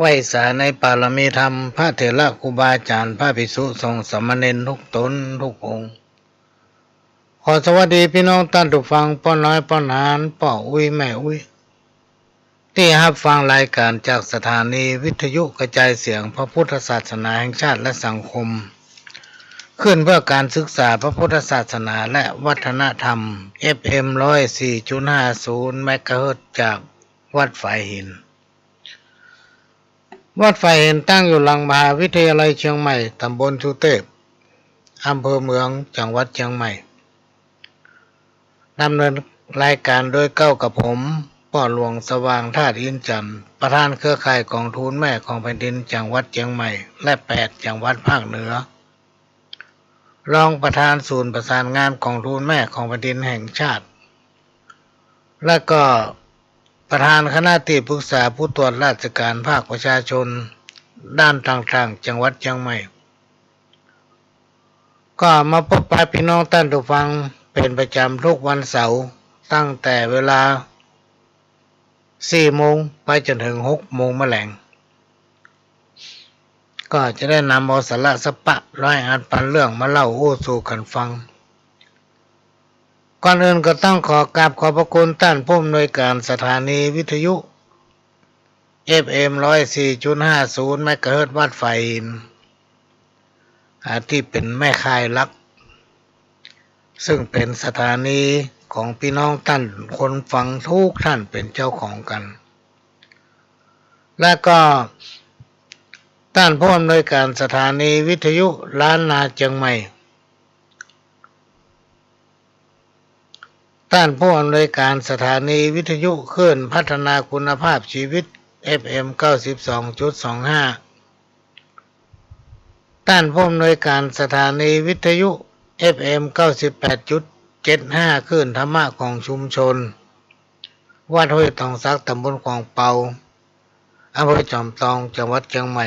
ไหว้สาในปารมีธรรมพระเถระครูบาอาจารย์พระภิกษุสงฆ์สามเณรทุกตนทุกองค์ขอสวัสดีพี่น้องท่านผู้ฟังป้อน้อยป้อนหานป้ออุ้ยแม่อุ้ยที่รับฟังรายการจากสถานีวิทยุกระจายเสียงพระพุทธศาสนาแห่งชาติและสังคมขึ้นเพื่อการศึกษาพระพุทธศาสนาและวัฒนธรรม FM 104.50 เมกะเฮิรตซ์จากวัดฝายหินวัดฝายหินตั้งอยู่หลังมหาวิทยาลัยเชียงใหม่ตำบลสุเทพอำเภอเมืองจังหวัดเชียงใหม่ดำเนินรายการโดยเก้ากับผมพ่อหลวงสว่างธาตุอินจันทร์ประธานเครือข่ายกองทุนแม่ของแผ่นดินจังหวัดเชียงใหม่และ8จังหวัดภาคเหนือรองประธานศูนย์ประสานงานกองทุนแม่ของแผ่นดินแห่งชาติและก็ประธานคณะที่ปรึกษาผู้ตรวจราชการภาคประชาชนด้านต่างๆจังหวัดเชียงใหม่ก็มาพบปะพี่น้องท่านผู้ฟังเป็นประจำทุกวันเสาร์ตั้งแต่เวลา4 โมงไปจนถึง6 โมงแมลงก็จะได้นำเอาสาระสปะร้อยอัดปันเรื่องมาเล่าอู้สู่กันฟังก่อนอื่นก็ต้องขอกราบขอบพระคุณท่านผู้อำนวยการสถานีวิทยุ FM 104.50 เมกะเฮิรตซ์วัดฝายหินที่เป็นแม่ข่ายหลักซึ่งเป็นสถานีของพี่น้องท่านคนฟังทุกท่านเป็นเจ้าของกันและก็ท่านผู้อำนวยการสถานีวิทยุล้านนาเชียงใหม่ท่านผู้อำนวยการสถานีวิทยุคลื่นพัฒนาคุณภาพชีวิต FM 92.25 ท่านผู้อำนวยการสถานีวิทยุ FM 98.75 คลื่นธรรมะของชุมชนวัดห้วยตองซักตำบลคลองเปาอำเภอจอมทองจังหวัดเชียงใหม่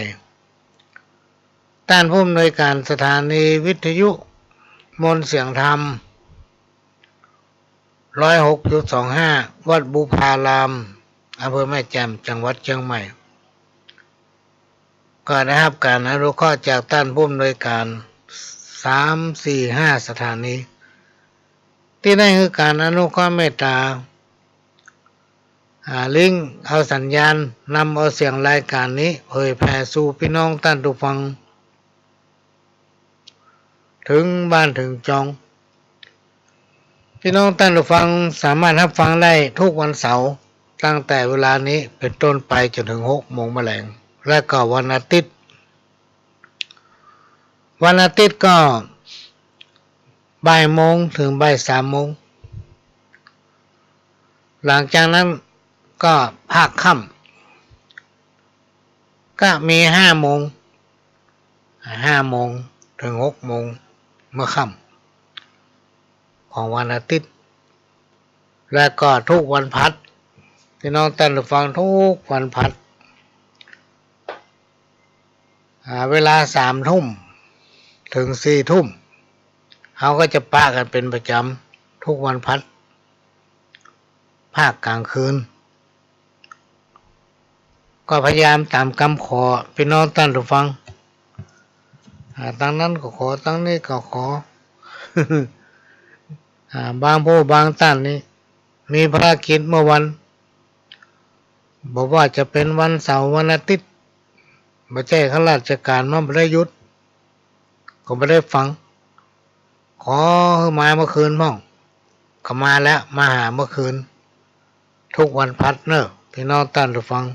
ท่านผู้อำนวยการสถานีวิทยุมนต์เสียงธรรม 106.25 วัดบุพารามอำเภอแม่แจ่มจังหวัดเชียงใหม่ก็ได้รับการอนุเคราะห์จากท่านผู้อำนวยการ3 4 5 สถานีที่ได้คือการอนุเคราะห์เมตตาลิงก์เอาสัญญาณนำเอาเสียงรายการนี้เผยแผ่สู่พี่น้องท่านผู้ฟังถึงบ้านถึงจองพี่น้องท่านผู้ฟังสามารถรับฟังได้ทุกวันเสาร์ตั้งแต่เวลานี้เป็นต้นไปจนถึง6 โมงแมลงและก็วันอาทิตย์ก็บ่ายโมงถึงบ่าย3 โมงหลังจากนั้นก็ภาคค่ำก็มี5 โมงถึง6 โมงเมื่อค่ำของวันอาทิตย์และก็ทุกวันพัดพี่น้องท่านผู้ฟังทุกวันพัดเวลา3 ทุ่มถึง4 ทุ่มเขาก็จะปะกันเป็นประจำทุกวันพัดภาคกลางคืนก็พยายามตามคำขอพี่น้องท่านผู้ฟังตั้งนั้นก็ขอตั้งนี้ก็ขอบางผู้บางท่านนี่มีภารกิจเมื่อวันบอกว่าจะเป็นวันเสาร์วันอาทิตย์ไม่ใช่ข้าราชการมาไม่ได้หยุดก็ไม่ได้ฟังขอมาเมื่อคืนบ้างก็มาแล้วมาหาเมื่อคืนทุกวันพัดเนอะพี่น้องท่านผู้ฟัง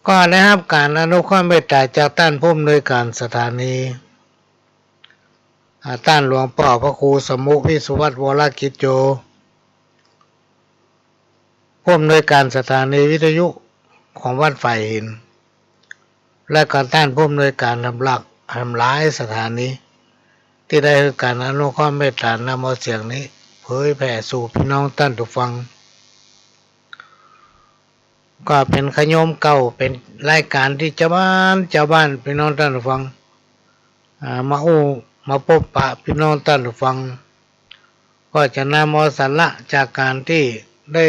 ก็ได้รับการอนุเคราะห์เมตตาจากท่านผู้อำนวยการสถานีท่านหลวงพ่อพระครูสมุวิสุวัฒน์วรกิจโยผู้อำนวยการสถานีวิทยุของวัดฝายหินและก็ท่านผู้อำนวยการทำหลายสถานีที่ได้รับการอนุเคราะห์เมตตานำเอาเสียงนี้เผยแผ่สู่พี่น้องท่านผู้ฟังก็เป็นขยมเก่าเป็นรายการที่ชาวบ้านพี่น้องท่านผู้ฟังมาพบปะพี่น้องท่านผู้ฟังก็จะนำเอาสาระจากการที่ได้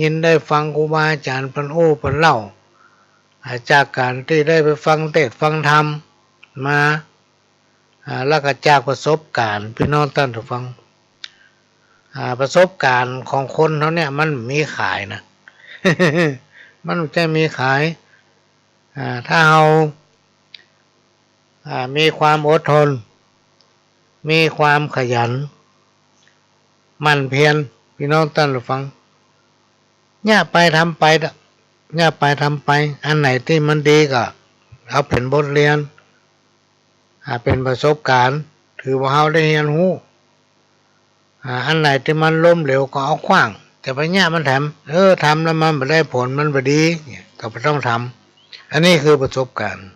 ยินได้ฟังครูบาอาจารย์เพิ่นเล่า จากการที่ได้ไปฟังเทศน์ฟังธรรมมาแล้วก็จากประสบการณ์พี่น้องท่านผู้ฟังประสบการณ์ของคนเขาเนี่ยมันมีขายนะ มันจะมีขายถ้าเรามีความอดทนมีความขยันหมั่นเพียรพี่น้องท่านผู้ฟังอย่าไปทำไปอย่าไปทำไปอันไหนที่มันดีก็เอาเป็นบทเรียนเป็นประสบการณ์ถือว่าเราได้เรียนรู้อันไหนที่มันล้มเหลวก็เอาขว้างแต่ไปเนี่ยมันทำแล้วมันไม่ได้ผลมันไม่ดีก็ไม่ต้องทำอันนี้คือประสบการณ์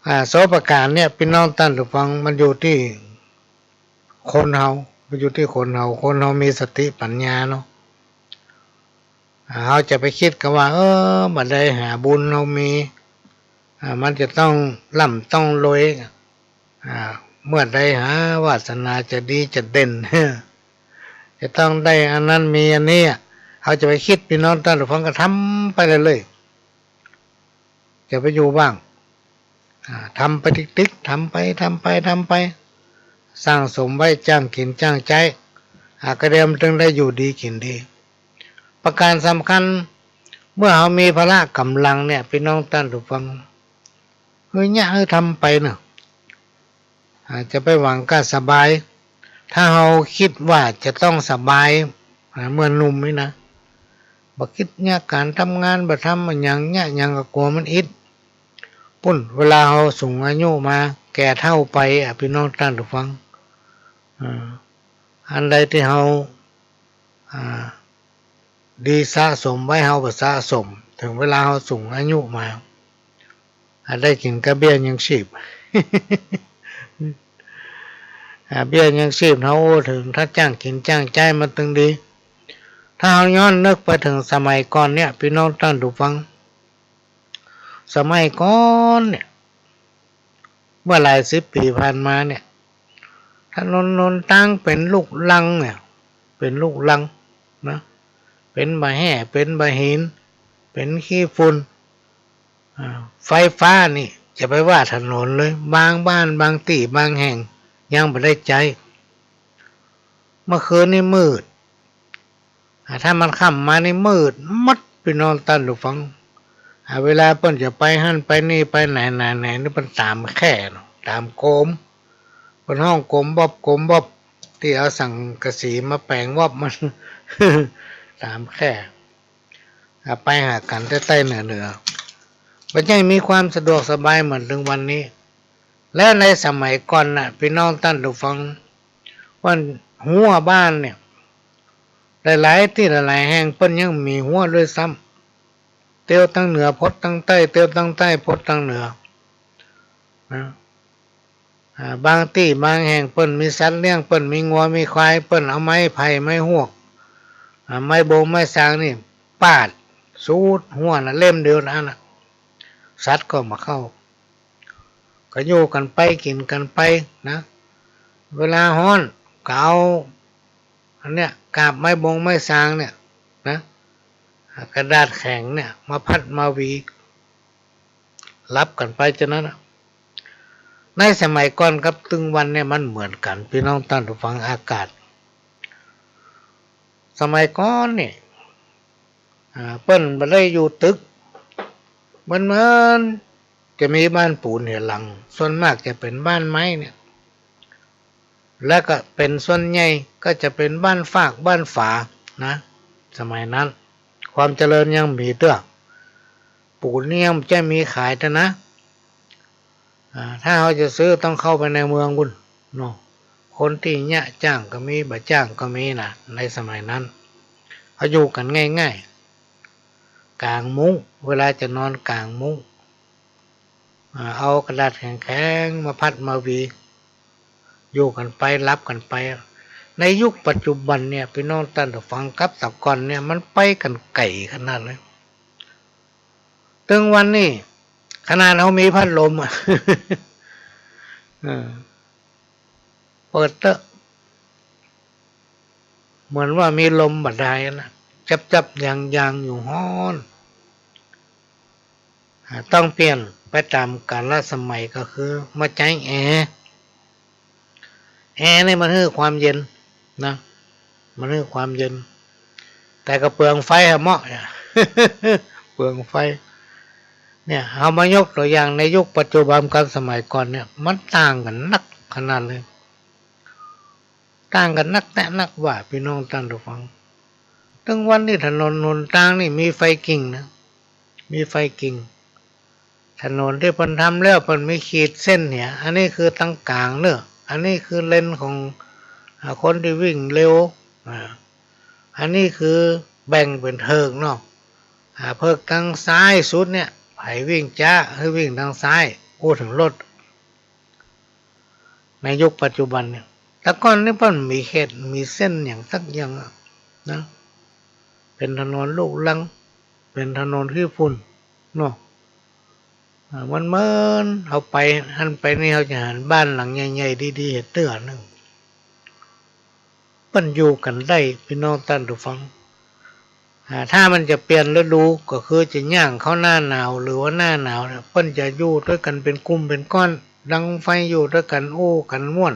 ประสบการณ์เนี่ยพี่น้องท่านผู้ฟังมันอยู่ที่คนเฮามันอยู่ที่คนเฮามีสติปัญญาเนาะเราจะไปคิดกันว่าบัดใดหาบุญเรามีมันจะต้องร่ำต้องรวยเมื่อใดหาวาสนาจะดีจะเด่น จะต้องได้อันนั้นมีอันนี้เขาจะไปคิดพี่น้องท่านผู้ฟังก็ทำไปเลยจะไปอยู่บ้างทำไปติ๊กๆทำไปสร้างสมไว้จ้างกินจ้างใจกระเดียมจึงได้อยู่ดีกินดีประการสำคัญเมื่อเขามีพละกำลังเนี่ยพี่น้องท่านผู้ฟังเนี่ยทำไปเนาะจะไปหวังก็สบายถ้าเราคิดว่าจะต้องสบายเมื่อหนุ่มนี่นะบ่คิดเนี่ยการทำงานบ่ทำมันอย่างก็กลัวมันอิดปุ่นเวลาเราสูงอายุมาแก่เท่าไปพี่น้องท่านผู้ฟังอันใดที่เราดีสะสมไว้เราก็สะสมถึงเวลาเราสูงอายุมาได้กินกระเบี้ยยังชีพ เบี้ยยังชีพเขาถึงถ้าจ้างกินจ้างใจมันตึงดีถ้าเราย้อนนึกไปถึงสมัยก่อนเนี่ยพี่น้องท่านผู้ฟังสมัยก่อนเนี่ยเมื่อหลายสิบปีผ่านมาเนี่ยถนนนนตั้งเป็นลูกลังเนี่ยเป็นลูกลังนะเป็นใบแห่เป็นใบหินเป็นขี้ฝุ่นไฟฟ้านี่จะไปว่าถนนเลยบางบ้านบางที่บางแห่งยังไม่ได้ใจเมื่อคืนนี่มืดถ้ามันค่ำมานี่มืดมัดพี่น้องท่านผู้ฟังเวลาเปิ้นจะไปหั่นไปนี่ไปไหนนี่เปิ้นตามแค่ตามโกมเปิ้นห้องโกมบ๊อบที่เอาสังกะสีมาแปลงวอบมัน ตามแค่ไปหากันใต้ๆเหนือบ่ใช่มีความสะดวกสบายเหมือนถึงวันนี้และในสมัยก่อนน่ะพี่น้องท่านผู้ฟังว่าหัวบ้านเนี่ยหลายๆที่หลายๆแห่งเปิ้นยังมีหัวด้วยซ้ำเตียวตั้งเหนือพดตั้งใต้เตียวตั้งใต้พดตั้งเหนือนะบางที่บางแห่งเปิ้นมีสัตว์เลี้ยงเปิ้นมีงัวมีควายเปิ้นเอาไม้ไผ่ไม้หวกไม้โบงไม้สางนี่ปาดสูดหัวน่ะเล่มเดียวนั่นน่ะสัตว์ก็มาเข้าก็อยู่กันไปกินกันไปนะเวลาฮ้อนก็เอาอันเนี้ยกาบไม้บงไม้สางเนี่ยนะกระดาษแข็งเนี่ยมาพัดมาวีรับกันไปจนนั้นในสมัยก่อนกับตึงวันเนี่ยมันเหมือนกันพี่น้องท่านผู้ฟังอากาศสมัยก่อนเนี่ยเปิ้นบ่ได้อยู่ตึกมันจะมีบ้านปูนเนี่ยหลังส่วนมากจะเป็นบ้านไม้เนี่ยแล้วก็เป็นส่วนใหญ่ก็จะเป็นบ้านฟากบ้านฝานะสมัยนั้นความเจริญยังมีเตื้อปูนเนี่ยมันจะมีขายแต่นะถ้าเขาจะซื้อต้องเข้าไปในเมืองบุญเนาะคนที่เนี่ยจ้างก็มีบ่จ้างก็มีนะในสมัยนั้นเขาอยู่กันง่ายๆกลางมุ้งเวลาจะนอนกลางมุ้งเอากระดาษแข็งๆมาพัดมาวีอยู่กันไปรับกันไปในยุคปัจจุบันเนี่ยพี่น้องท่านผู้ฟังครับแต่ก่อนเนี่ยมันไปกันไก่ขนาดเลยถึงวันนี้ขนาดเรามีพัดลม เปิดเตอะเหมือนว่ามีลมบาดาลนะจับยางอยู่ฮ้อน ต้องเปลี่ยนไปตามกาลสมัยก็คือมาใช้แอร์นี่มันให้ความเย็นนะมันให้ความเย็นแต่ก็เปลืองไฟเหมาะเนี่ย เปลืองไฟเนี่ยเอามายกตัวอย่างในยุคปัจจุบันกับสมัยก่อนเนี่ยมันต่างกันนักขนาดเลยต่างกันนักแต่นักว่าพี่น้องท่านผู้ฟังตั้งวันนี้ถนนหนทางนี่มีไฟกิ่งนะมีไฟกิ่งถนนที่เพิ่นทำแล้วเพิ่นมีขีดเส้นเนี่ยอันนี้คือตั้งกลางเนอะอันนี้คือเลนของคนที่วิ่งเร็วอันนี้คือแบ่งเป็นเทิงเนาะเพิกทางซ้ายสุดเนี่ยไผวิ่งจ้าให้วิ่งทางซ้ายพูดถึงรถในยุคปัจจุบันเนี่ยแต่ก่อนนี่เพิ่นมีเขตมีเส้นอย่างสักอย่างนะเป็นถนนลูกลังเป็นถนนที่ฝุ่นเนาะมันเมินเอาไปหันไปนี่เขาจะหันบ้านหลังใหญ่ๆดีๆเห็นเตื้อนึงเปิ้นอยู่กันได้พี่น้องท่านผู้ฟังถ้ามันจะเปลี่ยนฤดูก็คือจะย่างเข้าหน้าหนาวหรือว่าหน้าหนาวเนี่ยเปิ้นจะอยู่ด้วยกันเป็นกลุ่มเป็นก้อนดังไฟอยู่ด้วยกันโอ้กันม่วน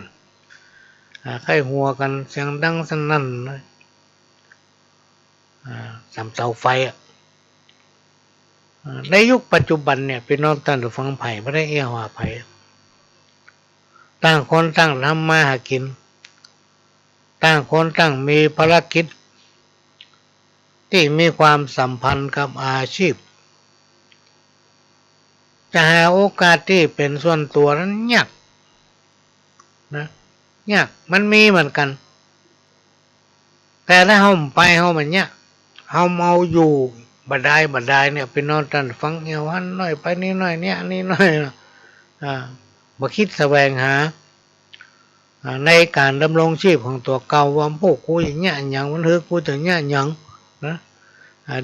ไข้หัวกันเสียงดังสนั่นเลยสามเสาไฟในยุคปัจจุบันเนี่ยพี่น้องท่านผู้ฟังไผ่ไม่ได้เอี้ยวหาไผ่ต่างคนต่างทำมาหากินต่างคนต่างมีภารกิจที่มีความสัมพันธ์กับอาชีพจะหาโอกาสที่เป็นส่วนตัวนั้นยากนะยากมันมีเหมือนกันแต่ถ้าเราไปเรามันยากเราเมาอยู่บัดได้เนี่ยพี่น้องท่านฟังเอวหันหน่อยไปนี่หน่อยเนี่ยนี่หน่อยบ่คิดแสวงหาในการดำรงชีพของตัวเก่าว่าพวกกูอย่างเงี้ยอย่างมันคือกูถึงเงี้ยอย่างนะ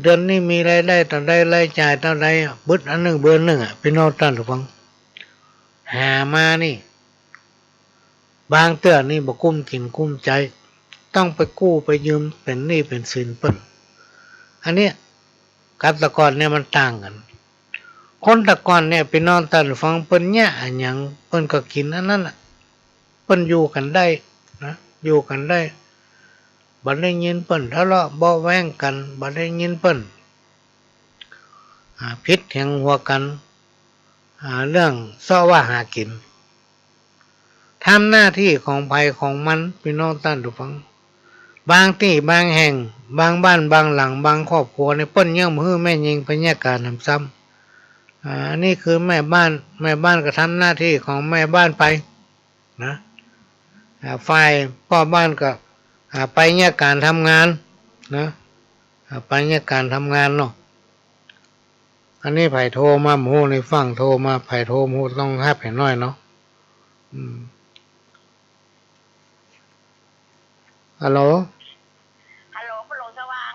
เดือนนี้มีรายได้ต่อได้รายจ่ายต่อได้บึดอันหนึ่งเบือนหนึ่งพี่น้องท่านฟังหามานี่บางเตื้อนี่บ่กุ้มกินกุ้มใจต้องไปกู้ไปยืมเป็นหนี้เป็นสินเปิ้นอันนี้กับแต่ก่อนเนี่ยมันต่างกันคนแต่ก่อนเนี่ยพี่น้องท่านฟังเปิ้นเนี่ยอันหยังเปิ้นก็กินอันนั้นน่ะเปิ้นอยู่กันได้นะอยู่กันได้บ่ได้ยินเปิ้นทะเลาะเบาะแว้งกันบ่ได้ยินเปิ้นพิษแห่งหัวกันเรื่องซ้อว่าหากินทำหน้าที่ของภัยของมันพี่น้องท่านผู้ฟังบางที่บางแห่งบางบ้านบางหลังบางครอบครัวในเปิ้นยังมือแม่ยิงพญาการทำซ้ำอันนี้คือแม่บ้านก็ทำหน้าที่ของแม่บ้านไปนะฝ่ายพ่อบ้านก็ไปเนี่ยการทำงานนะไปเนี่ยการทำงานเนาะอันนี้ไผ่โทรมาหมูในฟังโทรมาไผ่โทรหมูต้องฮับเห็นน้อยเนาะฮัลโหลคุณหลวงสว่าง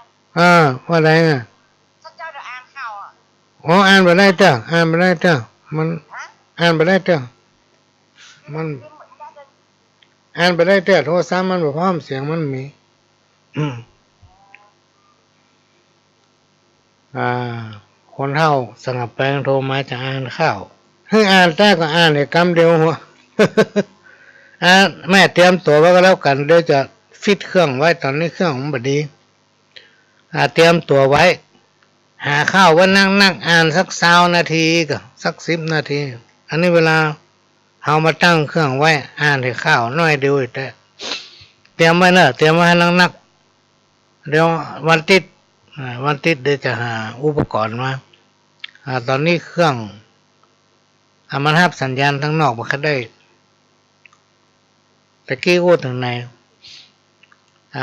ว่าไงอ่ะเจ้าจะอ่านข่าวอ๋ออ่านไปได้เจ้ามันอ่านไปได้เจ้ามันอ่านไปได้เจ้าโทรศัพท์มันบ่พร้อมเสียงมันมีคนเฒ่าสงับแปลงโทรมาจะอ่านข่าวให้อ่านแต่ก็อ่านในกำเดียวหัวแม่เตรียมตัวไว้ก็แล้วกันเดี๋ยวจะฟิตเครื่องไว้ตอนนี้เครื่องมันบ่ดีเตรียมตัวไว้หาข้าวว่านั่งอ่านสัก20 นาทีก็สัก10 นาทีอันนี้เวลาเอามาตั้งเครื่องไว้อ่านให้ข้าวน้อยเดียวแต่เตรียมไว้เนอะเตรียมไว้ให้นักเดี๋ยววันติดเดี๋ยวจะหาอุปกรณ์มาตอนนี้เครื่องมันรับสัญญาณทั้งนอกมาได้ตะกี้โอ้ถึงไหน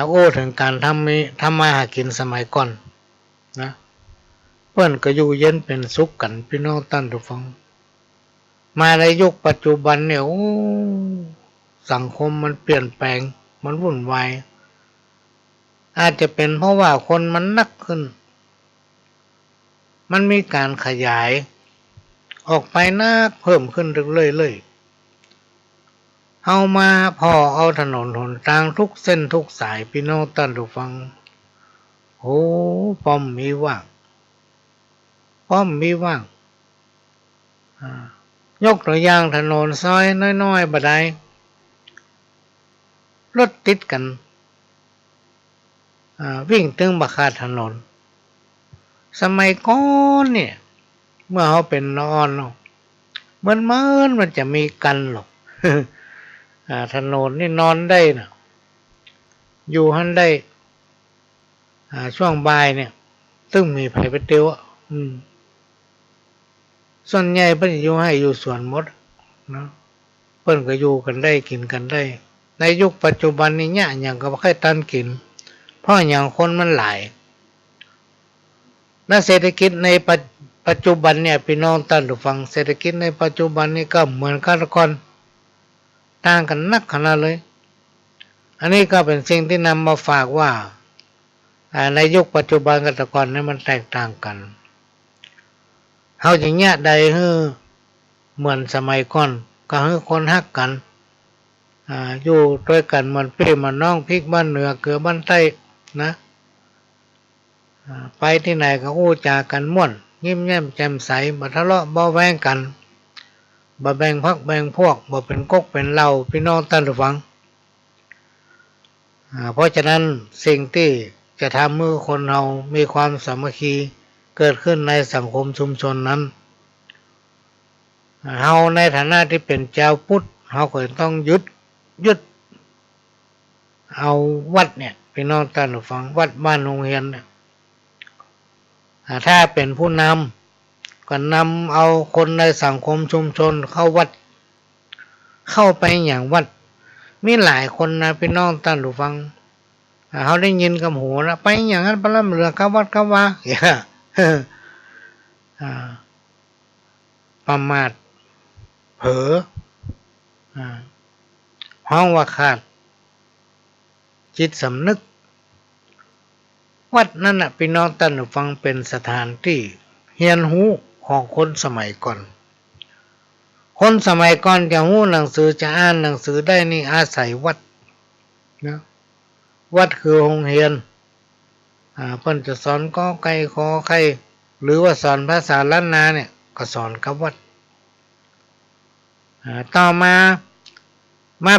โอ้ถึงการทำมาหากินสมัยก่อนนะเพื่อนก็อยู่เย็นเป็นสุขกันพี่น้องท่านผู้ฟังมาในยุคปัจจุบันเนี่ยสังคมมันเปลี่ยนแปลงมันวุ่นวายอาจจะเป็นเพราะว่าคนมันนักขึ้นมันมีการขยายออกไปนักเพิ่มขึ้นเรื่อยๆเอามาพอเอาถนนหนทางทุกเส้นทุกสายพี่น้องท่านผู้ฟังป้อมมีว่าง ยกตัวอย่างถนนซอยน้อยๆบ่ได้รถติดกันวิ่งตึงบักขาดถนนสมัยก่อนเนี่ยเมื่อเขาเป็นนอนเนาะมันจะมีกันหรอก ถนนนี่นอนได้นะอยู่หันได้ช่วงบ่ายเนี่ยตึ้งมีไผไปเตียวส่วนใหญ่เพิ่นอยู่ให้อยู่สวนหมดเนาะเพิ่นก็อยู่กันได้กินกันได้ในยุคปัจจุบันนี้เนี่ยอย่างก็บ่ค่อยตันกินเพราะอย่างคนมันหลายและเศรษฐกิจในปัจจุบันเนี่ยพี่น้องท่านผู้ฟังเศรษฐกิจในปัจจุบันนี้ก็เหมือนกันก่อนต่างกันนักขนาดเลยอันนี้ก็เป็นสิ่งที่นำมาฝากว่าในยุคปัจจุบันกับแต่ก่อนนั้นมันแตกต่างกันเฮาอย่างเงี้ยใดเหมือนสมัยก่อนก็ให้คนฮักกันอยู่ด้วยกันเหมือนพี่เหมือนน้องพริกบ้านเหนือเกลือบ้านใต้นะไปที่ไหนก็อู้จากันม่วนยิ้มแย้มแจ่มใสบ่ทะเลาะบ่แว้งกันบ่แบ่งพรรคแบ่งพวกบ่เป็นก๊กเป็นเหล้าพี่น้องท่านผู้ฟังเพราะฉะนั้นสิ่งที่จะทำให้คนเรามีความสามัคคีเกิดขึ้นในสังคมชุมชนนั้นเราในฐานะที่เป็นชาวพุทธเราก็ต้องยึดเอาวัดเนี่ยพี่น้องท่านผู้ฟังวัดบ้านโรงเรียนเนี่ยถ้าเป็นผู้นำก็นำเอาคนในสังคมชุมชนเข้าวัดเข้าไปอย่างวัดมีหลายคนนะพี่น้องท่านผู้ฟังเขาได้ยินกับหูแล้วไปอย่างนั้นพระเรือเข้าวัดเข้าว่าประมาทเผลอห้องว่าขาดจิตสำนึกวัดนั่นน่ะพี่น้องท่านผู้ฟังเป็นสถานที่เรียนรู้ของคนสมัยก่อนคนสมัยก่อนจะรู้หนังสือจะอ่านหนังสือได้นี่อาศัยวัดนะวัดคือโรงเรียนเพิ่นจะสอนกอไก่ขอไข่หรือว่าสอนภาษาล้านนาเนี่ยก็สอนกับวัดต่อมา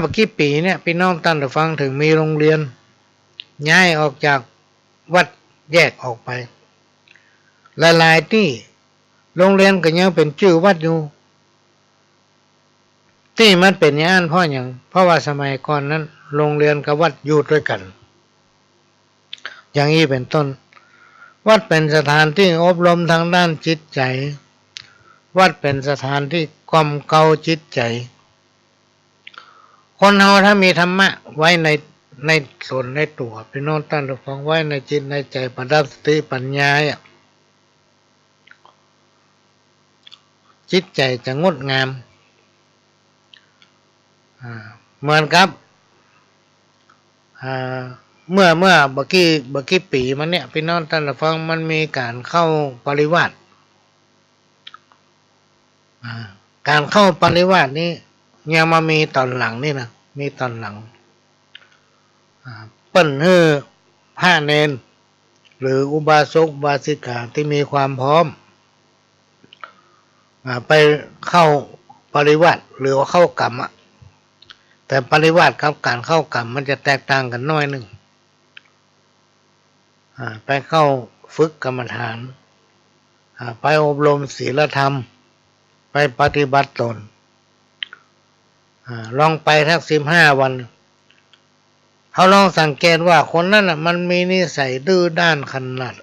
บักกี่ปีเนี่ยพี่น้องท่านผู้ฟังถึงมีโรงเรียนย้ายออกจากวัดแยกออกไปหลายๆที่โรงเรียนก็ยังเป็นชื่อวัดอยู่ที่มันเป็นอย่างนั้นเพราะว่าสมัยก่อนนั้นโรงเรียนกับวัดอยู่ด้วยกันอย่างนี้เป็นต้นวัดเป็นสถานที่อบรมทางด้านจิตใจวัดเป็นสถานที่กล่อมเกลาจิตใจคนเราถ้ามีธรรมะไว้ในส่วนในตัวพี่น้องท่านผู้ฟังไว้ในจิตในใจประดับสติปัญญาจิตใจจะงดงามเหมือนกับเมื่อบักกี้ปีมันเนี่ยพี่น้องท่านผู้ฟังมันมีการเข้าปริวาสการเข้าปริวาสนี้ยังมามีตอนหลังนี่นะมีตอนหลังเปิ้นพระเนนหรืออุบาสกอุบาสิกาที่มีความพร้อมไปเข้าปริวาสหรือว่าเข้ากรรมแต่ปริวาสกับการเข้ากรรมมันจะแตกต่างกันน้อยหนึ่งไปเข้าฝึกกรรมฐานไปอบรมศีลธรรมไปปฏิบัติตนลองไปทัก15 วันเขาลองสังเกตว่าคนนั้นมันมีนิสัยดื้อด้านขนาด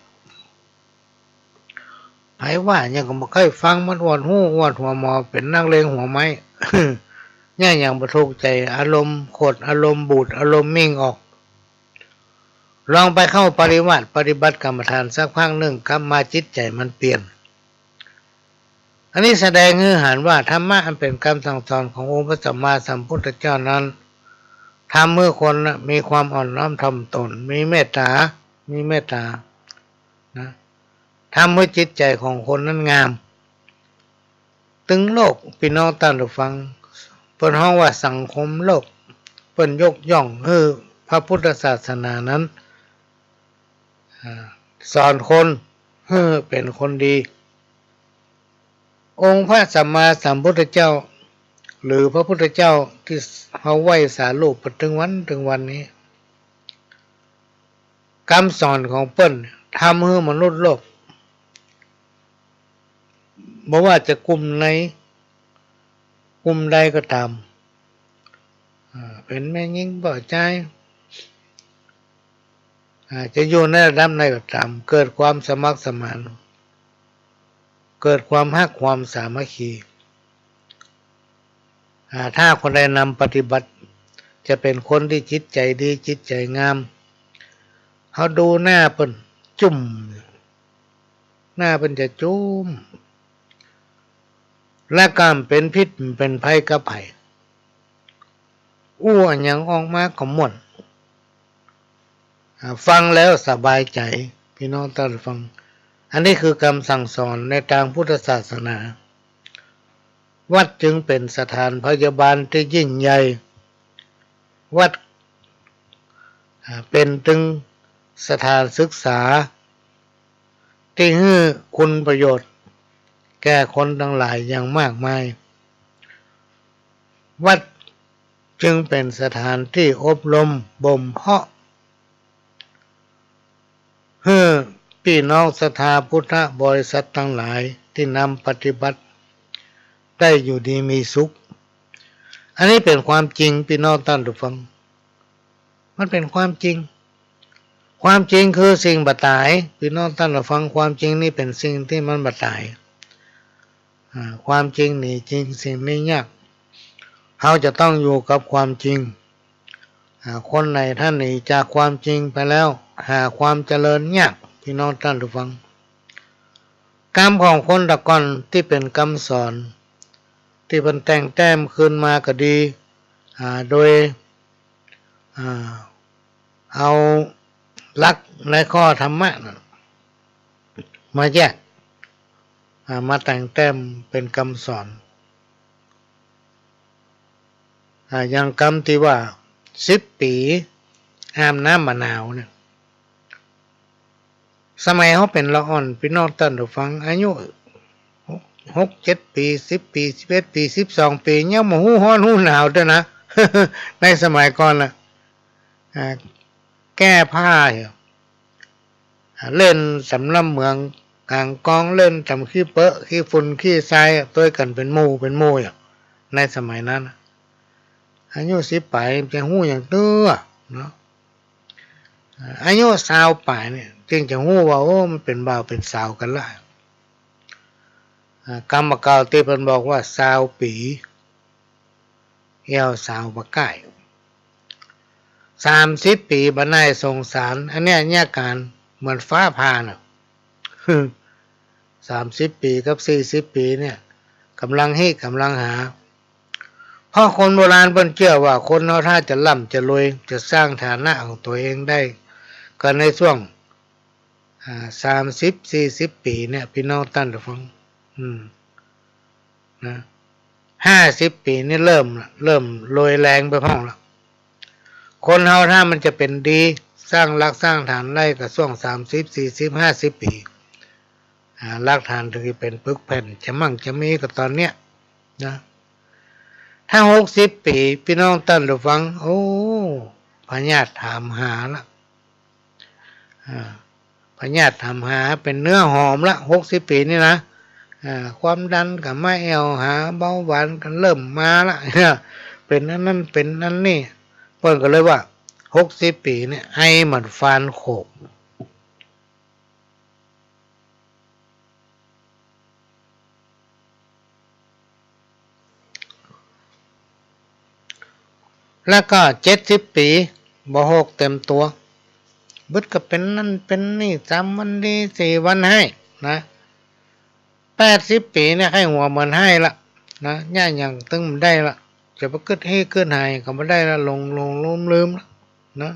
ไผว่ายังก็บ่เคยฟังมันอวดหู้อวดหัวหมอเป็นนักเลงหัวไม้ เนี่ยอย่างบ่ถูกใจอารมณ์โคตรอารมณ์บูดอารมณ์มิ่งออกลองไปเข้าปฏิบัติกรรมฐานสักพักหนึ่งกลับมาจิตใจมันเปลี่ยนอันนี้แสดงให้เห็นว่าธรรมะอันเป็นคำสั่งสอนขององค์พระสัมมาสัมพุทธเจ้านั้นทำเมื่อคนมีความอ่อนน้อมถ่อมตนมีเมตตานะทำให้จิตใจของคนนั้นงามถึงโลกพี่น้องท่านผู้ฟังเพิ่นฮ้องว่าสังคมโลกเพิ่นยกย่องพระพุทธศาสนานั้นสอนคนเป็นคนดี องค์พระสัมมาสัมพุทธเจ้าหรือพระพุทธเจ้าที่เขาไหว้สารูปถึงวันนี้คำสอนของเปิ้นทำให้มนุษย์โลกบ่ว่าจะกลุ่มไหนกลุ่มใดก็ตามเป็นแม่หญิงบ่ใจจะอยู่ในระดับใดก็ตามเกิดความสมัครสมานเกิดความฮักความสามัคคีถ้าคนใดนำปฏิบัติจะเป็นคนที่จิตใจดีจิตใจงามเขาดูหน้าเปิ้นจุ่มหน้าเปิ้นจะจุ่มและกามเป็นพิษเป็นภัยกับไผอันยังออกมาก็ม่วนฟังแล้วสบายใจพี่น้องท่านฟังอันนี้คือคำสั่งสอนในทางพุทธศาสนาวัดจึงเป็นสถานพยาบาลที่ยิ่งใหญ่วัดเป็นถึงสถานศึกษาที่ให้คุณประโยชน์แก่คนทั้งหลายอย่างมากมายวัดจึงเป็นสถานที่อบรมบ่มเพาะให้พี่น้องศรัทธาพุทธบริษัททั้งหลายที่นำปฏิบัติได้อยู่ดีมีสุขอันนี้เป็นความจริงพี่น้องท่านผู้ฟังมันเป็นความจริงความจริงคือสิ่งบ่ตายพี่น้องท่านผู้ฟังความจริงนี่เป็นสิ่งที่มันบ่ตายความจริงนี่จริงสิ่งนี้ยากเขาจะต้องอยู่กับความจริงคนไหนท่านหนีจากความจริงไปแล้วหาความเจริญยากพี่น้องท่านผู้ฟังกรรมของคนตะก่อนที่เป็นคำสอนที่เป็นแต่งแต้มคืนมาก็ดีโดยเอาหลักในข้อธรรมะมาแยกมาแต่งแต้มเป็นคำสอนอย่างคำที่ว่า10 ปีอาบน้ำมะนาวเนี่ยสมัยเขาเป็นละอ่อนพี่น้องท่านผู้ฟังอายุ6-7 ปี10 ปี11 ปี12 ปียังบ่ฮู้ร้อนฮู้หนาวเด้อนะ ในสมัยก่อนน่ะแก้ผ้าเล่นสำลำเมืองกลางกองเล่นทำขี้เปอะขี้ฝุ่นขี้ทรายตัวกันเป็นหมู่ในสมัยนั้นอายุ10 ปลายจะฮู้อย่างเด้อเนาะอายุ20 ปลายเนี่ยจึงจะฮู้ว่าโอ้มันเป็นบ่าวเป็นสาวกันละกรรมเก่าที่เพิ่นบอกว่า20 ปีเอวสาวบ่ใกล้30 ปีบ่นายสงสารอันเนี้ยแยกกันเหมือนฟ้าผ่าน่ะ30 ปีกับ40 ปีเนี่ยกำลังหาเพราะคนโบราณเพิ่นเชื่อว่าคนเราถ้าจะร่ำจะรวยจะสร้างฐานะของตัวเองได้ก็ในช่วง30-40 ปีเนี่ยพี่น้องท่านผู้ฟังนะ50 ปีนี่เริ่มโรยแรงไปพ้องแล้วคนเฮาถ้ามันจะเป็นดีสร้างรากสร้างฐานได้ก็ช่วง30-40-50 ปีรากฐานถึงจะเป็นปึกแผ่นจะมีก็ตอนเนี้ยนะถ้า60 ปีพี่น้องท่านผู้ฟังโอ้พญาติถามหาละพญาติถามหาเป็นเนื้อหอมละ60 ปีนี่นะความดันกับไม่แอวหาเบาหวานกันเริ่มมาละเป็นนั้นเป็นนั้นนี่เพิ่นก็เลยว่า60 ปีเนี่ยไอเหมือนฟานโขกแล้วก็70 ปีบ่หกเต็มตัวบึดก็เป็นนั่นเป็นนี่3 วันดี4 วันให้นะ80 ปีเนี่ยให้หัวเหมือนให้ละนะย่าอย่างตึงมันได้ละจะไปกึดให้ขึ้นหายก็ไม่ได้ละลงลืมละนะ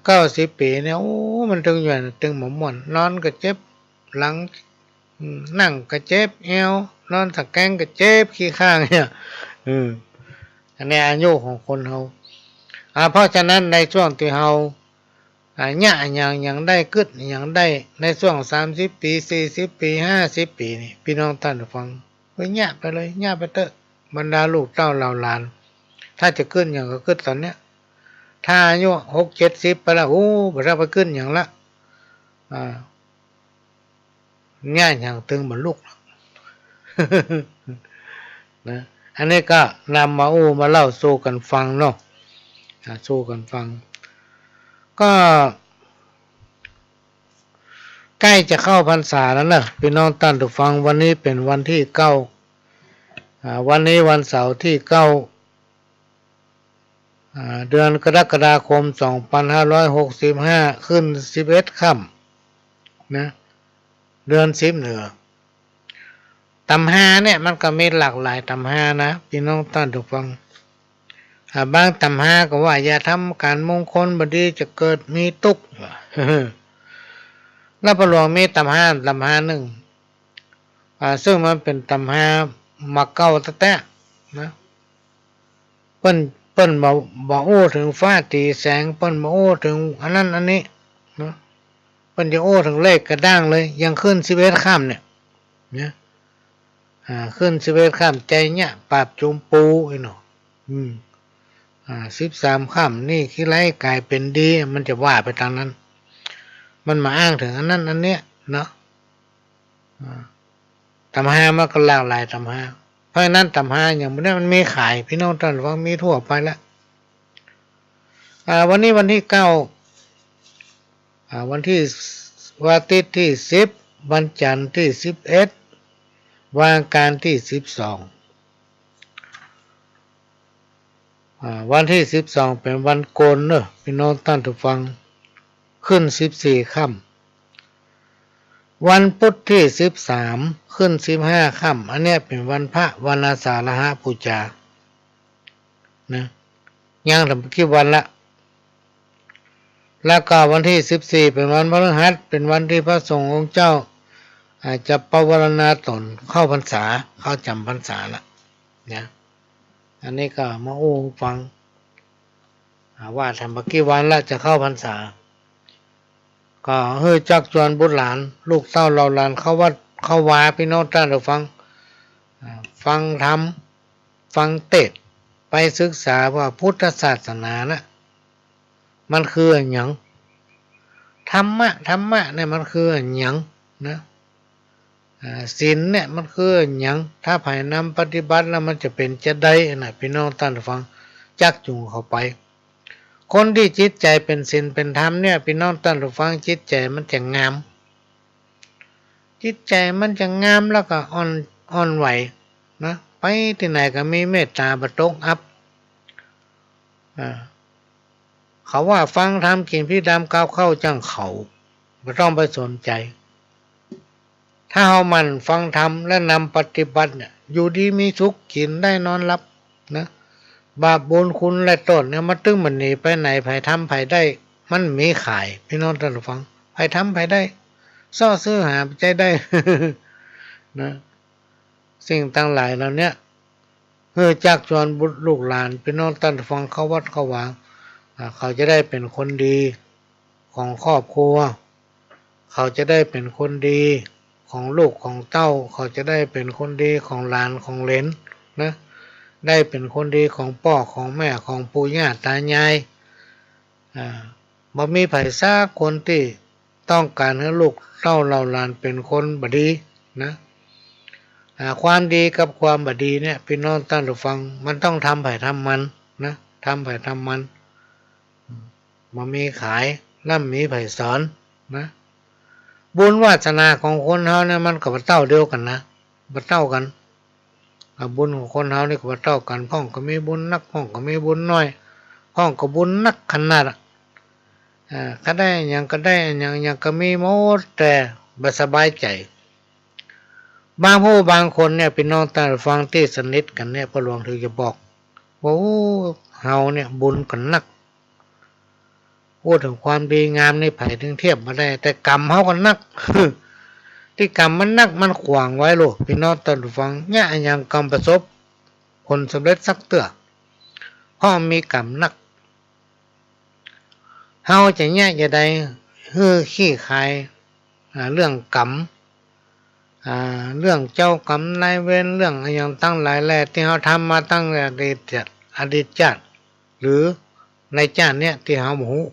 90 ปีเนี่ยโอ้มันตึงอยู่ตึงหมอมอนนอนก็เจ็บหลังนั่งก็เจ็บเอวนอนตะแคงก็เจ็บขี้ข้างเนี่ยอันนี้อายุของคนเฮาเพราะฉะนั้นในช่วงที่เฮา เนี่ยอย่างได้กึดอย่างได้ในช่วง30 ปี40 ปี50 ปีนี่พี่น้องท่านฟังไว้เนี่ยไปเลยเนี่ยไปเถอะบรรดาลูกเต้าเหล่าหลานถ้าจะขึ้นอย่างก็ขึ้นตอนเนี้ยถ้าอายุ60 70ไปแล้วโอ้บ่ได้ไปขึ้นอย่างละเนี่ยอย่างตึงเหมือนลูกนะอันนี้ก็นำมาเล่าสู่กันฟังเนาะสู่กันฟังก็ใกล้จะเข้าพรรษาแล้วนะพี่น้องท่านผู้ฟังวันนี้เป็นวันที่9วันนี้วันเสาร์ที่9เดือนกรกฎาคม2565ขึ้น11ค่ำนะเดือน10เหนือตำห้าเนี่ยมันก็มีหลากหลายตำห้านะพี่น้องท่านผู้ฟังบางตำห้าก็ว่าอย่าทำการมงคลบดีจะเกิดมีทุกข์แล้วพระหลวงมีตำห้าหนึ่งซึ่งมันเป็นตำห้ามาเก้าแท้ๆนะเปิ้นบ่โอ้ถึงฟ้าตีแสงเปิ้นบ่โอ้ถึงอันนั้นอันนี้นะเปิ้นจะโอ้ถึงเลขกระด้างเลยยังขึ้น11ค่ำเนี่ยนะขึ้น11ค่ำใจเนี่ยปราบจุมปูไอ้หนอ13ค่ำนี่คิดไรกลายเป็นดีมันจะว่าไปทางนั้นมันมาอ้างถึงอันนั้นอันเนี้ยเนาะตำห้ามันก็หลากหลายตำห้าเพราะฉะนั้นตำห้าอย่างนี้มันมีขายพี่น้องท่านฟังมีทั่วไปแล้ววันนี้วันที่9วันที่วันอาทิตย์ที่10วันจันทร์ที่11วันอังคารที่12วันที่12เป็นวันโกนเนอะพี่น้องท่านฟังขึ้น14ค่ำวันพุธที่13ขึ้น15ค่ำอันนี้เป็นวันพระวันอาสาฬหบูชานะยังทำกี่วันละแล้วก็วันที่14เป็นวันพฤหัสเป็นวันที่พระสงฆ์องค์เจ้าจะปวารณาตนเข้าพรรษาเข้าจำพรรษาละนะอันนี้ก็มาฟังว่าทำกี่วันละจะเข้าพรรษาก็จักจวนบุตรหลานลูกเต้าเราหลานเข้าวัดเข้าวาพี่น้องท่านเราฟังธรรมฟังเทศน์ไปศึกษาว่าพุทธศาสนานะมันคือหยังธรรมะเนี่ยมันคือหยังนะศีลเนี่ยมันคือหยังถ้าภายนำปฏิบัติแล้วมันจะเป็นจะได้นะพี่น้องท่านฟังจักจูงเข้าไปคนที่จิตใจเป็นศีลเป็นธรรมเนี่ยพี่น้องท่านฟังจิตใจมันจะงามจิตใจมันจะงามแล้วก็อ่อนไหวนะไปที่ไหนก็มีเมตตาบตกอัพเขาว่าฟังธรรมกินพี่ดำก้าวเข้าจังเขาไม่ต้องไปสนใจถ้าเฮามันฟังธรรมและนำปฏิบัติเนี่ยอยู่ดีมีสุขกินได้นอนหลับนะบาปบุญคุณและโทษเนี่ยมันตึงมันหนีไปไหนไผทำไผได้มันมีขายพี่น้องท่านฟังไผทำไผได้ซ่อซื้อหาใจได้ นะสิ่งต่างหลายเหล่านี้จักชวนบุตรลูกหลานพี่น้องท่านฟังเข้าวัดเข้าวาเขาจะได้เป็นคนดีของครอบครัวเขาจะได้เป็นคนดีของลูกของเต้าเขาจะได้เป็นคนดีของหลานของเหลนนะได้เป็นคนดีของพ่อของแม่ของปู่ย่าตายายบ่มีไผซักคนที่ต้องการให้ลูกเต้าเหล่าหลานเป็นคนบดีนะความดีกับความบดีเนี่ยพี่น้องท่านผู้ฟังมันต้องทำไผทำมันนะทำไผทำมันบ่มีขายล่ำมีไผสอนนะบุญวาสนาของคนเฮาเนี่ยมันก็บ่เท่าเดียวกันนะบ่เท่ากันบุญของคนเฮานี่ก็บ่เท่ากันพ่องก็มีบุญนักพ่องก็มีบุญน้อยพ่องก็บุญนักขนาดก็ได้อย่างก็ได้อย่างก็มีหมดแต่บ่สบายใจบางผู้บางคนเนี่ยพี่น้องท่านฟังที่สนิทกันเนี่ยพระหลวงถึงจะบอกว่าเฮาเนี่ยบุญกันนักพูดถึงความดีงามนี่ไผถึงเทียบมาได้แต่กรรมเฮากันนัก ที่กรรมมันนักมันขวางไว้ลูกพี่น้องท่านฟังเนี่ยอย่างกรรมประสบผลสำเร็จสักเตื้อเพราะมีกรรมนัก เฮาจะแยกจะได้ขี้คายเรื่องกรรมเรื่องเจ้ากรรมนายเวรเรื่องอย่างตั้งหลายแหล่ที่เฮาทำมาตั้งแต่อดีตชาติหรือในชาติเนี่ยที่เฮาบ่ฮู้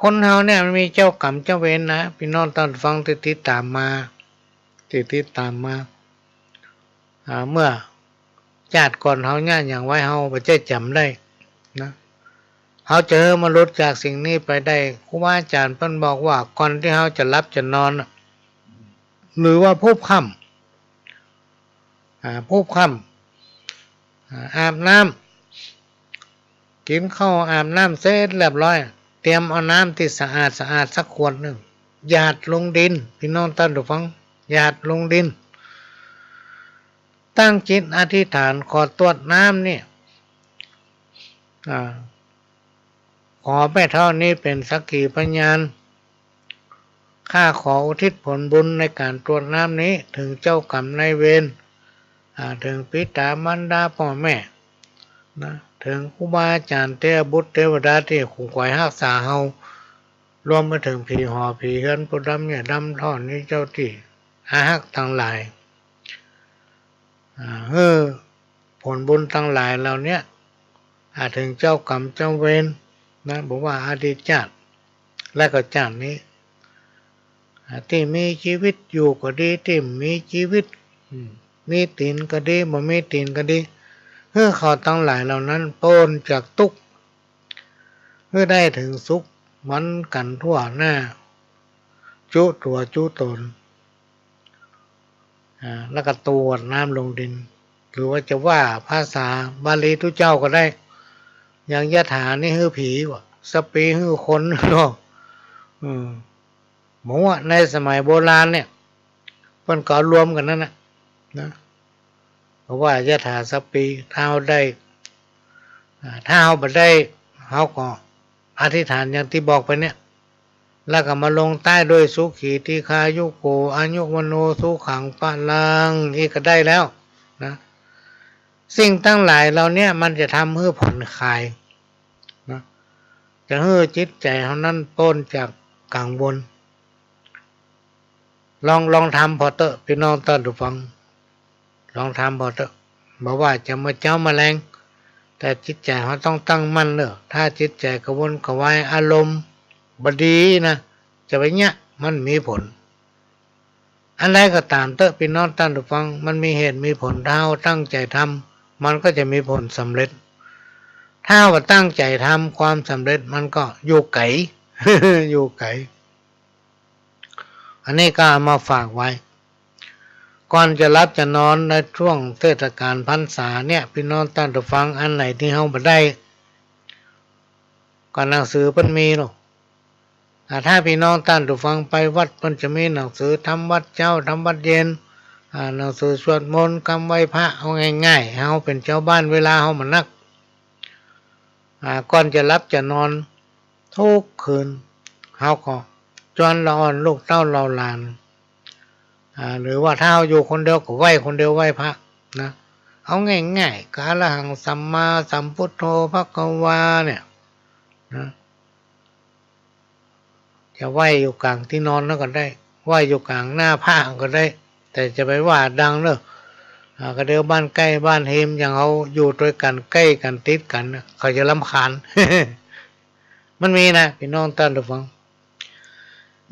คนเฮาเนี่ยมันมีเจ้ากรรมเจ้าเวรนะพี่น้องท่านฟังติดตามมาเมื่อชาติก่อนเฮาเนี่ยอย่างไว้เฮาบ่ได้จำได้นะเฮาเจอมนุษย์จากสิ่งนี้ไปได้ครูบาอาจารย์เพิ่นบอกว่าก่อนที่เฮาจะหลับจะนอนหรือว่าพูบค่ำอาบน้ำกินข้าวอาบน้ำเสร็จเรียบร้อยเตรียมเอาน้ำที่สะอาดสักขวดหนึ่งหยาดลงดินพี่น้องท่านผู้ฟังหยาดลงดินตั้งจิตอธิษฐานขอตรวจน้ำนี่ขอแม่เท่านี้เป็นสักขีพยานข้าขออุทิศผลบุญในการตรวจน้ำนี้ถึงเจ้ากรรมนายเวรถึงปิตามารดาพ่อแม่นะถึงครูบาอาจารย์เทพบุตรเทวดาที่ขู่ขวายรักษาเฮารวมไปถึงผีหอผีเฮือนผู้ดำเนี่ยดำท่อนนี้เจ้าที่อาหักทั้งหลายผลบุญทั้งหลายเหล่านี้ถึงเจ้ากรรมเจ้าเวรนะบอกว่าอดีตชาติและก็ชาตินี้ที่มีชีวิตอยู่ก็ดีที่มีชีวิตมีตีนก็ดีบ่มีตีนก็ดีเขาทั้งหลายเหล่านั้นพ้นจากทุกข์ได้ถึงสุขเหมือนกันทั่วหน้าจุตัวจุตนแล้วก็ตรวจน้ำลงดินหรือว่าจะว่าภาษาบาลีทุกเจ้าก็ได้อย่างยะถานี่ผีวะสปีคนเนาะหมูในสมัยโบราณเนี่ยเพิ่นก็รวมกันนั่นนะเพราะว่ายะถาสปีถ้าเอาได้ถ้าเอาบ่ได้เขาก็อธิษฐานอย่างที่บอกไปเนี่ยแล้วก็มาลงใต้ด้วยสุขีทีคายุโกอายุวโนสุขังปะลังอีกก็ได้แล้วนะสิ่งทั้งหลายเราเนี่ยมันจะทำให้ผ่อนคลายนะจะให้จิตใจเขานั้นพ้นจากกังวลลองทำพอเตอะพี่น้องท่านผู้ฟังลองทำพอเตอะบอกว่าจะมาเจ้ามาแรงแต่จิตใจเขาต้องตั้งมั่นเนอะถ้าจิตใจกระวนกระวายอารมณ์บดีนะจะไปเนี้ยมันมีผลอะไรก็ตามเตอะพี่น้องท่านผู้ฟังมันมีเหตุมีผลถ้าเราตั้งใจทำมันก็จะมีผลสำเร็จถ้าว่าตั้งใจทำความสำเร็จมันก็อยู่ไกล อยู่ไกลอันนี้ก็เอามาฝากไว้ก่อนจะรับจะนอนในช่วงเทศกาลพรรษาเนี่ยพี่น้องท่านผู้ฟังอันไหนที่เฮาบ่ได้ก็หนังสือเพิ่นมีเนาะถ้าพี่น้องท่านผู้ฟังไปวัดเพิ่นจะมีหนังสือทำวัดเช้าทำวัดเย็นหนังสือสวดมนต์คำไหว้พระเอาง่ายๆเฮาเป็นเจ้าบ้านเวลาเฮามานักก่อนจะรับจะนอนทุกคืนเฮาก็จวนละอ่อนลูกเต้าเราหลานหรือว่าถ้าอยู่คนเดียวก็ไหว้คนเดียวไหว้พระนะเอาง่ายๆกาละหังสัมมาสัมพุทโธภควาเนี่ยนะจะไหว้อยู่กลางที่นอนนั่นก็ได้ไหว้อยู่กลางหน้าผ้าก็ได้แต่จะไปว่าดังเนอะก็เดียวบ้านใกล้บ้านเฮมอย่างเขาอยู่ด้วยกันใกล้กันติดกันเขาจะรำคาญ มันมีนะพี่น้องท่านผู้ฟัง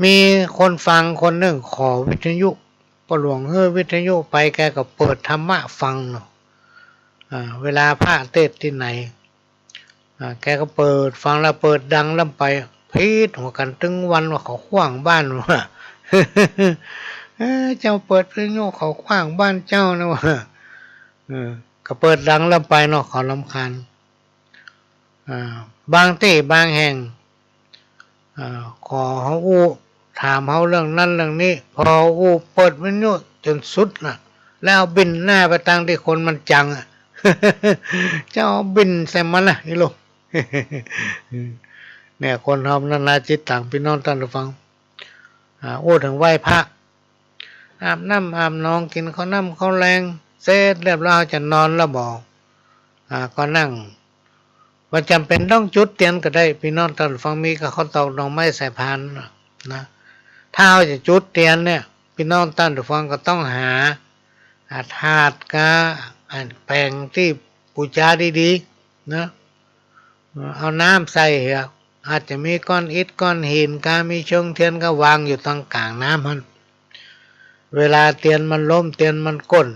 มีคนฟังคนหนึ่งขอวิทยุปหลวงวิทยุไปแกก็เปิดธรรมะฟังเนาะเวลาพระเทศน์ที่ไหนแกก็เปิดฟังแล้วเปิดดังแล้วไปพีดหัวกันตึงวันว่าเขาขว้างบ้านว่า เจ้าเปิดวิทยุเขาขว้างบ้านเจ้านะว่าก็เปิดดังแล้วไปเนาะเขารำคาญบางที่บางแห่งขอเขาอู้ถามเขาเรื่องนั้นเรื่องนี้พออู้เปิดวิทยุจนสุดน่ะแล้วบินหน้าไปทางที่คนมันจังเจ้าบินใส่มันนะอีลูก เนี่ยคนทำนานาจิตต่างพี่น้องท่านผู้ฟังอู้ถึงไหว้พระอาบน้ำอาบน้องกินข้าวน้ำข้าวแรงเสร็จเรียบร้อยจะนอนแล้วบอกก็นั่ง ว่าจำเป็นต้องจุดเทียนก็ได้พี่น้องท่านฟังมีก็เขาตอกดอกไม้ใส่พานนะถ้าเราจะจุดเทียนเนี่ยพี่น้องท่านฟังก็ต้องหาถาดกาแปลงที่ปูชาดีๆนะเอาน้ำใส่เหรออาจจะมีก้อนอิฐก้อนหินกามีชงเทียนก็วางอยู่ตรงกลางน้ำมันเวลาเทียนมันล้มเทียนมันก้น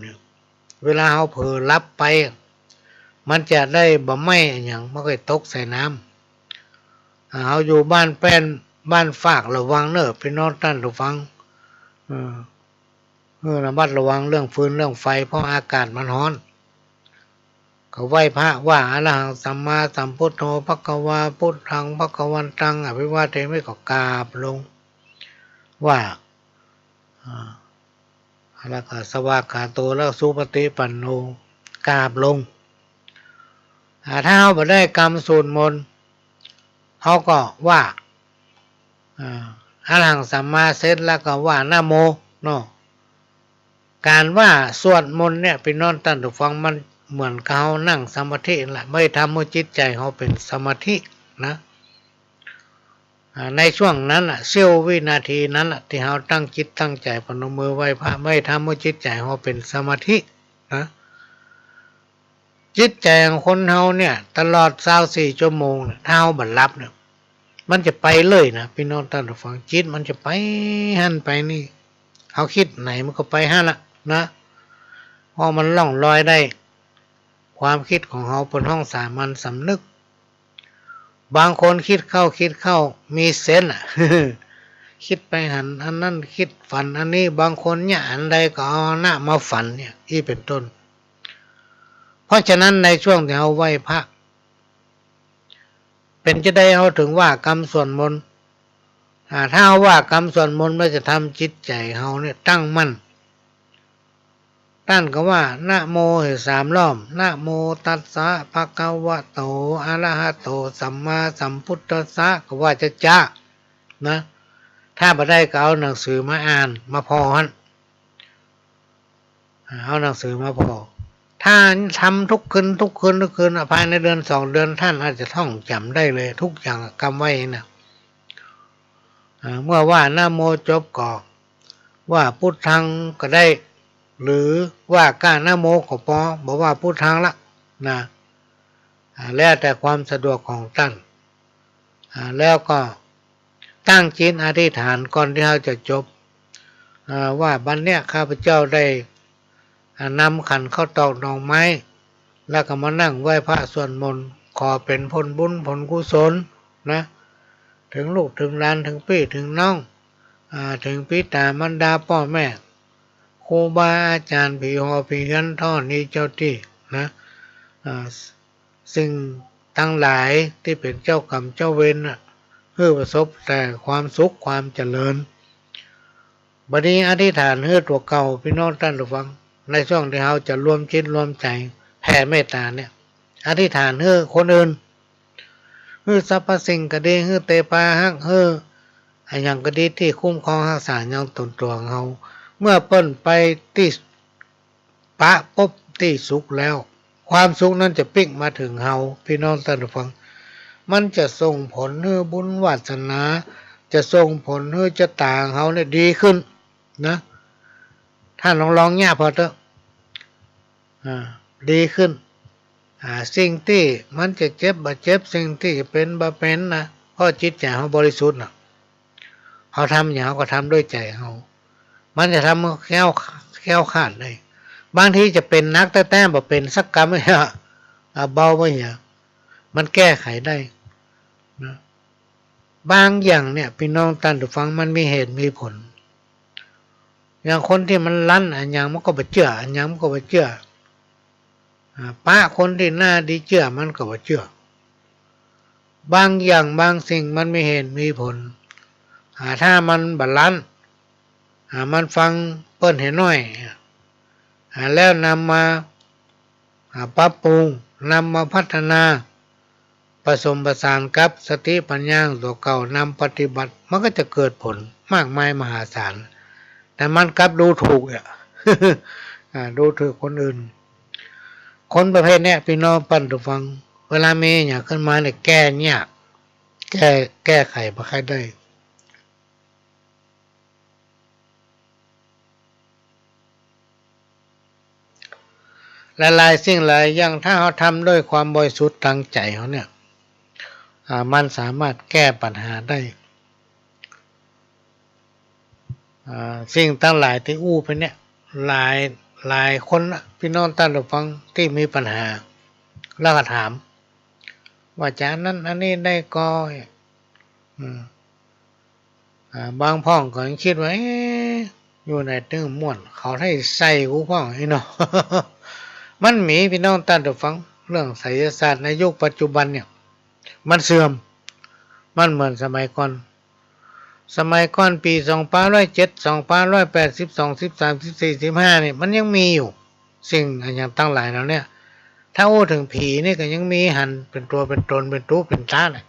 เวลาเขาเผลอรับไปมันจะได้บ่ไหม้อย่างไม่ค่อยตกใส่น้ำเขาอยู่บ้านแป้นบ้านฝากระวังเนอะพี่น้องท่านระวังระมัดระวังเรื่องฟืนเรื่องไฟเพราะอากาศมันร้อนเขาไหว้พระว่าอะระหังสัมมาสัมพุทโธภควาพุทธังภควันตังอภิวาเทมิก็กราบลงว่าแล้วก็สวากขาโตแล้วสุปฏิปันโนกราบลงถ้าเขาบ่ได้กรรมสูตรมนต์เขาก็ว่าอะระหังสัมมาเสร็จแล้วก็ว่านะโมเนาะการว่าสวดมนต์เนี่ยพี่น้องท่านผู้ฟังมันเหมือนเขานั่งสมาธิแหละไม่ทำให้จิตใจเขาเป็นสมาธินะในช่วงนั้นเสี้ยววินาทีนั้นที่เขาตั้งจิตตั้งใจพนมมือไหว้พระไม่ทำให้จิตใจเขาเป็นสมาธินะจิตใจของคนเขาเนี่ยตลอด24 ชั่วโมงถ้าเขาบัดรับเนี่ยมันจะไปเลยนะพี่น้องท่านผู้ฟังจิตมันจะไปหันไปนี่เขาคิดไหนมันก็ไปหันละนะเพราะมันล่องลอยได้ความคิดของเขาเป็นห้องสามัญสำนึกบางคนคิดเข้ามีเซนส์คิดไปหันอันนั้นคิดฝันอันนี้บางคนเนี่ยอันใดก็เอาหน้ามาฝันเนี่ยที่เป็นต้นเพราะฉะนั้นในช่วงที่เราไหว้พระเป็นจะได้เขาถึงว่ากรรมส่วนมนต์ถ้าว่ากรรมส่วนมนต์มันจะทำจิตใจเขาเนี่ยตั้งมั่นท่านก็ว่านะโม3 รอบนะโมตัสสะภะคะวะโตอะระหะโตสัมมาสัมพุทธัสสะก็ว่าจะจ้านะถ้าบ่ได้ก็เอาหนังสือมาอ่านมาพอฮั่นเอาหนังสือมาพอถ้าทำทุกคืนภายในเดือน2 เดือนท่านอาจจะท่องจำได้เลยทุกอย่างกำไว้นะเมื่อว่านะโมจบก็ว่าพุทธังก็ได้หรือว่าก้านะโมก็พอบอกว่าพุทธังละนะแล้วแต่ความสะดวกของท่านแล้วก็ตั้งจิตอธิษฐานก่อนที่เราจะจบว่าบัดเนี้ยข้าพเจ้าได้นำขันเข้าตอกดอกไม้แล้วก็มานั่งไหว้พระสวดมนต์ขอเป็นผลบุญผลกุศลนะถึงลูกถึงหลานถึงพี่ถึงน้องถึงพี่ตามารดาพ่อแม่ครูบาอาจารย์ผีหอผีเงินท่อนี้เจ้าที่นะสิ่งทั้งหลายที่เป็นเจ้ากรรมเจ้าเวรเพื่อประสบแต่ความสุขความเจริญบัดนี้อธิษฐานเพื่อตัวเก่าพี่น้องท่านผู้ฟังในช่วงที่เราจะรวมจิตรวมใจแผ่เมตตาเนี่ยอธิษฐานเพื่อคนอื่นเพื่อสรรพสิ่งก็ดีเพื่อเตปาหักเพื่ออย่างก็ดีที่คุ้มครองรักษาอย่างตนตัวของเราเมื่อเปิ้นไปที่ปะพบที่สุขแล้วความสุขนั้นจะปิ๊กมาถึงเฮาพี่น้องท่านผู้ฟังมันจะส่งผลให้บุญวาสนาจะส่งผลให้ชะตาของเฮาเนี่ยดีขึ้นนะท่านลองแง่พอเถอะดีขึ้นสิ่งที่มันจะเจ็บบ่เจ็บสิ่งที่จะเป็นบ่เป็นนะเพราะจิตใจเฮาบริสุทธิ์นะเขาทำอย่างเขาก็ทำด้วยใจเฮามันจะทำแคล้วคลาดเลยบางทีจะเป็นนักแต่บ่เป็นสักกรรมไม่ฮะเบาไม่เหรอมันแก้ไขได้นะบางอย่างเนี่ยพี่น้องท่านผู้ฟังมันมีเหตุมีผลอย่างคนที่มันลั่นอันยังมันก็บ่เชื่ออันยังมันก็บ่เชื่อป้าคนที่หน้าดีเชื่อมันก็บ่เชื่อบางอย่างบางสิ่งมันมีเหตุมีผลถ้ามันบาลานซ์มันฟังเปิ้นเห็นน้อยแล้วนำมาปรับปรุงนำมาพัฒนาผสมประสานกับสติปัญญาตัวเก่านำปฏิบัติมันก็จะเกิดผลมากมายมหาศาลแต่มันกลับดูถูกดูถูกคนอื่นคนประเภทนี้พี่น้องปั้นตัวฟัง เวลามีอย่างขึ้นมาเนี่ยแก้ยากแก้ไขบ่ค่อยได้หลายๆสิ่งหลายอย่างถ้าเขาทำด้วยความบริสุทธิ์ทางใจเขาเนี่ยมันสามารถแก้ปัญหาได้สิ่งทั้งหลายที่อู้ไปเนี่ยหลายคนนะพี่น้องท่านผู้ฟังที่มีปัญหาแล้วก็ถามว่าจานนั้นอันนี้ได้ก็บางพ่องก็ยังคิดว่าอยู่ในตึงม่วนเขาให้ใส่กูพ่องไอ้เนาะ มันมีพี่น้องท่านผู้ฟังเรื่องไสยศาสตร์ในยุคปัจจุบันเนี่ยมันเสื่อมมันเหมือนสมัยก่อนปี2507 2580 23 14 15เนี่ยมันยังมีอยู่สิ่งอย่างตั้งหลายแล้วเนี่ยถ้าโอ้ถึงผีนี่ก็ยังมีหันเป็นตัวเป็นตนเป็นตู้เป็นตาเลย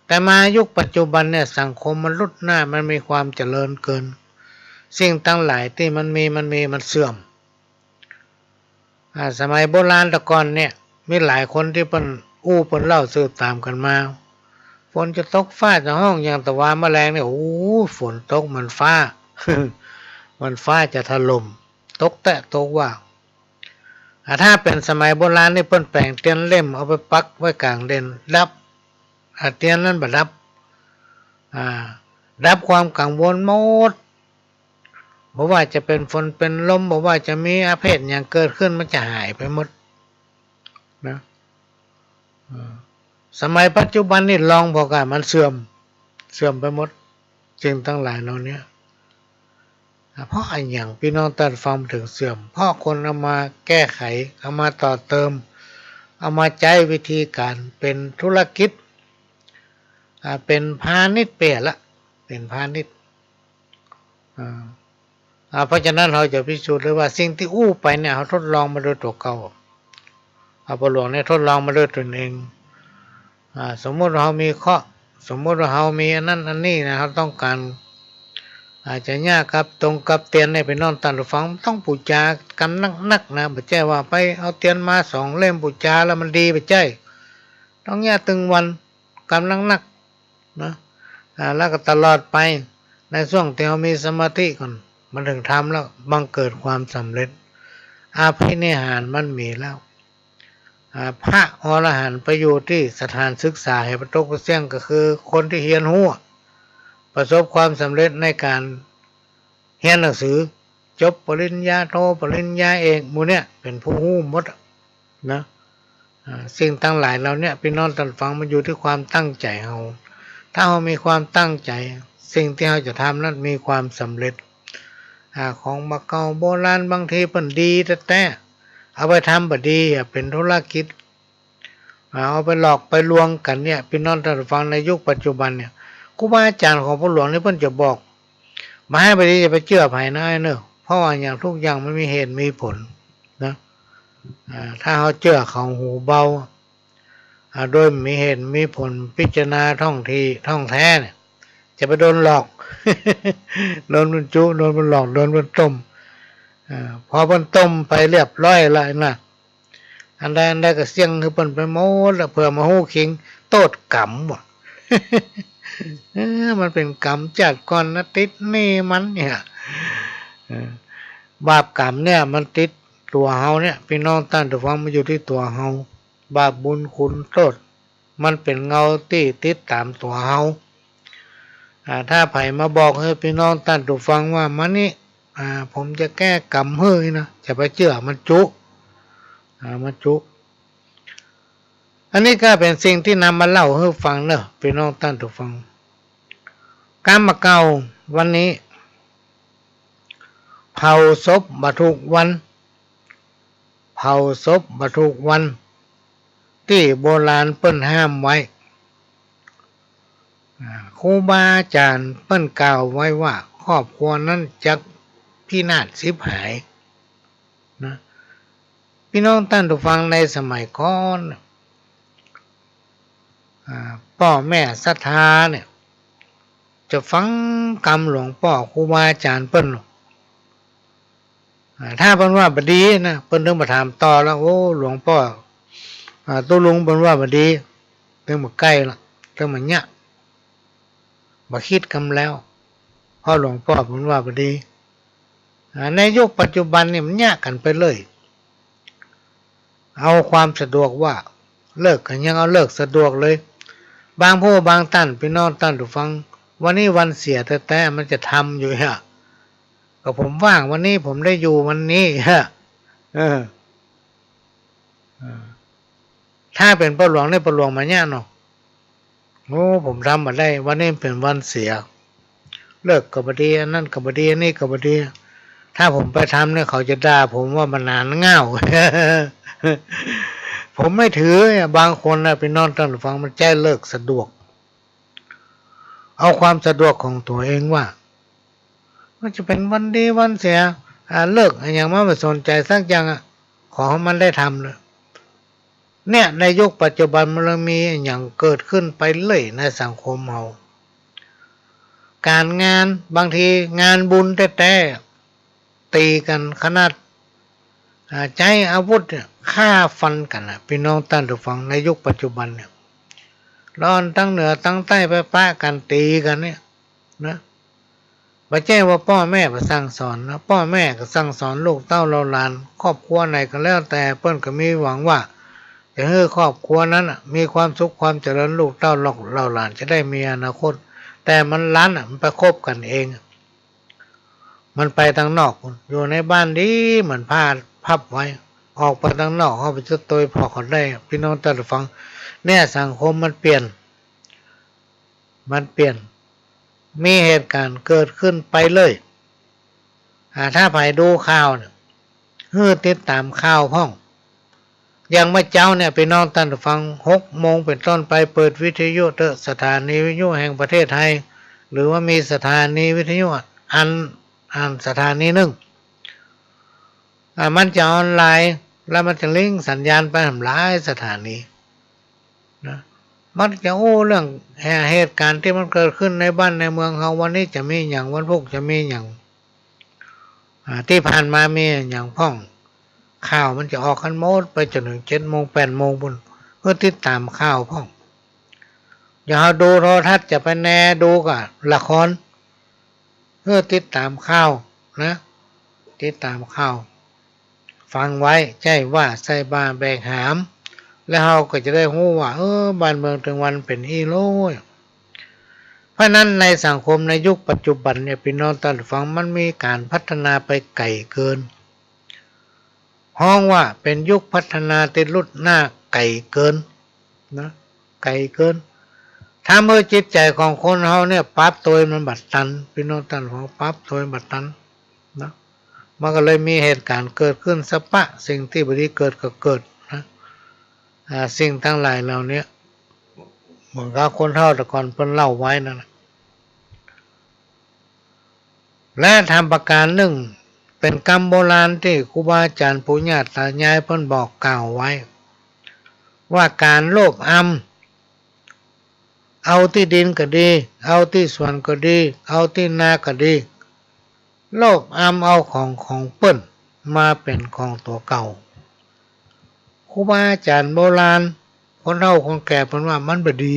แต่มายุคปัจจุบันเนี่ยสังคมมันรุดหน้ามันมีความเจริญเกินสิ่งตั้งหลายที่มันเสื่อมสมัยโบราณตะก่อนเนี่ยมีหลายคนที่เปิ้นเล่าสืบตามกันมาฝนจะตกฟ้าจะห้องอย่างตะวันแมลงเนี่ยโอ้ฝนตกมันฟ้า มันฟ้าจะถล่มตกแตะตกว่าถ้าเป็นสมัยโบราณนี่เปิ้นแปลงเตียนเล่มเอาไปปักไว้กลางเด่นดับเตียนนั้นบ่ดับความกังวลหมดบ่ว่าจะเป็นฝนเป็นลมบ่ว่าจะมีอาเพศอย่างเกิดขึ้นมันจะหายไปหมดนะสมัยปัจจุบันนี่ลองบอกว่ามันเสื่อมไปหมดสิ่งทั้งหลายเหล่านี้เพราะอะไรอย่างพี่น้องตัดฟังถึงเสื่อมเพราะคนเอามาแก้ไขเอามาต่อเติมเอามาใช้วิธีการเป็นธุรกิจเป็นพาณิชย์เปลี่ยนละเป็นพาณิชย์เพราะฉะนั้นเราจะพิสูจน์เลยว่าสิ่งที่อู้ไปเนี่ยเขาทดลองมาโดยตัวเก่าพระหลวงเนี่ยทดลองมาด้วยตนเองสมมติเรามีสมมติว่าเรามีอันนั้นอันนี้นะเราต้องการอาจจะยากครับตรงกับเตียนเนี่ยไปนอนตันฟังต้องปูจากันนักนะไม่ใช่ว่าไปเอาเตียนมา2 เล่มปูจาแล้วมันดีไปใช่ต้องยากตึงวันกำลังนักนะแล้วก็ตลอดไปในช่วงที่เรามีสมาธิก่อนมันถึงทำแล้วบังเกิดความสำเร็จอภินิหารมันมีแล้วพระอรหันต์ไปอยู่ที่สถานศึกษาให้ประตกประเสี่ยงก็คือคนที่เรียนรู้ประสบความสำเร็จในการเรียนหนังสือจบปริญญาโทปริญญาเอกหมู่เนี่ยเป็นผู้รู้หมดนะสิ่งทั้งหลายเราเนี่ยพี่น้องท่านฟังมันอยู่ที่ความตั้งใจเราถ้าเรามีความตั้งใจสิ่งที่เราจะทำนั้นมีความสำเร็จของมาเก่าโบราณบางทีเป็นดีแต่เอาไปทำบดีเป็นธุรกิจเอาไปหลอกไปลวงกันเนี่ยพี่น้องท่านฟังในยุคปัจจุบันเนี่ยครูบาอาจารย์ของพระหลวงนี่เพิ่นจะบอกมาให้บดีจะไปเชื่อภายในเนอะเพราะว่าอย่างทุกอย่างมันมีเหตุมีผลนะถ้าเขาเชื่อเขาหูเบาโดยมีเหตุมีผลพิจารณาท่องแท้เนี่ยจะไปโดนหลอก โดนมันจุโดนมันหลอกโดนมันต้มพอมันต้มไปเรียบร้อยแล้วนะอันใดก็เสี่ยงคือเปิ้นไปหมดแล้วเพื่อมาฮู้คิงโตดกรรมว่ะ มันเป็นกรรมจัดก่อนนะติดนี่มันเนี่ยบาปกรรมเนี่ยมันติดตัวเฮาเนี่ยพี่น้องท่านผู้ฟังมันอยู่ที่ตัวเฮาบาปบุญคุณโทษมันเป็นเงาที่ติดตามตัวเฮาถ้าไผมาบอกให้พี่น้องท่านผู้ฟังว่ามันนี่ผมจะแก้กรรมเฮ้ยนะจะไปเชื่อมันจุอันนี้ก็เป็นสิ่งที่นำมาเล่าให้ฟังเนอะพี่น้องท่านผู้ฟังการมาเก่าวันนี้เผาศพบัทุกวันที่โบราณเปิ้นห้ามไว้ครูบาอาจารย์เปิ้นกล่าวไว้ว่าครอบครัวนั้นจะพินาศสิบหายนะพี่น้องท่านผู้ฟังในสมัยก่อนพ่อแม่ศรัทธาเนี่ยจะฟังกรรมหลวงพ่อครูบาอาจารย์เปิ้นถ้าเปิ้นว่าบดีนะเปิ้นถึงมาถามต่อแล้วโอ้หลวงพ่อ ตัวลุงเป็นว่าบดีถึงมาใกล้ละถึงมาเนี่ยมาคิดกันแล้วพ่อหลวงพ่อเป็นว่าบดีในยุคปัจจุบันเนี่ยมันเนี่ยกันไปเลยเอาความสะดวกว่าเลิกกันยังเอาเลิกสะดวกเลยบางผู้บางท่านพี่น้องท่านผู้ฟังวันนี้วันเสียแต่มันจะทำอยู่ฮะก็ผมว่างวันนี้ผมได้อยู่วันนี้ฮะถ้าเป็นพ่อหลวงเนี่ยพ่อหลวงมาเนี่ยเนาะโอ้ผมทำมาได้วันนี้เป็นวันเสียเลิกกับบดีนั่นกับบดีนี่กับบดีถ้าผมไปทำเนี่ยเขาจะด่าผมว่ามันนานเง่า ผมไม่ถือบางคนนะพี่น้องท่านผู้ฟังมันใจเลิกสะดวกเอาความสะดวกของตัวเองว่ามันจะเป็นวันดีวันเสียเลิกอย่างไม่สนใจสักอย่างขอให้มันได้ทำเลยเนี่ยในยุคปัจจุบันมันมีอย่างเกิดขึ้นไปเลยในสังคมเราการงานบางทีงานบุญแต่ตีกันขนาดใช้อาวุธฆ่าฟันกันพี่น้องท่านผู้ฟังในยุคปัจจุบันเนี่ยร้อนตั้งเหนือตั้งใต้ไปปะกันตีกันเนี่ยนะไม่ใช่ว่าพ่อแม่ไปสั่งสอนนะพ่อแม่ก็สั่งสอนลูกเต้าเราหลานครอบครัวไหนก็แล้วแต่เพิ่นก็มีหวังว่าจะให้ครอบครัวนั้นมีความสุขความเจริญลูกเต้าเราหลานจะได้มีอนาคตแต่มันล้านมันไปคบกันเองมันไปทางนอกอยู่ในบ้านดีเหมือนผ้าพับไว้ออกไปทางนอกเขาไปจะตัวพอเขาได้พี่น้องท่านผู้ฟังเนี่ยสังคมมันเปลี่ยนมีเหตุการณ์เกิดขึ้นไปเลยถ้าไปดูข่าวเนี่ยติดตามข่าวพ่องอย่างเมื่อเจ้าเนี่ยพี่น้องท่านผู้ฟัง6 โมงเป็นต้นไปเปิดวิทยุสถานีวิทยุแห่งประเทศไทยหรือว่ามีสถานีวิทยุอันสถานีหนึ่งมันจะออนไลน์แล้วมันจะลิงก์สัญญาณไปทำลายสถานีนะมันจะเรื่องเหตุการณ์ที่มันเกิดขึ้นในบ้านในเมืองเขาวันนี้จะมีอย่างวันพุธจะมีอย่างที่ผ่านมามีอย่างพ่องข่าวมันจะออกกันหมดไปจนถึง7 โมง 8 โมงบนเพื่อติดตามข่าวพ่องอย่าเอาดูโทรทัศน์จะไปแนดูกับละครเพื่อติดตามข่าวนะติดตามข่าวฟังไว้ใช่ว่าใส่บาแบกหามแล้วเราก็จะได้รู้ว่าบ้านเมืองถึงวันเป็นอีโร่เพราะนั้นในสังคมในยุคปัจจุบันเนี่ยพี่น้องท่านผู้ฟังมันมีการพัฒนาไปไกลเกินห้องว่าเป็นยุคพัฒนาติดรุ่นหน้าไกลเกินนะไกลเกินถ้าเมื่อจิตใจของคนเราเนี่ยปรับตัวมันบัดตันพี่น้องท่านผู้ฟังปรับตัวบัดตันนะมันก็เลยมีเหตุการณ์เกิดขึ้นสปะสิ่งที่บดีเกิดก็เกิดนะสิ่งทั้งหลายเหล่านี้เหมือนกับคนเฒ่าแต่ก่อนเพิ่นเล่าไว้นั่นแหละและทำประการหนึ่งเป็นกรรมโบราณที่ครูบาอาจารย์ปู่ย่าตายายเพิ่นบอกกล่าวไว้ว่าการโลภเอาที่ดินก็ดีเอาที่สวนก็ดีเอาที่นาก็ดีโลภเอาของเปิ้นมาเป็นของตัวเก่าครูบาอาจารย์โบราณคนเฒ่าคนแก่เพิ่นว่ามันบ่ดี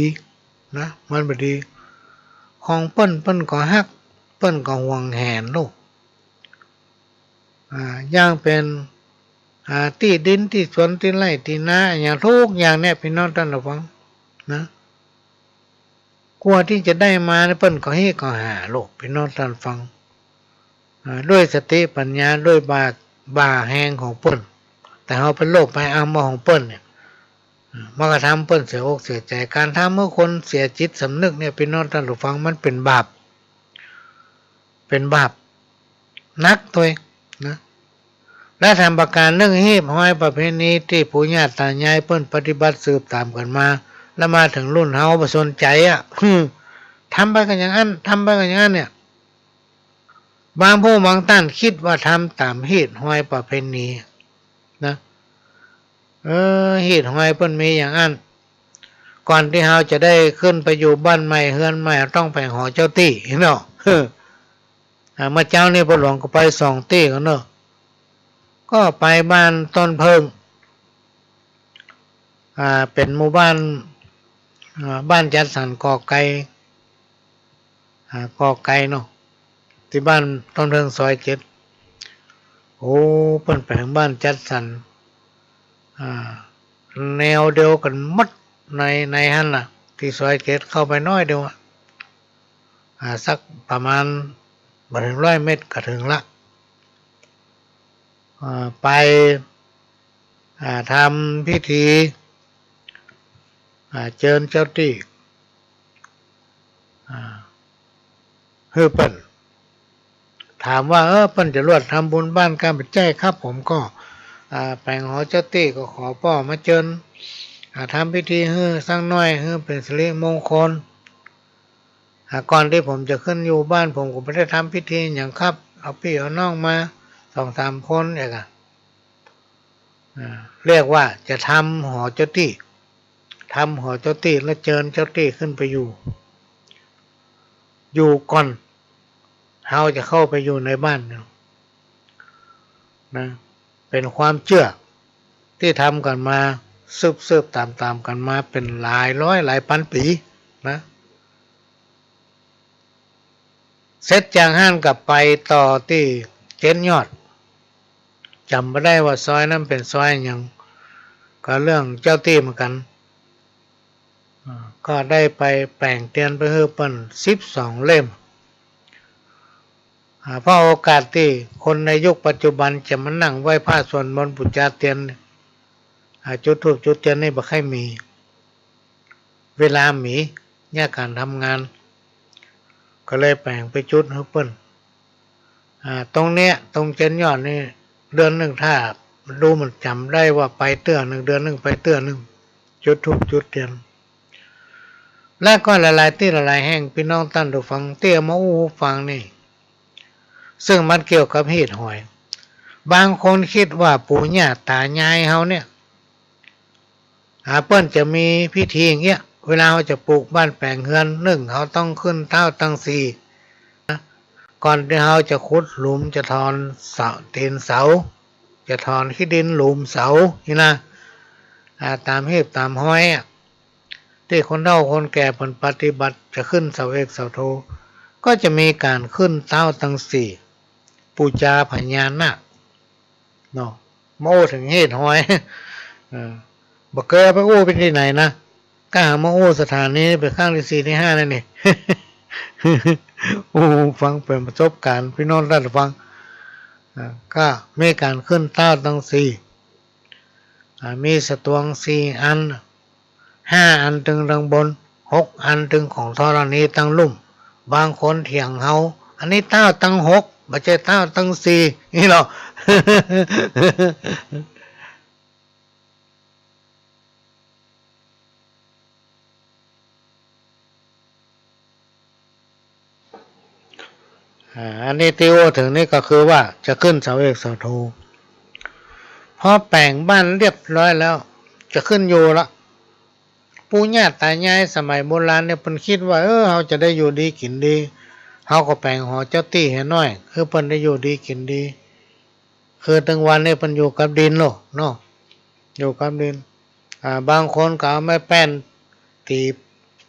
นะมันบ่ดีของเปิ้นก็ฮักเปิ้นก็ห่วงแหนลูกอย่างเป็นที่ดินที่สวนที่ไร่ที่นาอย่างทุกอย่างเนี่ยพี่น้องท่านผู้ฟังนะกลัวที่จะได้มาเปิ้นก็ให้ก็หาลูกพี่น้องท่านฟังด้วยสติปัญญาด้วยบ่าแหงของเปิ้นแต่เราเป็นโลภไปเอามาของเปิ้นเนี่ยมันก็ทำเปิ้นเสียอกเสียใจการทำเมื่อคนเสียจิตสำนึกเนี่ยพี่น้องท่านผู้ฟังมันเป็นบาปนักตัวนะและทำประการเรื่องฮีบห้อยประเพณีที่ปู่ย่าตายายเปิ้นปฏิบัติสืบตามกันมาแล้วมาถึงรุ่นเฮาบ่สนใจทำไปกันอย่างนั้นทำไปกันอย่างนั้นเนี่ยบางผู้บางท่านคิดว่าทำตามฮีดห้อยประเพณีนะฮีดห้อยเปิ้นมีอย่างนั้นก่อนที่เฮาจะได้ขึ้นไปอยู่บ้านใหม่เฮือนใหม่ต้องไปหอเจ้าตี้เนาะเมื่อเจ้านี่พ่อหลวงก็ไป2 ตี้กันเนาะก็ไปบ้านต้นเพิง เป็นหมู่บ้านบ้านจัดสรรกอไก่กอไก่เนาะที่บ้านต้นเทิงซอย7โอ้เปิ้นแปลงบ้านจัดสรรแนวเดียวกันหมดในหั่นน่ะที่ซอย7เข้าไปน้อยเดียวสักประมาณบ่ถึง100 เมตรก็ถึงละไปทำพิธีเชิญเจ้าที่ฮือเปิ้นถามว่าเปิ้นจะรวดทำบุญบ้านกันปัจจัยครับผมก็แปลงหอเจ้าตี้ก็ขอป้อมาเชิญทำพิธีฮือสักหน่อยฮือเป็นสิริมงคลก่อนที่ผมจะขึ้นอยู่บ้านผมก็ไม่ได้ทำพิธีอย่างครับเอาพี่เอาน้องมา2-3 คนเองเรียกว่าจะทำหอเจ้าตี้ทำหอเจ้าตี้แล้วเชิญเจ้าตี้ขึ้นไปอยู่ก่อนเราจะเข้าไปอยู่ในบ้านนะเป็นความเชื่อที่ทำกันมาสืบตามกันมาเป็นหลายร้อยหลายพันปีนะเสร็จจากห้านกลับไปต่อที่เจนยอดจำไม่ได้ว่าซอยนั้นเป็นซอยอย่างก็เรื่องเจ้าตี้เหมือนกันก็ได้ไปแปลงเตียนไปเฮือเปิ้น12 เล่มเพราะโอกาสที่คนในยุคปัจจุบันจะมานั่งไหว้พระสวดมนต์บูชาเตียนจุดธูปจุดเทียนนี่บ่ค่อยมีเวลามีเนี่ยการทำงานก็เลยแปลงไปจุดเฮือเปิ้นตรงเนี้ยตรงเจนยอดนี่เดือนหนึ่งถ้าดูมันจำได้ว่าไปเตื้อหนึ่งเดือนหนึ่งไปเตื้อหนึ่งจุดธูปจุดเทียนและก็หลายๆที่หลายๆแห่งพี่น้องท่านผู้ฟังเตี้ยมาอู้ฟังนี่ซึ่งมันเกี่ยวกับเห็ดหอยบางคนคิดว่าปู่ย่าตายายเฮาเนี่ยเปิ้นจะมีพิธีอย่างเงี้ยเวลาเขาจะปลูกบ้านแปลงเฮือนเขาต้องขึ้นเท้าตั้งสี่ก่อนที่เขาจะขุดหลุมจะถอนเสาตีนเสาจะถอนขี้ดินหลุมเสานี่นะตามเหตุตามห้อยที่คนเฒ่าคนแก่ผลปฏิบัติจะขึ้นเสาเอกเสาโทก็จะมีการขึ้นเท้าตั้งสี่ปูชาพญานาคเนาะโม้ถึงเหตุหอยบ่เคยไปอู้เป็นที่ไหนนะก็หามาอู้สถานนี้ไปข้างที่4ที่5นั่นนี่ โอ้ฟังเป็นประสบการณ์พี่น้องท่านฟังก็มีการขึ้นเท้าตั้งสี่มีสตวง4 อัน5 อันถึงดังบน6 อันถึงของธรณีตั้งลุ่มบางคนเถียงเฮาอันนี้เท้าตั้ง6ไม่ใช่เท้าตั้ง4นี่หรอ อันนี้ที่โอถึงนี่ก็คือว่าจะขึ้นเสาเอกเสาโทพอแปลงบ้านเรียบร้อยแล้วจะขึ้นอยู่ละปู่ย่าตายายสมัยโบราณเนี่ยเพิ่นคิดว่าเราจะได้อยู่ดีกินดีเขาก็แปลงหอเจ้าตี้ให้น้อยคือเพิ่นได้อยู่ดีกินดีคือทั้งวันเนี่ยเพิ่นอยู่กับดินโลเนาะอยู่กับดินบางคนก็เอาไม้แป้นตี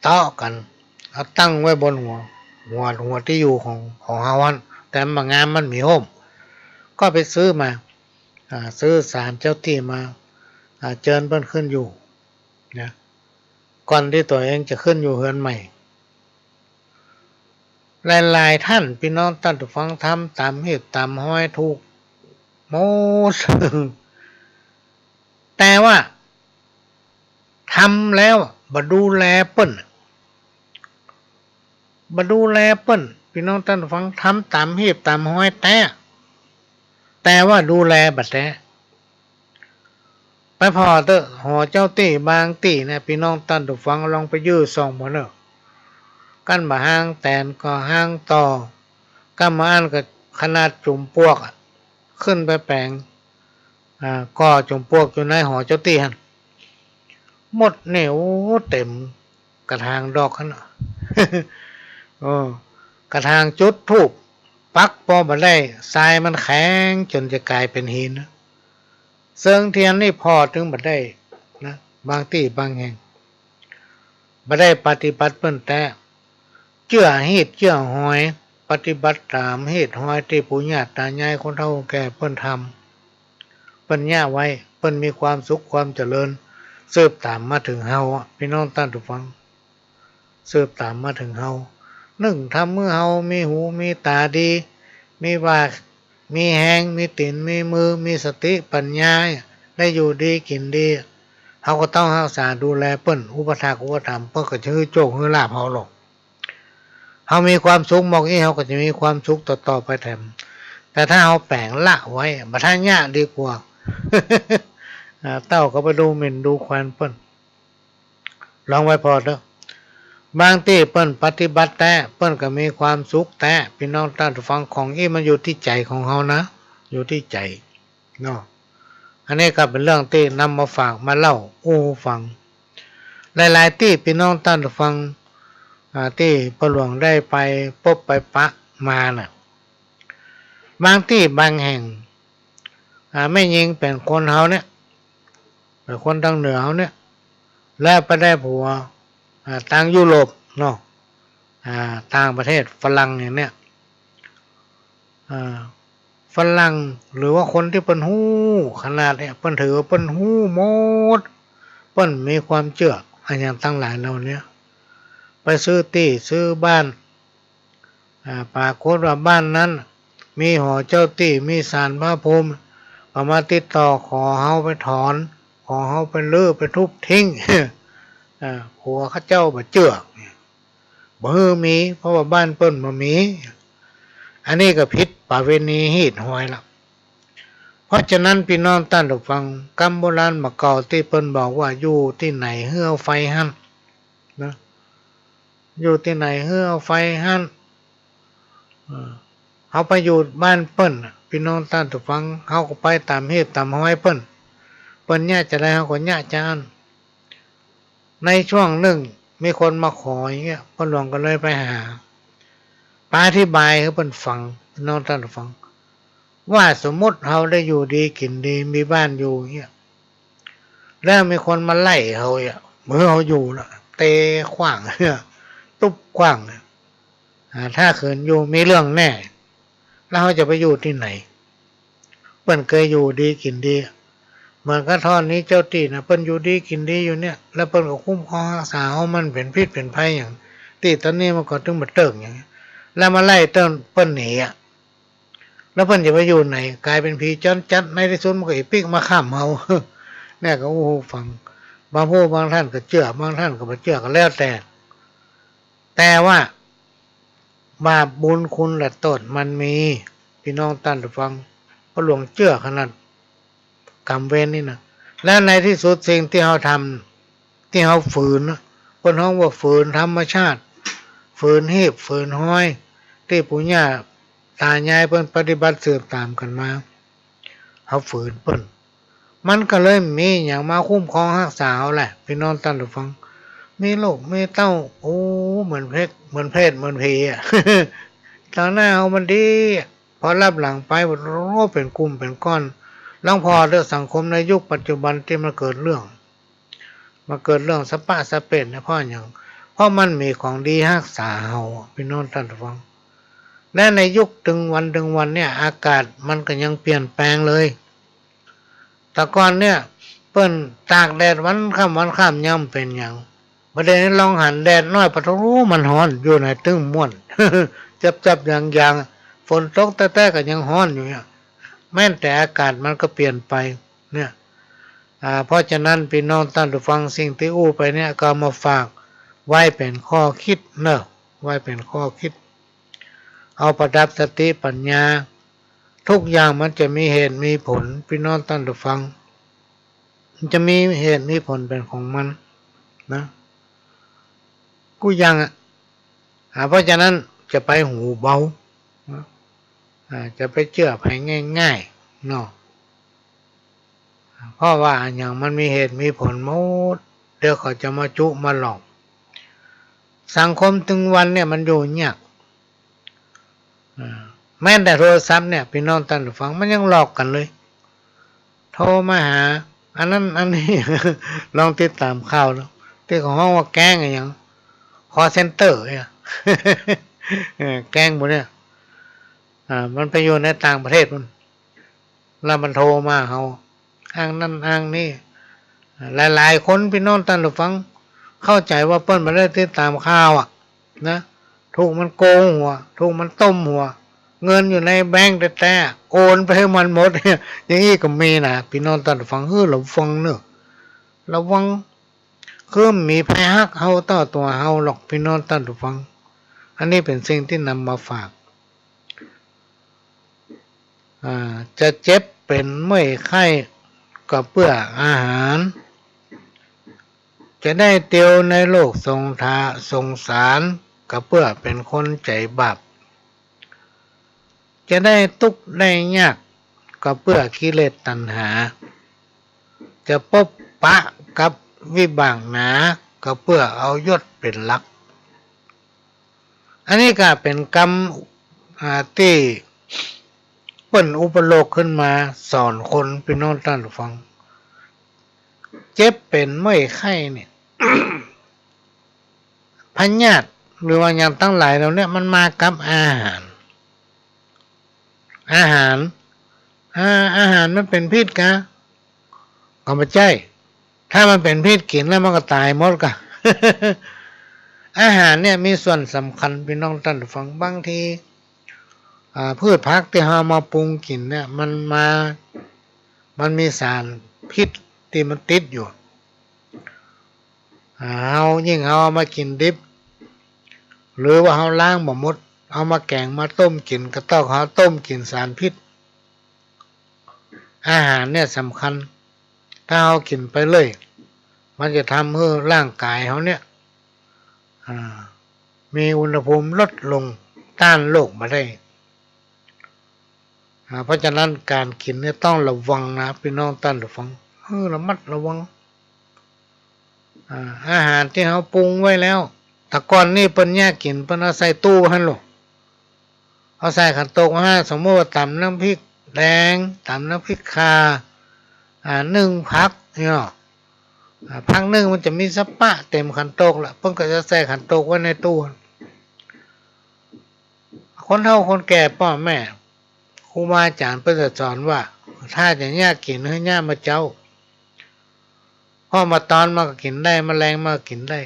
เตาะกันเอาตั้งไว้บนหัวที่อยู่ของเฮาวันแต่บางงานมันมีห่มก็ไปซื้อมาซื้อศาลเจ้าที่มาเชิญเพิ่นขึ้นอยู่นะก่อนที่ตัวเองจะขึ้นอยู่เฮือนใหม่หลายๆท่านพี่น้องท่านผู้ฟังทำตามเหตุตามห้อยถูกโมสแต่ว่าทำแล้วบ่ดูแลเปิ้นพี่น้องท่านฟังทำตามเหตุตามห้อยแต่ว่าดูแลบัดแต่ไปพอเตอหอเจ้าตี้บางตี้เนี่ยพี่น้องท่านฟังลองไปยื้อส่องบ่เนาะกันบ่ห่างแตนก็ห่างต่อกันมาอันก็ขนาดจุ่มพวกขึ้นไปแปลงก็จุ่มพวกอยู่ในหอเจ้าตี้หั่นหมดเนี่ยโอ้เต็มกระถางดอกคั่นน่ะ กระถางจุดธูปปักพอบ่ได้ทรายมันแข็งจนจะกลายเป็นหินเซิงเทียนนี่พอถึงบ่ได้นะ บางที่บางแห่งบ่ได้ปฏิบัติเปิ้นแต่เชื่อเหตุเชื่อหอยปฏิบัติตามเหตุหอยที่ปู่ย่าตายายคนเฒ่าแก่เปิ้นทำเปิ้นย่าไว้เปิ้นมีความสุขความเจริญสืบตามมาถึงเฮาพี่น้องท่านผู้ฟังสืบตามมาถึงเฮาทำเมื่อเฮามีหูมีตาดีมีปากมีแหงมีตีนมีมือมีสติปัญญาได้อยู่ดีกินดีเฮาก็ต้องรักษาดูแลเปิ้นอุปถัมภ์เปิ้นก็จะฮือโชคฮือลาภเฮาหรอกเฮามีความสุขมอกอีเฮาก็จะมีความสุขต่อไปแถมแต่ถ้าเฮาแปลงละไว้บ่ทันยะดีกว่า เต้าก็ไปดูหมิ่นดูควานเปิ้นลองไว้พอเด้อบางที่เปิ้นปฏิบัติแต่เปิ้นก็มีความสุขแต่พี่น้องท่านผู้ฟังของอีมันอยู่ที่ใจของเฮานะอยู่ที่ใจเนาะอันนี้ก็เป็นเรื่องที่นำมาฝากมาเล่าฟังหลายๆที่พี่น้องท่านผู้ฟังที่พ่อหลวงได้ไปพบไปปะมาน่ะบางที่บางแห่งไม่ยิงเป็นคนเฮาเนี่ยเป็นคนทางเหนือเฮาเนี่ยแล้วไปได้ผัวต่างยุโรปเนาะต่างประเทศฝรั่งอย่างเนี้ยฝรั่งหรือว่าคนที่เปิ้นฮู้ขนาดเนี่ยเปิ้นถือว่าเปิ้นฮู้หมดเปิ้นมีความเชื่ออันอย่างตั้งหลายเหล่านี้ไปซื้อที่ซื้อบ้านปรากฏว่าบ้านนั้นมีหอเจ้าที่มีศาลพระภูมิก็มาติดต่อขอเฮาไปถอนขอเฮาไปลื้อไปทุบทิ้ง ผัวเขาเจ้าบ่เชื่อบ่ฮือมีเพราะว่าบ้านเปิ้นบ่มีอันนี้ก็ผิดประเวณีฮีดหอยละเพราะฉะนั้นพี่น้องท่านผู้ฟังคำโบราณมาเก่าที่เปิ้นบอกว่าอยู่ที่ไหนเฮือไฟหั่นนะอยู่ที่ไหนเฮือไฟหั่นเฮาไปอยู่บ้านเปิ้นพี่น้องท่านผู้ฟังเฮาก็ไปตามเหตุตามหอยเปิ้นย่าจะได้เฮาก็ย่าจานในช่วงหนึ่งมีคนมาขออย่างเงี้ยพ่อหลวงก็เลยไปหาอธิบายให้เพิ่นฟังน้องท่านฟังว่าสมมุติเราได้อยู่ดีกินดีมีบ้านอยู่เงี้ยแล้วมีคนมาไล่เราอ่ะเมื่อเราอยู่น่ะเตะขว้างตุ๊บขว้างถ้าเขินอยู่มีเรื่องแน่แล้วเราจะไปอยู่ที่ไหนเพิ่นเคยอยู่ดีกินดีเหมือนกับท่อนนี้เจ้าตีนะเปิ้นอยู่ดีกินดีอยู่เนี่ยแล้วเปิ้นก็คุ้มครองรักษาเฮามันเป็นพิษเป็นภัยอย่างตีตอนนี้มันก็ถึงมาเติ่งอย่างแล้วมาไล่เติ้นเปิ้นหนีแล้วเปิ้นจะไปอยู่ไหนกลายเป็นผีจอนจัดในที่สุดมันก็อีปิกมาข้ามเฮา เนี่ยก็ฟังบางผู้บางท่านก็เชื่อบางท่านก็บ่เชื่อก็แล้วแต่ว่าบาปบุญคุณและโทษมันมีพี่น้องท่านผู้ฟังพระหลวงเชื่อขนาดกรรมเวรนี่นะแล้วในที่สุดสิ่งที่เราทำที่เราฝืนคนห้องว่าฝืนธรรมชาติฝืนหีบฝืนห้อยที่ปู่ย่าตายายเพิ่นปฏิบัติสืบตามกันมาเขาฝืนเพิ่นมันก็เลยมีอย่างมาคุ้มครองรักษาเอาแหละพี่น้องท่านผู้ฟังมีลูกมีเต้าโอ้เหมือนเพชรเหมือนผีอ่ะ ตอนหน้าเอามันดีพอรับหลังไปโอ้เป็นกลุ่มเป็นก้อนหลังพอเรื่องสังคมในยุคปัจจุบันที่มาเกิดเรื่องสปะสะเป็ดนะพ่ออย่างเพราะมันมีของดีรักษาเฮาพี่น้องท่านผู้ฟังและในยุคถึงวันเนี่ยอากาศมันก็ยังเปลี่ยนแปลงเลยแต่ก่อนเนี่ยเปิ้นตากแดดวันค่ำย่ำเป็นอย่างประเด็นนี้ลองหันแดดน้อยปะทุมันร้อนอยู่ในตึ้งม่วน จับอย่างฝนตกแต่ก็ยังร้อนอยู่เนี่ยแม้แต่อากาศมันก็เปลี่ยนไปเนี่ยเพราะฉะนั้นพี่น้องท่านผู้ฟังสิ่งที่ไปเนี่ยก็มาฝากไว้เป็นข้อคิดเนอะไว้เป็นข้อคิดเอาประดับสติปัญญาทุกอย่างมันจะมีเหตุมีผลพี่น้องท่านผู้ฟังมันจะมีเหตุมีผลเป็นของมันนะกูยังเพราะฉะนั้นจะไปหูเบาจะไปเชื่อไปง่ายๆเนาะเพราะว่าอย่างมันมีเหตุมีผลหมดเดี๋ยวเขาจะมาจุมาหลอกสังคมถึงวันเนี่ยมันอยู่ยากแม้แต่โทรศัพท์เนี่ยพี่น้องท่านผู้ฟังมันยังหลอกกันเลยโทรมาหา อันนั้นอันนี้ ลองติดตามข่าวแล้วที่ของห้องว่าแกล้งอะไรอย่างคอเซ็นเตอร์เนี่ย แกล้งหมดเนี่ยมันไปอยู่ในต่างประเทศมันแล้วมันโทรมาเขาอ้างนั่นอ้างนี่หลายๆคนพี่น้องท่านผู้ฟังเข้าใจว่าเปิ้ลมาได้ติดตามข่าวนะถูกมันโกงหัวถูกมันต้มหัวเงินอยู่ในแบงก์แต่โอนไปให้มันหมดเนี่ยอย่างนี้ก็มีนะพี่น้องท่านผู้ฟังเราฟังเนอะระวังคือมีภัยฮักเฮาต่อตัวเฮาหรอกพี่น้องท่านผู้ฟังอันนี้เป็นสิ่งที่นำมาฝากจะเจ็บเป็นเมื่อยไข้ก็เพื่ออาหารจะได้เตียวในโลกสงสารก็เพื่อเป็นคนใจบาปจะได้ทุกข์ได้ยากก็เพื่อกิเลสตัณหาจะพบปะกับวิบากหนาก็เพื่อเอายศเป็นหลักอันนี้ก็เป็นกรรมที่เปิ้นอุปโลกขึ้นมาสอนคนพี่น้องท่านผู้ฟังเจ็บเป็นเมื่อยไข้เนี่ย พยาธิหรือว่าอย่างตั้งหลายเราเนี่ยมันมากับอาหารอาหารมันเป็นพิษกะก็ไม่ใช่ถ้ามันเป็นพิษกินแล้วมันก็ตายหมดกะ อาหารเนี่ยมีส่วนสำคัญพี่น้องท่านผู้ฟังบางทีพืชผักที่เรามาปรุงกินเนี่ยมันมีสารพิษที่มันติดอยู่ยิ่งเอามากินดิบหรือว่าเราล้างบ่หมดเอามาแกงมาต้มกินก็ต้องเอาต้มกินสารพิษอาหารเนี่ยสำคัญถ้าเรากินไปเลยมันจะทำให้ร่างกายเขาเนี่ยมีอุณหภูมิลดลงต้านโรคมาได้เพราะฉะนั้นการกินเนี่ยต้องระวังนะพี่น้องท่านผู้ฟังระมัดระวังอาหารที่เขาปรุงไว้แล้วแต่ก่อนนี่เปิ้นแยกกินเปิ้นเอาใส่ตู้หั่นหรอกเอาใส่ขันโตกมาสมมติว่าตำน้ำพริกแดงตำน้ำพริกข่านึ่งผักเนี่ยพักนึ่งมันจะมีสปะเต็มขันโตกละเพิ่นก็จะใส่ขันโตกไว้ในตู้คนเฒ่าคนแก่พ่อแม่ครูบาอาจารย์เพิ่นจะสอนว่าถ้าจะแยกกินให้ย่ามาเจ้าพ่อมาตอนมาก็กินได้แมลงมากินได้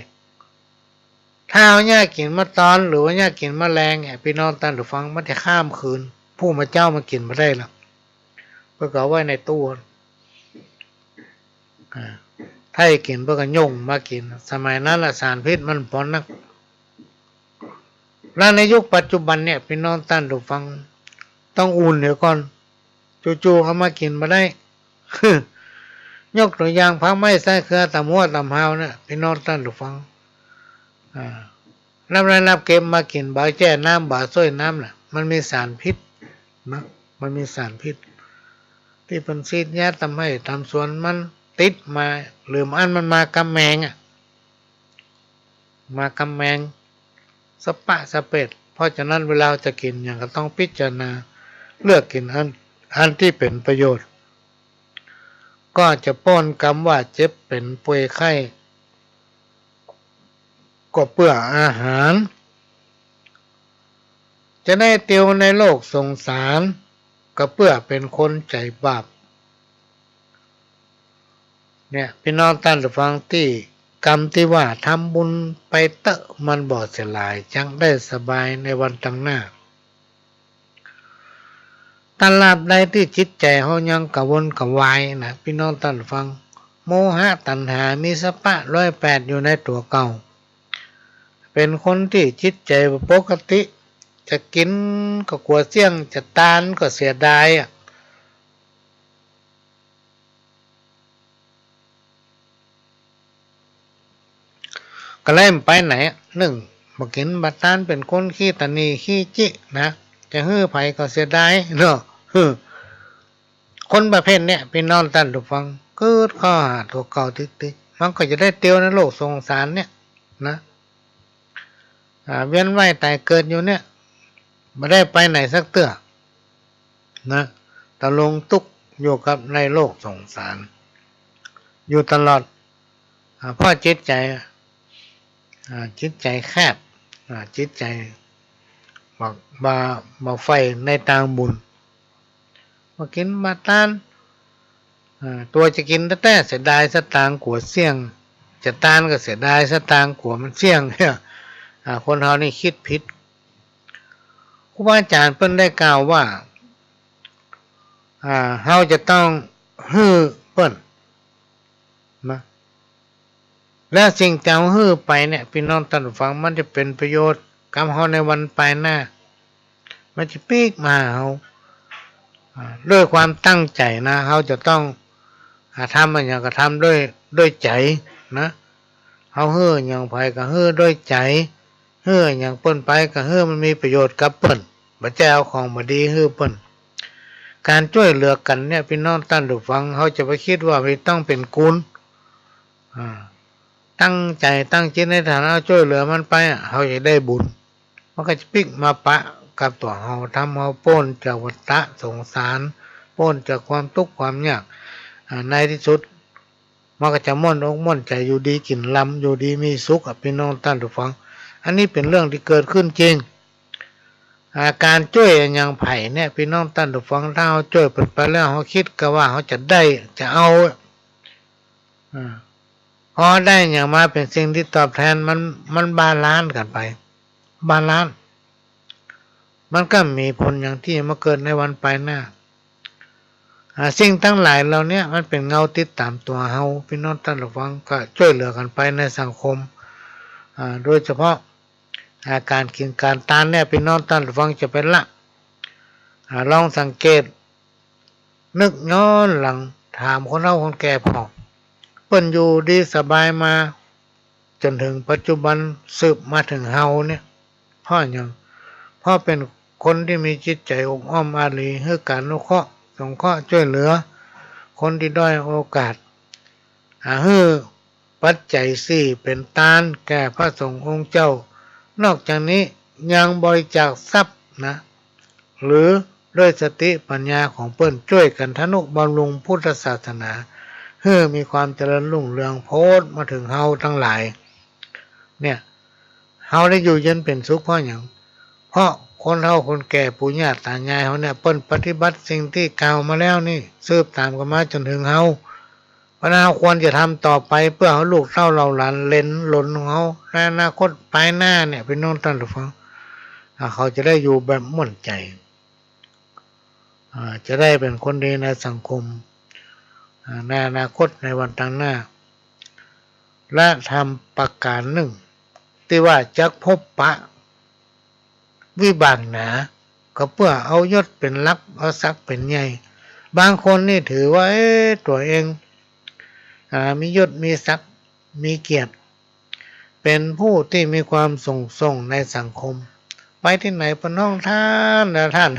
ถ้าเอาแยกกินมาตอนหรือว่าแยกกินแมลงพี่น้องท่านผู้ฟังมันจะข้ามคืนผู้มาเจ้ามากินมาได้แล้วเพื่อเอาไว้ในตู้ถ้าให้กินเพื่อก็ย่งมากินสมัยนั้นสารพิษมันพอนักแล้วในยุคปัจจุบันเนี่ยพี่น้องท่านผู้ฟังต้องอุ่นเดี๋ยวก่อนจู่ๆเอามากินมาได้ ยกตัวอย่างพักไม้ใส่เครือตะมัวตะเฮาเนี่ยพี่น้องท่านผู้ฟังนับเก็บมากินบ่าแจ้น้ำบ่าส้อยน้ำน่ะมันมีสารพิษนะมันมีสารพิษที่เป็นซีดยาทำให้ทำสวนมันติดมาหรือมันมากำแมงมากำแมงสปะสะเป็ดเพราะฉะนั้นเวลาจะกินอย่างก็ต้องพิจารณาเลือกกินอันที่เป็นประโยชน์ก็จะป้อนคำว่าเจ็บเป็นป่วยไข้ก็เพื่ออาหารจะได้เตียวในโลกสงสารก็เพื่อเป็นคนใจบาปเนี่ยพี่น้องท่านผู้ฟังที่กรรมที่ว่าทำบุญไปเตอะมันบ่เสียหลายจังได้สบายในวันตั้งหน้าตลาดใดที่จิตใจเขายังกระวนกระวายนะพี่น้องท่านผู้ฟังโมหะตัณหามีสปะ108อยู่ในตัวเก่าเป็นคนที่จิตใจปกติจะกินก็กลัวเสี่ยงจะตานก็เสียดายก็เล่มไปไหนบ่กินบัตานเป็นคนขี้ตะนีขี้จินะจะฮื้อไผก็เสียดายเนาะคนประเภทเนี้ยพี่น้องท่านผู้ฟังเกิดข้อหาตัวเก่าติดมันก็จะได้เตียวในโลกสงสารเนี่ยนะเวียนว่ายตายเกิดอยู่เนี่ยไม่ได้ไปไหนสักเตื้อนะตะลงตุกอยู่กับในโลกสงสาร อยู่ตลอดเพราะจิตใจแคบจิตใจบอกไฟในทางบุญมากินมาทานตัวจะกินแต่เสียดายสตางค์กัวเสี่ยงจะทานก็เสียดายสตางค์กัวมันเสี่ยงเนี่ยคนเรานี่คิดผิดครูบาอาจารย์เพิ่นได้กล่าวว่าเฮาจะต้องฮื้อเพิ่นนะและสิ่งที่เราฮื้อไปเนี่ยพี่น้องท่านผู้ฟังมันจะเป็นประโยชน์กับเฮาในวันภายหน้ามันจะปีกมาเฮาด้วยความตั้งใจนะเฮาจะต้องทำอะไรก็ทำด้วยใจนะเฮาฮื้ออย่างไปก็ฮื้อด้วยใจฮื้ออย่างเปิ้นไปก็ฮื้อมันมีประโยชน์กับเปิ้นบ่ใช่เอาของบ่ดีฮื้อเปิ้นการช่วยเหลือกันเนี่ยพี่น้องท่านผู้ฟังเขาจะไปคิดว่าไม่ต้องเป็นกุลตั้งใจตั้งจิตในฐานะช่วยเหลือมันไปเขาจะได้บุญมันก็จะพลิกมาปะกับตัวเขาทำเขาพ้นจากวัฏสงสารพ้นจากความทุกข์ความยากในที่สุดมันก็จะม่วนอกม่วนใจอยู่ดีกินลำอยู่ดีมีสุขพี่น้องท่านผู้ฟังอันนี้เป็นเรื่องที่เกิดขึ้นจริงการช่วยอย่างไผ่เนี่ยพี่น้องท่านผู้ฟังถ้าเขาช่วยไปแล้วเขาคิดก็ว่าเขาจะได้จะเอาพอได้อย่างมาเป็นสิ่งที่ตอบแทนมันบาลานซ์กันไปบาลานซ์มันก็มีผลอย่างที่มาเกิดในวันภายหน้าสิ่งทั้งหลายเราเนี่ยมันเป็นเงาติดตามตัวเฮาพี่น้องท่านผู้ฟังก็ช่วยเหลือกันไปในสังคมโดยเฉพาะการกินการทานเนี่ยพี่น้องท่านผู้ฟังจะเป็นละลองสังเกตนึกย้อนหลังถามคนเฒ่าคนแก่พอเปิ้นอยู่ดีสบายมาจนถึงปัจจุบันสืบมาถึงเฮาเนี่ยเพราะหยังเพราะเป็นคนที่มีจิตใจอบอ้อมอารีให้การอนุเคราะห์สงเคราะห์ช่วยเหลือคนที่ด้อยโอกาสให้ปัจจัยสี่เป็นทานแก่พระสงฆ์องค์เจ้านอกจากนี้ยังบริจาคทรัพย์นะหรือด้วยสติปัญญาของเปิ้นช่วยกันทนุบำรุงพุทธศาสนาเพื่อมีความเจริญรุ่งเรืองโพธิ์มาถึงเฮาทั้งหลายเนี่ยเฮาได้อยู่เย็นเป็นสุขเพราะอย่างเพราะคนเฒ่าคนแก่ปู่ย่าตายายเฮาเนี่ยเปิ้นปฏิบัติสิ่งที่กล่าวมาแล้วนี่สืบตามกันมาจนถึงเฮาเพราะนั้นเราควรจะทำต่อไปเพื่อให้ลูกเต้าเราหลานเล่นหลนของเขาในอนาคตภายหน้าเนี่ยพี่น้องท่านผู้ฟังเขาจะได้อยู่แบบมั่นใจจะได้เป็นคนดีในสังคมในอนาคตในวันข้างหน้าและทำประการหนึ่งที่ว่าจักพบปะวิบากหนาก็เพื่อเอายศเป็นลักเอาศักดิ์เป็นใหญ่บางคนนี่ถือว่าตัวเองมียศมีศักดิ์มีเกียรติเป็นผู้ที่มีความส่งในสังคมไปที่ไหนพน้องท่านนะท่าน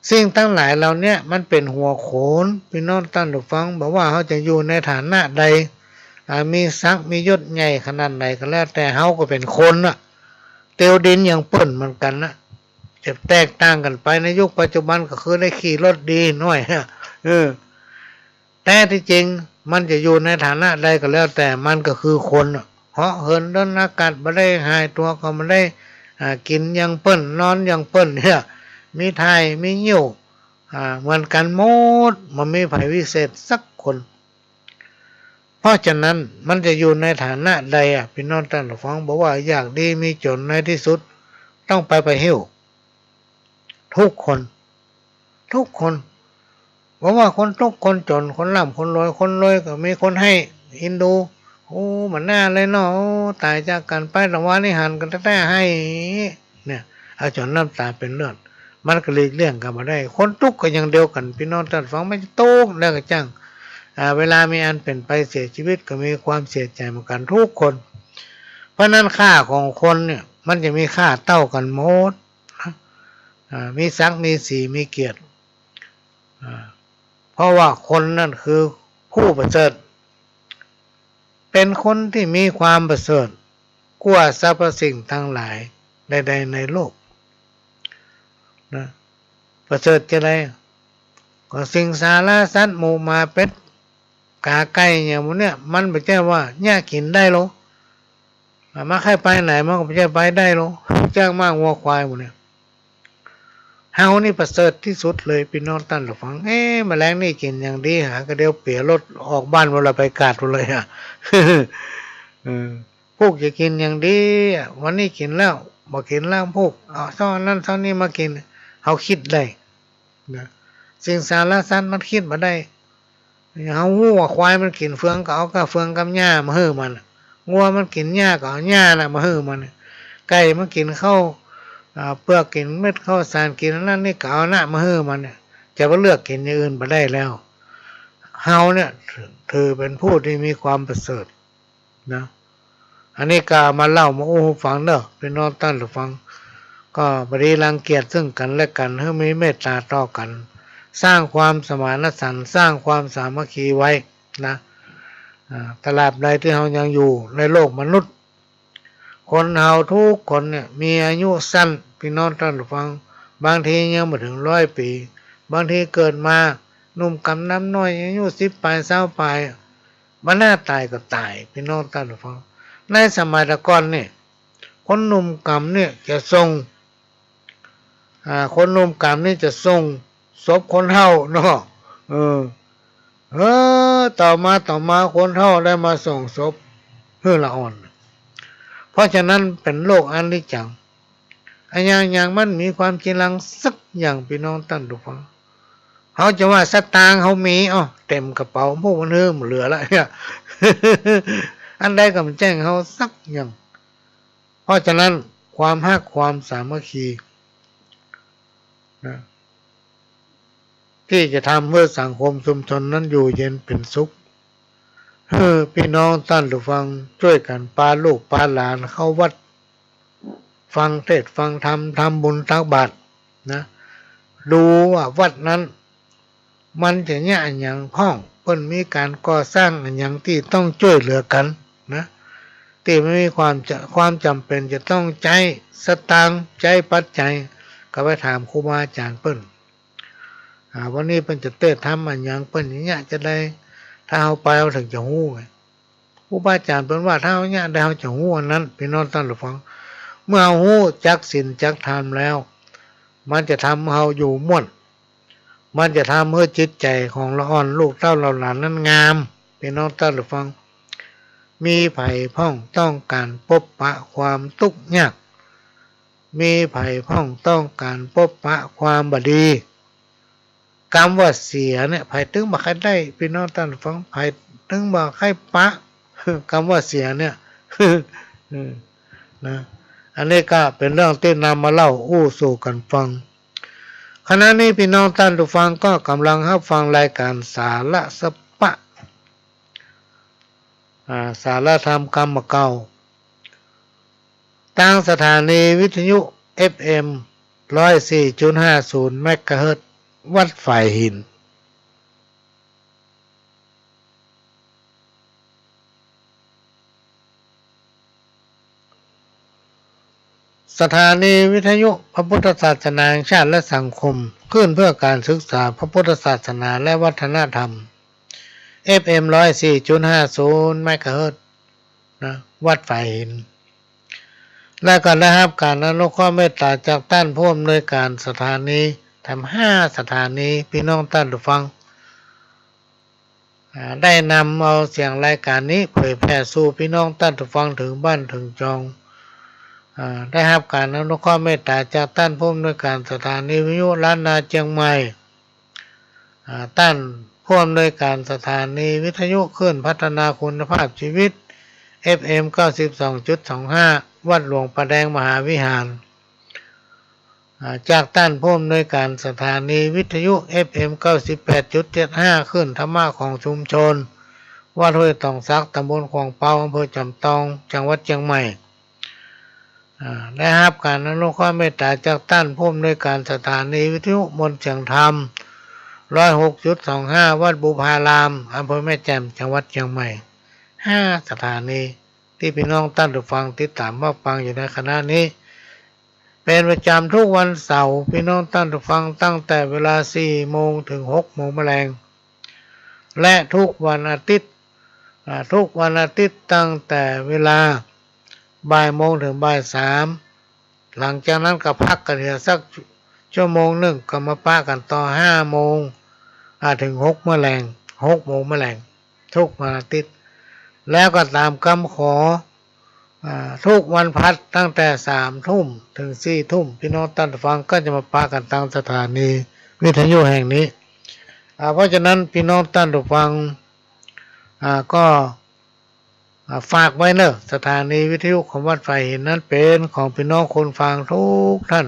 สิ่งทั้งหลายเราเนี่ยมันเป็นหัวโขนพี่น้องท่านผู้ฟังบอกว่าเขาจะอยู่ในฐานะใดมีศักดิ์มียศใหญ่ขนาดไหนก็แล้วแต่เขาก็เป็นคนน่ะเตียวดินอย่างเปิ้นเหมือนกันนะจะแตกต่างกันไปในยุคปัจจุบันก็คือได้ขี่รถดีหน่อยแต่ที่จริงมันจะอยู่ในฐานะใดก็แล้วแต่มันก็คือคนเหาะเหินเดินอากาศไม่ได้หายตัวก็ไม่ได้กินอย่างเปิ้นนอนอย่างเปิ้นเนี่ยมีไทยมีเหี่ยวเหมือนกันหมดมันไม่ไผวิเศษสักคนเพราะฉะนั้นมันจะอยู่ในฐานะใดพี่น้องท่านผู้ฟังบอกว่าอยากดีมีจนในที่สุดต้องไปหิ้วทุกคนบอกว่าคนทุกคนจนคนร่ำคนรวยก็มีคนให้อินดูโอ้มันน่าเลยเนาะตายจากกันไปแต่ว่านี่หันกันแต่ให้เนี่ยเอาจนน้ำตาเป็นเลือดมันก็หลีกเลี่ยงกันมาได้คนทุกข์ก็ยังเดียวกันพี่น้องท่านฟังไม่ทุกข์แล้วก็จังเวลามีอันเป็นไปเสียชีวิตก็มีความเสียใจเหมือนกันทุกคนเพราะนั้นค่าของคนเนี่ยมันจะมีค่าเท่ากันหมดมีศักดิ์มีสีมีเกียรติเพราะว่าคนนั่นคือผู้ประเสริฐเป็นคนที่มีความประเสริฐกว่าสรรพสิ่งทั้งหลายใดๆในโลกนะประเสริฐจะได้ก็สิ่งสาราสัตว์หมู่มาเป็ด กาไก่อย่างมันเนี่ยมันไม่ใช่ว่าหญ้ากินได้หรอมาใครไปไหนมันก็ไม่ใช่ไปได้หรอจ้างมากวัวควายหมดเนี่ยเฮานี่ประเสริฐที่สุดเลยพี่น้องท่านผู้ฟังแมลงนี่กินอย่างดีหากระเดียวเปียรถออกบ้านเวลาไปกาดเลยอ่ะ พวกจะกินอย่างดีวันนี้กินแล้วบอกกินแล้วพวกเอาซ้อนนั้นซ้อนนี้มากินเขาคิดได้นะสิ่งสารสัตว์มันคิดมาได้เขางัวควายมันกินเฟืองก็เอากับเฟืองกับหญ้ามาให้มันงัวมันกินหญ้าก็เอาหญ้าน่ะมาให้มันไก่มันกินข้าวเปลือกกินเม็ดข้าวสารกินนั่นนี่ก็เอาหน้ามาให้มันจะมาเลือกกินอย่างอื่นมาได้แล้วเฮาเนี่ยถือเป็นผู้ที่มีความประเสริฐนะอันนี้ก็มาเล่ามาโอ้ฟังเด้อพี่น้องท่านผู้ฟังก็บริรังเกียจซึ่งกันและกันให้มีเมตตาต่อกัน สร้างความสมานฉันท์สร้างความสามัคคีไว้นะตราบใดที่เรายังอยู่ในโลกมนุษย์คนเราทุกคนเนี่ยมีอายุสั้นพี่น้องท่านผู้ฟังบางทียังไม่ถึง100 ปีบางทีเกิดมาหนุ่มกำน้ำน้อยอายุ10 ปลาย20 ปลายมันน่าตายก็ตายพี่น้องท่านผู้ฟังในสมัยตะก่อนเนี่ยคนหนุ่มกำเนี่ยจะส่งคนหนุ่มกำนี่จะส่งศพคนเฒ่าเนาะต่อมาคนเฒ่าได้มาส่งศพเพื่อละอ่อนเพราะฉะนั้นเป็นโลกอันนิจจังอันอย่างมันมีความจริงลังสักอย่างพี่น้องท่านผู้ฟังเขาจะว่าสตางค์เขามีเต็มกระเป๋าพวกมันเหลือแล้วเนี่ย อันใดก็มันแจ้งเขาสักอย่างเพราะฉะนั้นความฮักความสามัคคีนะที่จะทำเพื่อสังคมชุมชนนั้นอยู่เย็นเป็นสุขพี่น้องท่านผู้ฟังช่วยกันพาลูกพาหลานเข้าวัดฟังเทศน์ฟังธรรมทำบุญตักบาตรนะดูว่าวัดนั้นมันจะเนี่ยอันอย่างพ้องเพิ่นมีการก่อสร้างอันอย่างที่ต้องช่วยเหลือกันนะที่ไม่มีความจำเป็นจะต้องใช้สตางค์ใช้ปัจจัยก็ไปถามครูบาอาจารย์เปิ้นวันนี้เปิ้นจะเทศน์ทำอันอย่างเปิ้นอย่างเงี้ยจะได้ถ้าเอาไปเอาถึงจะฮู้ไงครูบาอาจารย์เปิ้นว่าถ้าเอาเนี่ยได้เอาจะฮู้อันนั้นพี่น้องท่านผู้ฟังเมื่อเอาฮู้จักศีลจักธรรมแล้วมันจะทำเราอยู่ม่วนมันจะทำให้จิตใจของละอ่อนลูกเต้าเราหลานนั้นงามพี่น้องท่านผู้ฟังมีไผ่พ่องต้องการพบปะความทุกข์ยากมีไผ่พ่องต้องการพบปะความบดีกรรมว่าเสียเนี่ยไผ่ถึงมาใครได้พี่น้องท่านผู้ฟังไผ่ถึงมาใครปะกรรมว่าเสียเนี่ย นะอันนี้ก็เป็นเรื่องที่นำมาเล่าอู้สู่กันฟังขณะนี้พี่น้องท่านผู้ฟังก็กำลังรับฟังรายการสาระสปะสารธรรมกรรมเก่าทางสถานีวิทยุ FM 104.50 เมกะเฮิรตซ์วัดฝ่ายหินสถานีวิทยุพระพุทธศาสนาแห่งชาติและสังคมขึ้นเพื่อการศึกษาพระพุทธศาสนาและวัฒนธรรม FM 104.50 เมกะเฮิรตซ์นะวัดฝ่ายหินและก็ได้รับการอนุเคราะห์เมตตาจากท่านผู้อำนวยการสถานีทำ5 สถานีพี่น้องท่านผู้ฟังได้นำเอาเสียงรายการนี้เผยแพร่สู่พี่น้องท่านผู้ฟังถึงบ้านถึงจองได้รับการอนุเคราะห์เมตตาจากท่านผู้อำนวยการสถานีวิทยุล้านนาเชียงใหม่ท่านผู้อำนวยการสถานีวิทยุคลื่นพัฒนาคุณภาพชีวิต FM 92.25 วัดหลวงประแดงมหาวิหารจากท่านผู้อำนวยการสถานีวิทยุ FM 98.75 คลื่นธรรมะของชุมชนวัดห้วยตองซักตำบลขวางเปาอำเภอจำตองจังหวัดเชียงใหม่ได้รับการอนุเคราะห์เมตตาจากท่านผู้อำนวยการสถานีวิทยุมนต์เสียงธรรม 106.25 วัดบุพารามอำเภอแม่แจ่มจังหวัดเชียงใหม่5 สถานีที่พี่น้องท่านผู้ฟังติดตามรับฟังอยู่ในขณะนี้เป็นประจำทุกวันเสาร์พี่น้องท่านผู้ฟังตั้งแต่เวลา 4 โมงถึง 6 โมงแมลง และทุกวันอาทิตย์ทุกวันอาทิตย์ตั้งแต่เวลาบ่ายโมงถึงบ่ายสามหลังจากนั้นก็พักกันเดี๋ยวสักชั่วโมงหนึ่งก็มาป้ากันต่อ5 โมงถึง6 โมงแมลงทุกวันอาทิตย์แล้วก็ตามคำขอทุกวันพัดตั้งแต่3 ทุ่มถึง4 ทุ่มพี่น้องท่านฟังก็จะมาป้ากันตั้งสถานีวิทยุแห่งนี้เพราะฉะนั้นพี่น้องท่านฟังก็ฝากไว้เนอะสถานีวิทยุของวัดไฟหินนั้นเป็นของพี่น้องคนฟังทุกท่าน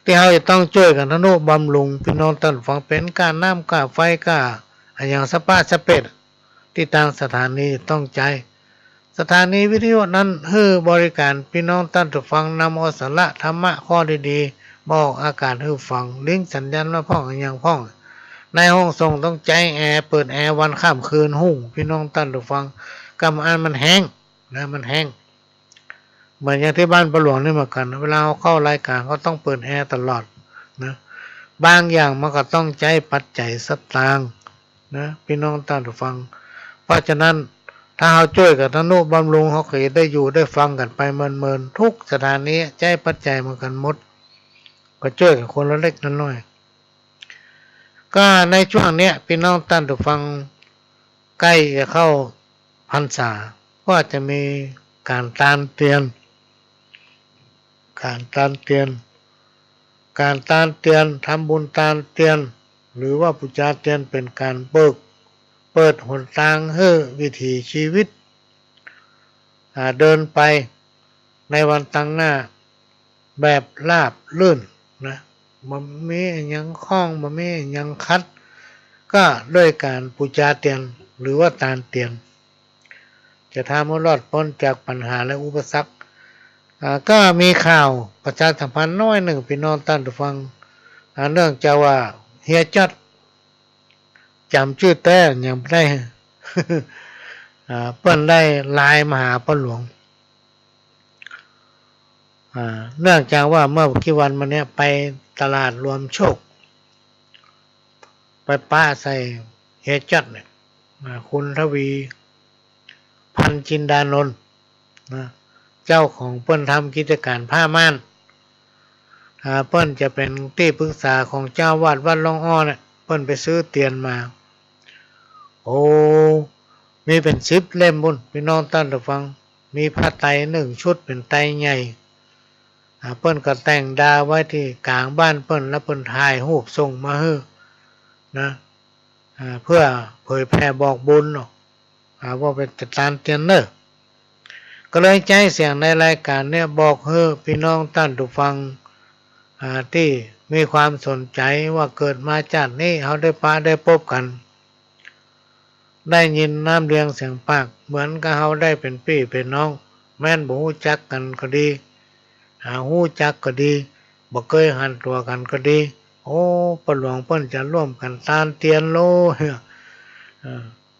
ที่เราจะต้องช่วยกันทนุบำรุงพี่น้องท่านฟังเป็นการน้ำกาไฟกาอย่างสปาสเปดที่ทางสถานีต้องใจสถานีวิทยุนั้นให้บริการพี่น้องท่านฟังนำเอาสาระธรรมะข้อดีๆบอกอากาศให้ฟังลิงก์สัญญาณมาพ่องอย่างพ่องในห้องส่งต้องใจแอร์เปิดแอร์วันข้ามคืนหุ่งพี่น้องท่านฟังกำอันมันแห้งนะมันแห้งเหมือนอย่างที่บ้านประหลวงนี่เหมือนกันเวลาเขาเข้ารายการเขาต้องเปิดแอร์ตลอดนะบางอย่างมันก็ต้องใจปัจจัยสตางค์นะพี่น้องท่านฟังเพราะฉะนั้นถ้าเขาช่วยกับทนุบำรุงเขาเคยได้อยู่ได้ฟังกันไปเมินทุกสถานีใจปัจจัยเหมือนกันหมดก็ช่วยกับคนละเล็กน้อยก็ในช่วงเนี้ยพี่น้องท่านฟังใกล้จะเข้าพรรษาก็จะมีการตานเตียนทำบุญตานเตียนหรือว่าปูชาเตียนเป็นการเปิดหนทางให้วิถีชีวิตเดินไปในวันตั้งหน้าแบบราบลื่นนะบ่มียังคล้องบ่มียังคัดก็ด้วยการปูชาเตียนหรือว่าตานเตียนจะทำให้รอดพ้นจากปัญหาและอุปสรรคก็มีข่าวประชาสัมพันธ์น้อยหนึ่งพี่น้องท่านผู้ฟังเนื่องจากว่าเฮียจัดจำชื่อแต่ยังไม่ได้ เปิ้นได้ไลน์มาหาป้าหลวงเนื่องจากว่าเมื่อกี่วันมาเนี้ยไปตลาดรวมโชคไปป้าใส่เฮียจัดเนี่ยคุณทวีพันจินดานนท์นะเจ้าของเปิ้นทำกิจการผ้าม่านเปิ้นจะเป็นที่ปรึกษาของเจ้าวาดวัดหลวงอ้อเนี่ยเปิ้นไปซื้อเตียนมาโอ้มีเป็น10 เล่มบุญพี่น้องท่านผู้ฟังมีผ้าไตร1 ชุดเป็นไตรใหญ่เปิ้นก็แต่งดาไว้ที่กลางบ้านเปิ้นแล้วเปิ้นถ่ายรูปส่งมาให้นะเพื่อเผยแผ่บอกบุญเนาะว่าเป็นตานเตียนเนอร์ก็เลยใจเสียงในรายการเนี่ยบอกให้พี่น้องท่านผู้ฟังที่มีความสนใจว่าเกิดมาจากนี้เขาได้ปะได้พบกันได้ยินน้ำเรียงเสียงปากเหมือนกับเขาได้เป็นพี่เป็นน้องแม่นบ่ฮู้จักกันก็ดีฮู้จักก็ดีบ่เคยหันตัวกันก็ดีโอ้ป้าหลวงเพิ่นจะร่วมกันตานเตียนโล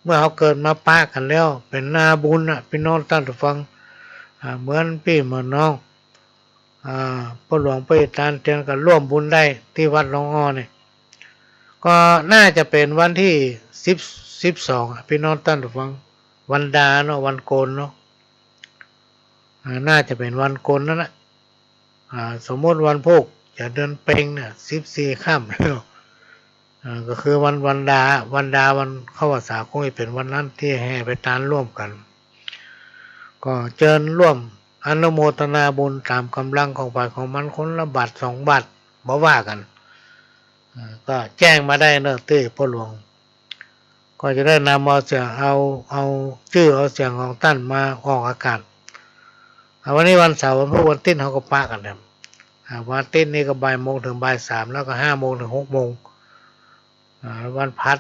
เมื่อเขาเกิดมาปะกันแล้วเป็นนาบุญพี่น้องท่านผู้ฟังเหมือนพี่เหมือนน้องป้าหลวงไปตานเตียนกันร่วมบุญได้ที่วัดหลวงอ้อเนี่ยก็น่าจะเป็นวันที่12พี่น้องท่านผู้ฟังวันดาเนาะวันโกนเนาะน่าจะเป็นวันโกนนั่นแหละสมมติวันพุธจะเดือนเพ็งเนี่ย14 ค่ำแล้วก็คือวันดาวันเข้าพรรษาคงจะเป็นวันนั้นที่แห่ไปตานร่วมกันก็เชิญร่วมอนุโมทนาบุญตามกำลังของฝ่ายของมันคนละบาท2 บาทบ่ว่ากันก็แจ้งมาได้เนอะที่พ่อหลวงก็จะได้นำเอาเสียงเอาชื่อเอาเสียงของท่านมาออกอากาศวันนี้วันเสาร์วันพุธวันติ้นเขาก็ปะกันแล้ววันติ้นนี่ก็บ่ายโมงถึงบ่าย3แล้วก็5 โมงถึง6 โมงวันพัด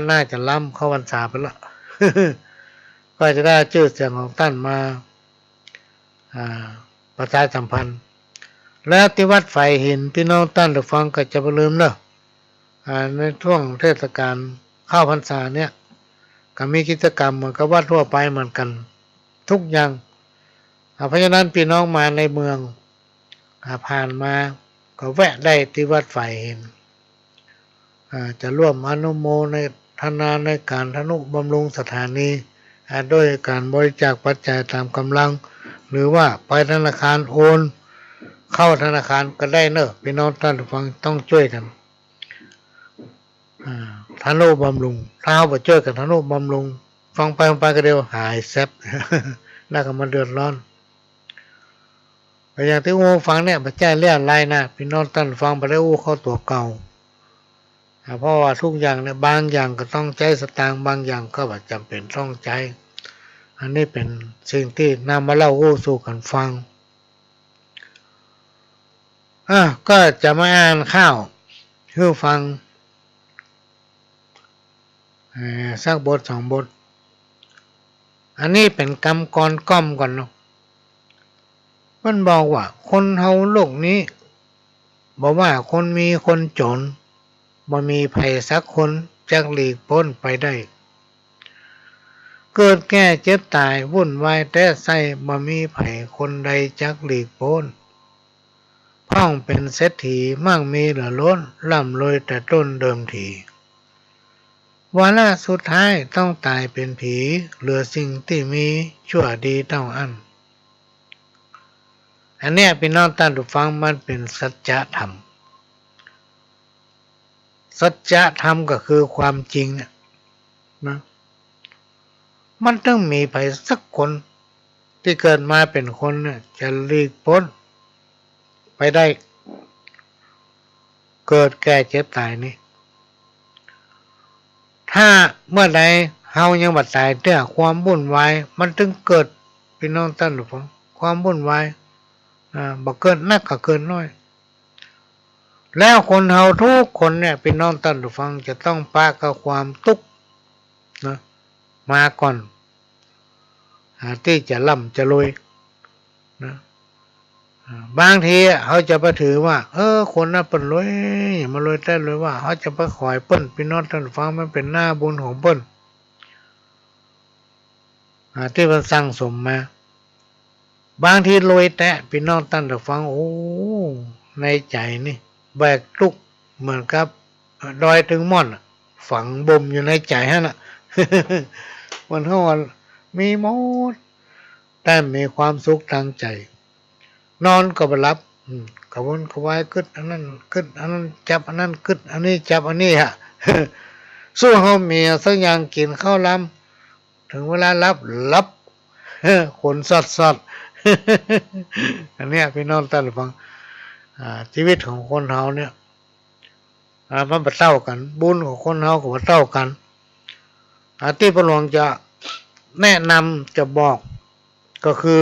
น่าจะล้ำเข้าวันเสาร์ไปละ ก็จะได้ชื่อเสียงของท่านมาประชาสัมพันธ์แล้วที่วัดไฟหินพี่น้องท่านผู้ฟังก็จะไม่ลืมเนอะในช่วงเทศกาลเข้าพรรษาเนี่ยก็มีกิจกรรมเหมือนกับวัดทั่วไปเหมือนกันทุกอย่างเพราะฉะนั้นพี่น้องมาในเมืองผ่านมาก็แวะได้ที่วัดไฟหินจะร่วมอนุโม ทนาในการทนุบำรุงสถานีด้วยการบริจาคปัจจัยตามกำลังหรือว่าไปธนาคารโอนเข้าธนาคารก็ได้เนอะพี่น้องท่านผู้ฟังต้องช่วยกันทนุบำรุงถ้าเราไปช่วยกันทนุบำรุงฟังไปก็เดียวหายแซบ แล้วก็มาเดือดร้อนอย่างที่อูฟังเนี่ยปัจจัยเรียกอะไรนะพี่น้องท่านฟังไปได้อูเข้าตัวเก่าเพราะว่าทุกอย่างเนี่ยบางอย่างก็ต้องใช้สตางค์บางอย่างก็จำเป็นต้องใช้อันนี้เป็นสิ่งที่นำมาเล่าอู้สู่กันฟังก็จะมาอ่านข้าวให้ฟังสักบทสองบทอันนี้เป็นกรรมกรก้อมก่อนเนาะมันบอกว่าคนเฮาโลกนี้บอกว่าคนมีคนจนบ่มีไผสักคนจักหลีกพ้นไปได้เกิดแก่เจ็บตายวุ่นวายแต่ใส่บ่มีไผคนใดจักหลีกพ้นพ่องเป็นเศรษฐีมั่งมีเหลือล้นร่ำรวยแต่ต้นเดิมทีวาระสุดท้ายต้องตายเป็นผีเหลือสิ่งที่มีชั่วดีเท่าอันอันเนี้ยพี่น้องท่านผู้ฟังมันเป็นสัจธรรมสัจธรรมก็คือความจริงเนี่ยนะมันต้องมีใครสักคนที่เกิดมาเป็นคนเนี่ยจะหลีกพ้นไปได้เกิดแก่เจ็บตายนี่ถ้าเมื่อใดเฮายังบัดตายเนี่ยความวุ่นวายมันถึงเกิดพี่น้องท่านผู้ฟังความวุ่นวายบ่เกิดนักก็เกิดน้อยแล้วคนเฮาทุกคนเนี่ยพี่น้องท่านผู้ฟังจะต้องปะกับความทุกข์นะมาก่อนที่จะร่ำจะรวยนะบางทีเขาจะไปถือว่าคนนั้นเป็นรวยอย่ามารวยแต่รวยว่าเขาจะไปขอยเปิ้นพี่น้องท่านฟังมันเป็นหน้าบุญของเปิ้นที่มันสั่งสมมาบางทีรวยแต่พี่น้องท่านฟังโอ้ในใจนี่แบกทุกเหมือนกับดอยถึงม่อนฝังบ่มอยู่ในใจฮะน่ะ วันเท่าวันมีหมดแต่มีความสุขทางใจนอนก็บ่หลับกระวนกระวายกึดอันนั้นกึดอันนั้นจับอันนั้นกึดอันนี้จับอันนี้ฮะ สู้เฮามีสักอย่างกินข้าวล้ำถึงเวลารับ ขนสด อันเนี้ยพี่น้องท่านผู้ฟังชีวิตของคนเฮาเนี่ยมันบ่เท่ากันบุญของคนเฮาก็บ่เท่ากันที่พระหลวงจะแนะนำจะบอกก็คือ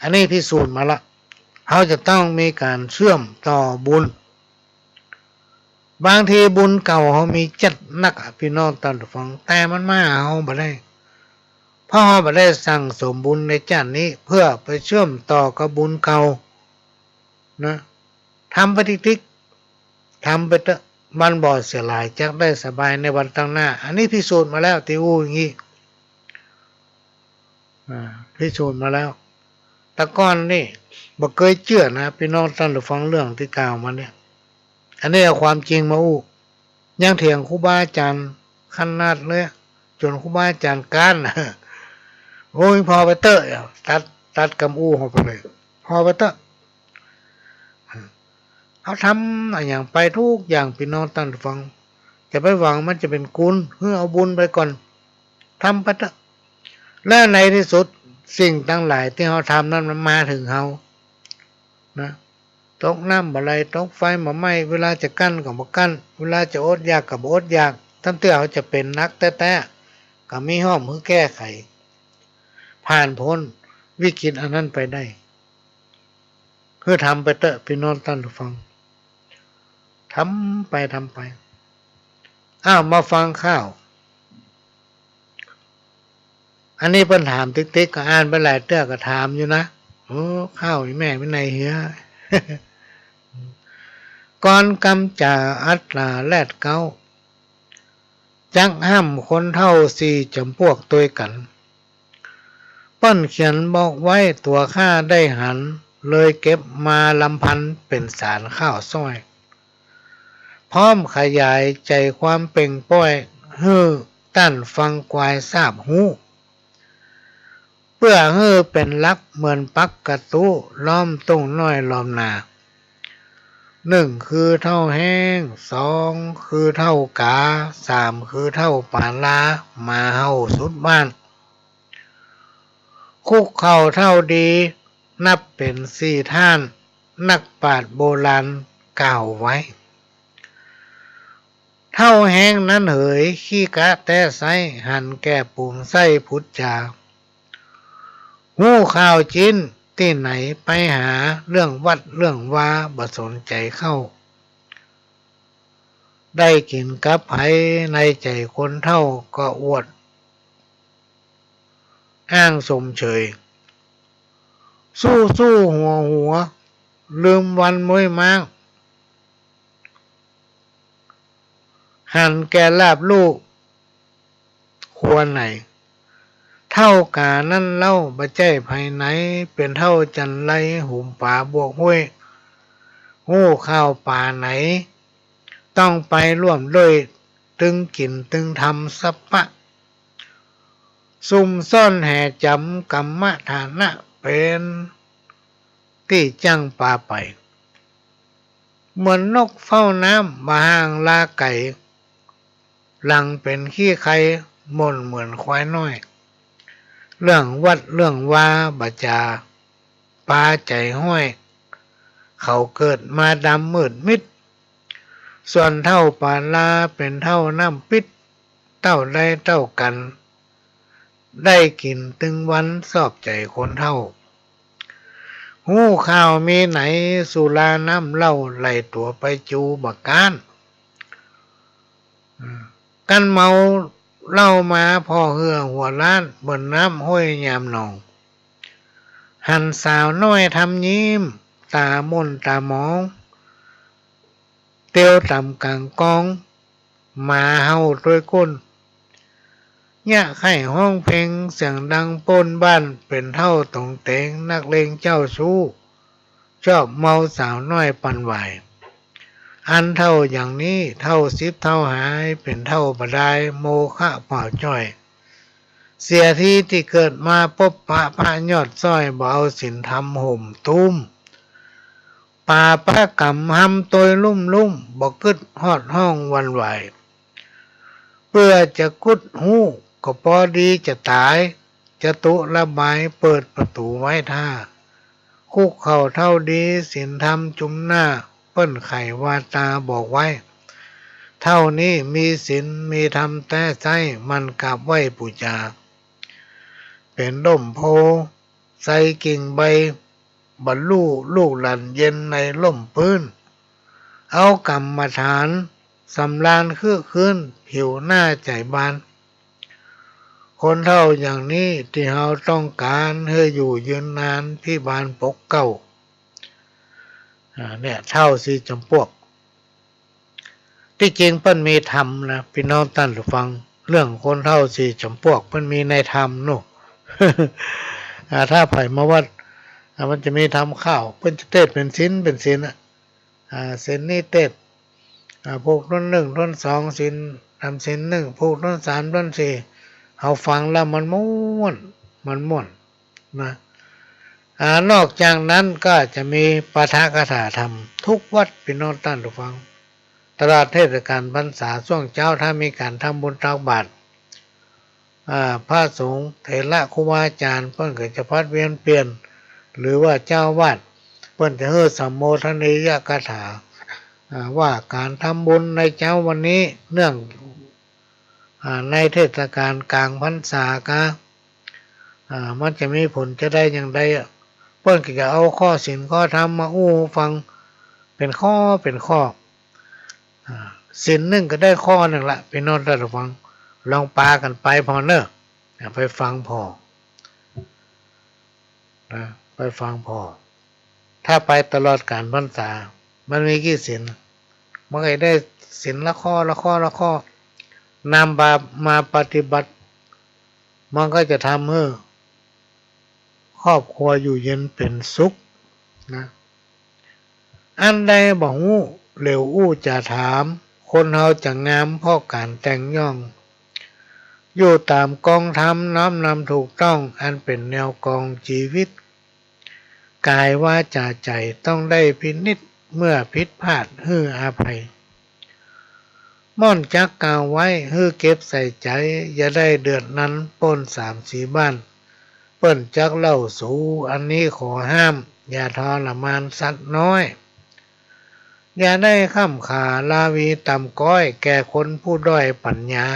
อันนี้พิสูจน์มาละเขาจะต้องมีการเชื่อมต่อบุญบางทีบุญเก่าเขามีจัดนักพี่น้องท่านผู้ฟังแต่มันมาเขาบ่ได้เพราะเขาบ่ได้สั่งสมบุญในชาตินี้เพื่อไปเชื่อมต่อกับบุญเก่านะทำปฏิทิกทำไปเถอะมันบ่เสียหลายจักได้สบายในวันตั้งหน้าอันนี้พิสูจน์มาแล้วที่อู้อย่างนี้พิสูจน์มาแล้วแต่ก่อนนี่บ่เคยเชื่อนะพี่น้องท่านผู้ฟังเรื่องที่กล่าวมาเนี่ยอันนี้เอาความจริงมาอู้ยังเถียงครูบาอาจารย์ขนาดเลยจนครูบาอาจารย์ก้านโอ้ยพอไปเตอะตัดกำอู้เข้าไปเลยพอไปเตอะเขาทำอย่างไปทุกอย่างพี่น้องท่านผู้ฟังจะไปหวังมันจะเป็นกุลเอาบุญไปก่อนทำไปเถอะแล้วในที่สุดสิ่งทั้งหลายที่เขาทำนั้นมันมาถึงเขานะตกน้ำบ่ไหลตกไฟบ่ไหม้เวลาจะกั้นก็บ่กั้นเวลาจะอดอยากก็บ่อดอยากทั้งที่เขาจะเป็นนักแต่ก็มีห้อมเพื่อแก้ไขผ่านพ้นวิกฤตอันนั้นไปได้คือทำไปเถอะพี่น้องท่านผู้ฟังทำไปมาฟังข้าวอันนี้เพิ่นถามติ๊กก็อ่านไปหลายเตื้อก็ถามอยู่นะข้าวแม่ไม่ในเฮีย ก่อนกำจ่าอัตราแลดเก้าจักห้ามคนเท่าสี่จำพวกตัวกันเปิ้นเขียนบอกไว้ตัวข้าได้หันเลยเก็บมาลำพันเป็นสารข้าวซ้อยพร้อมขยายใจความเป่งป้อย เฮือตั้นฟังกวายทราบหูเพื่อเฮือเป็นลักเหมือนปักกระตุล้อมตุ้งน้อยล้อมนาหนึ่งคือเท่าแห้งสองคือเท่ากาสามคือเท่าปาลามาเฮาสุดบ้านคุกเข่าเท่าดีนับเป็นสี่ท่านนักปราชญ์โบราณกล่าวไว้เท่าแห้งนั้นเหยขี้กะแต่ไสหันแก่ปุ่มไส้พุทธจาหูข่าวจินที่ไหนไปหาเรื่องวัดเรื่องวาบ่สนใจเข้าได้กินกับไผในใจคนเท่าก็อวดอ้างสมเฉยสู้หัวลืมวันมวยมากหันแก่ลาบลูกควรไหนเท่ากานั่นเล่าบ่ใจภายไหนเป็นเท่าจันไรหุ่มป่าบวกห้วยหู้ข้าวป่าไหนต้องไปร่วมด้วยตึงกินตึงทำสัปปะซุ่มซ่อนแห่จำกรรมฐานะเป็นที่จังป่าไปเหมือนนกเฝ้าน้ำมาห่างลาไก่หลังเป็นขี้ไข่มนเหมือนควายน้อยเรื่องวัดเรื่องวาบาจาปาใจห้อยเขาเกิดมาดำมืดมิดส่วนเท่าปาลาเป็นเท่าน้ำปิดเต้าได้เต้ากันได้กินตึงวันสอบใจคนเท่าหูข้าวมีไหนสุราน้ำเหล้าไหลตัวไปจูบักการกันเมาเหล้ามาพ่อเหือหัวล้านบนน้ำห้วยยามหนองหันสาวน้อยทำยิ้มตามนตามองเตียวต่ำกลางกองมาเฮาด้วยก้นยะไข่ห้องเพลงเสียงดังป้นบ้านเป็นเท่าตรงเตงนักเลงเจ้าชู้ชอบเมาสาวน้อยปันไหวอันเท่าอย่างนี้เท่าสิบเท่าหายเป็นเท่าบดายโมฆะเปล่าจ้อยเสียที่เกิดมาพบพระยอดซ้อยบ่เอาศีลธรรมห่มตุ้มป่าพระกำหำตยลุ่มบ่กึดฮอดห้องวันไหวเพื่อจะกุดหูก็พอดีจะตายจะตุระบายเปิดประตูไว้ท่าคุกเข่าเท่าดีศีลธรรมจุมหน้าเปิ้นไขวาตาบอกไว้เท่านี้มีศีลมีธรรมแต่ใจมันกราบไหว้ปูจาเป็นร่มโพใส่กิ่งใบบรรลุลูกหลั่นเย็นในร่มพื้นเอากรรมฐานสำราญคือคืนผิวหน้าใจบานคนเท่าอย่างนี้ที่เราต้องการให้อยู่ยืนนานพี่บานปกเก่าเนี่ยเท่าสี่จำพวกที่จริงเปิ้นมีธรรมนะพี่น้องท่านผู้ฟังเรื่องคนเท่าสี่จำพวกเปิ้นมีในธรรมโน่ ถ้าไผมาวัดมันจะมีทำข้าวเพิ่นจะเทศเป็นชิ้นชิ้นนี้เทศพวกต้นหนึ่งต้นสองชิ้นทำชิ้นหนึ่งพวกต้นสามต้นสี่เอาฟังแล้วมันม่วนนะนอกจากนั้นก็จะมีปาฐกถาธรรมทุกวัดพี่น้องท่านผู้ฟังตลอดเทศกาลพรรษาช่วงเช้าถ้ามีการทำบุญตักบาตรพระสงฆ์เถระครูบาอาจารย์เพิ่นก็จะพัดเวียนเปลี่ยนหรือว่าเจ้าวาดเพิ่นจะเฮ็ดสัมโมทนียกถาว่าการทำบุญในเช้าวันนี้เนื่องในเทศกาลกลางพรรษากะมันจะมีผลจะได้อย่างใดเพิ่นก็จะเอาข้อศีลข้อธรรมมาอู้ฟังเป็นข้อศีลหนึ่งก็ได้ข้อหนึ่งละพี่น้องท่านผู้ฟังลองปากันไปพอเนอะไปฟังพอนะไปฟังพอถ้าไปตลอดกาลพรรษามันมีกี่ศีลมันก็ได้ศีลละข้อนำมาปฏิบัติมันก็จะทำให้ครอบครัวอยู่เย็นเป็นสุขนะอันใดบ่ฮู้เหลวอู้จะถามคนเฮาจะงามเพราะการแต่งย่อง อยู่ตามกองธรรมน้อมนำถูกต้องอันเป็นแนวกองชีวิตกายวาจาใจต้องได้พินิจเมื่อผิดพลาดฮื้ออภัยม่อนจักกล่าวไว้ฮื้อเก็บใส่ใจอย่าได้เดือดนั้นปล้น3-4บ้านเปิ้นจักเล่าสู่อันนี้ขอห้ามอย่าทรมานสัตว์น้อยอย่าได้ข้ามขาลาวีต่ำก้อยแก่คนผู้ด้อยปัญญา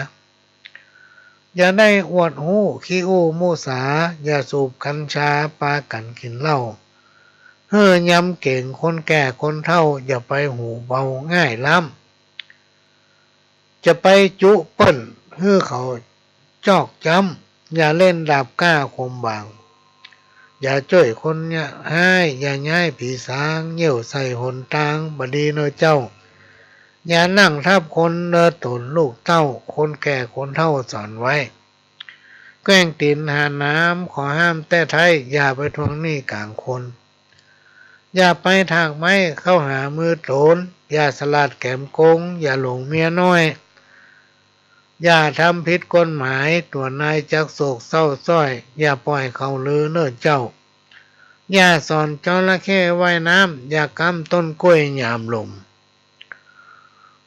อย่าได้อวดหู้ขี้อู้มูสาอย่าสูบกัญชาปากันกินเหล้าเฮ้อยำเก่งคนแก่คนเฒ่าอย่าไปหูเบาง่ายล้ำจะไปจุเปิ้นเฮ้อเขาจอกจำอย่าเล่นดาบกล้าคมบางอย่าจ้อยคนเนี่ยให้อย่าย้ายผีสางเยี่ยวใส่หนตางบดีเนอเจ้าอย่านั่งทับคนเนอตนลูกเต้าคนแก่คนเฒ่าสอนไว้แกล้งตีนหาน้ำขอห้ามแต่ไทยอย่าไปทวงหนี้กลางคนอย่าไปทางไม้เข้าหามือโจรอย่าสลัดแกมโกงอย่าหลงเมียน้อยอย่าทำผิดกฎหมายตัวนายจักโศกเศร้าส้อยอย่าปล่อยเขาลือเนิ่นเจ้าอย่าสอนจระเข้ว่ายน้ำอย่ากำต้นกล้วยยามลม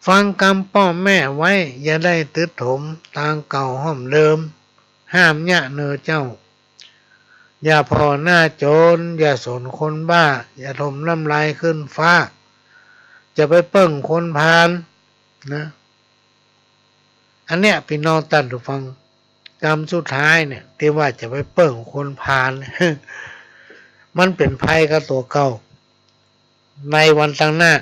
ฟังคำพ่อแม่ไว้อย่าได้ติดถมทางเก่าห้อมเดิมห้ามยะเนอเจ้าอย่าพอหน้าโจรอย่าสนคนบ้าอย่าถมน้ำลายขึ้นฟ้าจะไปเปิ้งคนพาลนะอันเนี้ยพี่น้องตั้นทุกฟังกรรมสุดท้ายเนี่ยที่ว่าจะไปเปิ้งคนพาล มันเป็นภัยกับตัวเก่าในวันตั้งหน้า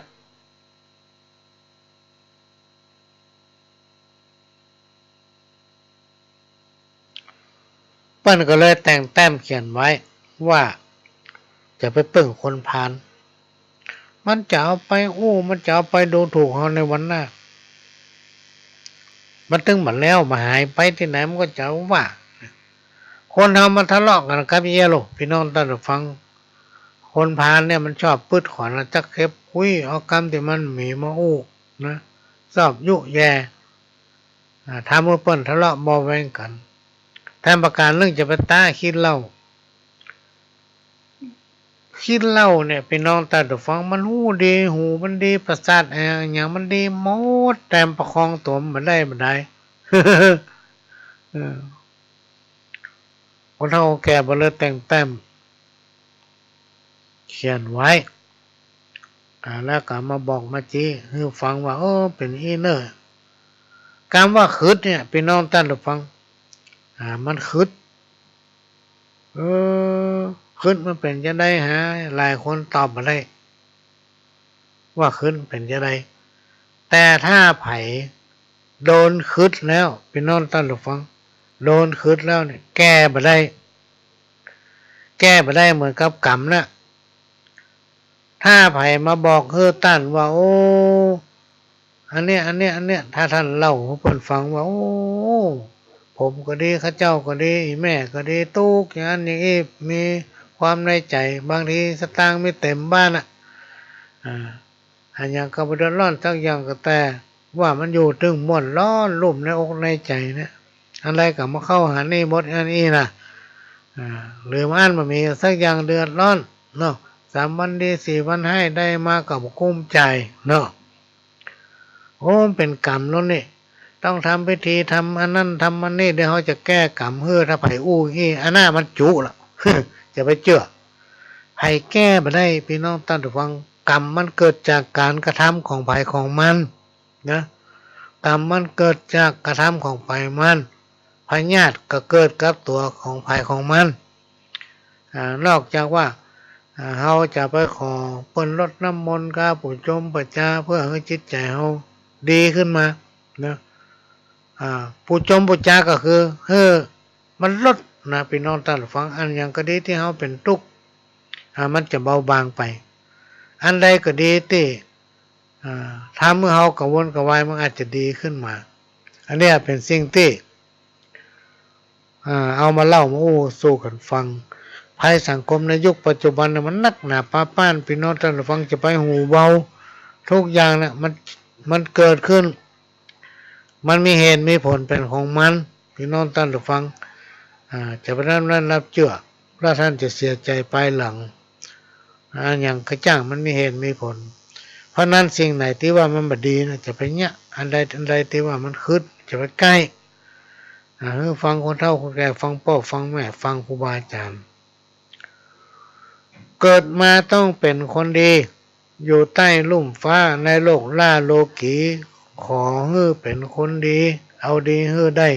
เปิ้นก็เลยแต่งแต้มเขียนไว้ว่าจะไปเปิ้งคนพาลมันจะเอาไปมันจะเอาไปดูถูกเขาในวันหน้ามันตึงหมดแล้วมาหายไปที่ไหนมันก็จะว่าคนทำมันทะเลาะกันครับเยลโลพี่น้องตั้งแต่ฟังคนพาลเนี่ยมันชอบพืชขอนจักเข็บคุยเอาคำที่มันมีมานะชอบยุแย่ทำเมื่อเปิ้นทะเลาะบอแวงกันแทนประการเรื่องจะไปต้าคิดเล่าเนี่ยพี่น้องตั้งแต่ฟังมันหูดีหูมันดีประสาทอย่างมันดีหมดแต่ประคองตัวมันได้ คนเฒ่าแก่บ่เลยแต่งแต้มเขียนไว้แล้วก็มาบอกมาจี้ให้ฟังว่าเป็นอีเนอร์คำว่าคืดเนี่ยพี่น้องท่านผู้ฟังมันคืดคืดมันเป็นจะได้หาหลายคนตอบมาได้ว่าคืดเป็นจะได้แต่ถ้าไผโดนคืดแล้วพี่น้องท่านผู้ฟังโดนคืดแล้วเนี่ยแก้บ่ได้เหมือนกับกรรมนะถ้าไผมาบอกต้านว่าอันเนี้ยถ้าท่านเล่าให้เพิ่นฟังว่าผมก็ดีข้าเจ้าก็ดีแม่ก็ดีตุ๊กอย่างนั้นอย่างนี้มีความในใจบางทีสตางค์ไม่เต็มบ้านอันอย่างก็บ่เดือดร้อนสักอย่างก็แต่ว่ามันอยู่ตึงม่วนร้อนรุ่มในอกในใจเนี่ยอะไรก็มาเข้าหานี่หมดอันนี้นะหรือมันบ่มีสักอย่างเดือดร้อนเนาะ3 วันดี4 วันให้ได้มากับกุ้มใจเนาะเป็นกรรมแล้วนี่ต้องทำพิธีทำอันนั้นทำอันนี้เดี๋ยวเขาจะแก้กรรมถ้าไผ่อันน่ามันจุละ จะไปเจือไผ่แก้มาได้พี่น้องตั้งแต่ฟังกรรมมันเกิดจากการกระทำของไผ่ของมันนะกรรมมันเกิดจากกระทำของไผ่มันพญาติก็เกิดกับตัวของไผ่ของมันนอกจากว่าเราจะไปขอเปิ้นรดน้ำมนต์กับปู่จมปู่จาเพื่อให้จิตใจเราดีขึ้นมานะปู่จมปู่จาก็คือมันลดนะพี่น้องท่านฟังอันอย่างก็ดีที่เขาเป็นทุกข์มันจะเบาบางไปอันใดก็ดีที่ทำเมื่อเขากระวนกระวายมันอาจจะดีขึ้นมาอันนี้เป็นสิ่งที่เอามาเล่ามาสู้กันฟังภัยสังคมในยุคปัจจุบันมันนักหนาป้าป้านพี่น้องท่านฟังจะไปหูเบาทุกอย่างเนี่ยมันเกิดขึ้นมันมีเหตุมีผลเป็นของมัน พี่น้องท่านผู้ฟังจะไปรับเชื่อแล้วท่านจะเสียใจภายหลังอย่างกระจ่างมันมีเหตุมีผลเพราะนั้นสิ่งไหนที่ว่ามันบดีนะจะไปเนี้ยอันใดที่ว่ามันคืดจะไปใกล้ฟังคนเฒ่าคนแก่ฟังพ่อฟังแม่ฟังครูบาอาจารย์เกิดมาต้องเป็นคนดีอยู่ใต้ลุ่มฟ้าในโลกล่าโลกีขอให้เป็นคนดีเอาดีให้ได้